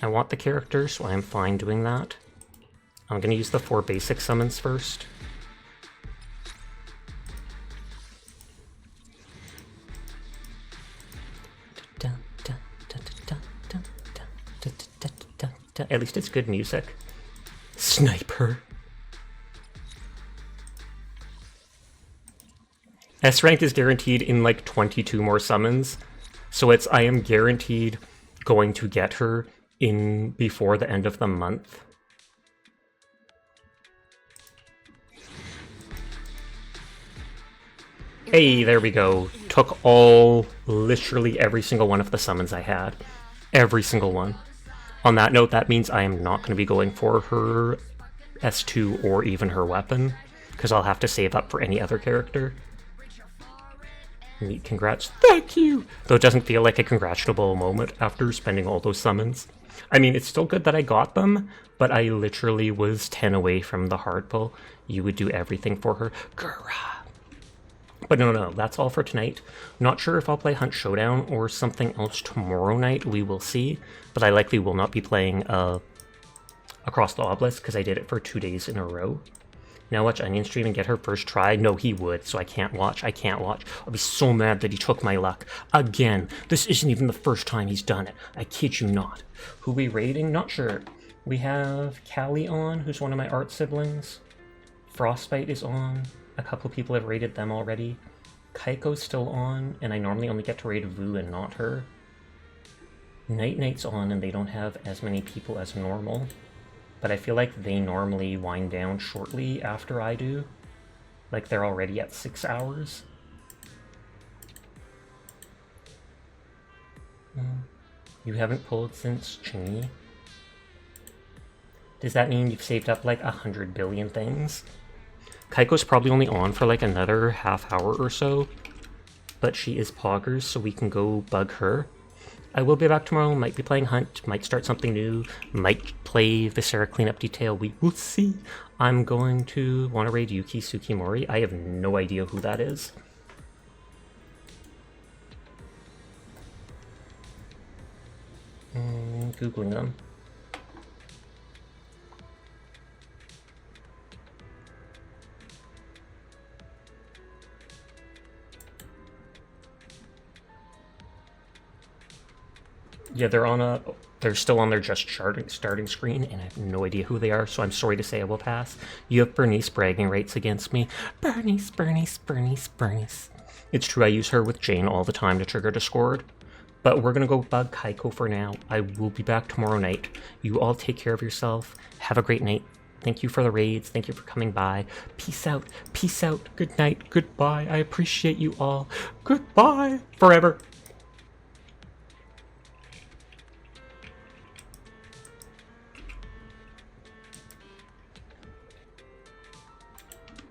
I want the character, so I am fine doing that. I'm gonna use the 4 basic summons first. At least it's good music. Sniper. S rank is guaranteed in like 22 more summons. So it's, I am guaranteed going to get her in before the end of the month. Hey, there we go. Took literally every single one of the summons I had. Every single one. On that note, that means I am not going to be going for her S2 or even her weapon, because I'll have to save up for any other character. Neat, congrats. Thank you! Though it doesn't feel like a congratulable moment after spending all those summons. I mean, it's still good that I got them, but I literally was 10 away from the hard pull. You would do everything for her. Grrrah. But no, that's all for tonight. Not sure if I'll play Hunt Showdown or something else tomorrow night. We will see. But I likely will not be playing Across the Obelisk because I did it for 2 days in a row. Now watch Onion stream and get her first try. No, he would, so I can't watch. I'll be so mad that he took my luck. Again, this isn't even the first time he's done it. I kid you not. Who we raiding? Not sure. We have Callie on, who's one of my art siblings. Frostbite is on. A couple people have raided them already. Kaiko's still on, and I normally only get to raid Vu and not her. Night's on, and they don't have as many people as normal. But I feel like they normally wind down shortly after I do. Like they're already at 6 hours. You haven't pulled since Chingy? Does that mean you've saved up like 100 billion things? Kaiko's probably only on for like another half hour or so. But she is poggers, so we can go bug her. I will be back tomorrow, might be playing Hunt, might start something new, might play Viscera Cleanup Detail, we will see. I'm going to want to raid Yuki Tsukimori. I have no idea who that is. Googling them. Yeah, they're still on their just starting screen, and I have no idea who they are, so I'm sorry to say I will pass. You have Bernice bragging rights against me. Bernice. It's true, I use her with Jane all the time to trigger Discord. But we're gonna go bug Kaiko for now. I will be back tomorrow night. You all take care of yourself. Have a great night. Thank you for the raids. Thank you for coming by. Peace out. Good night. Goodbye. I appreciate you all. Goodbye. Forever.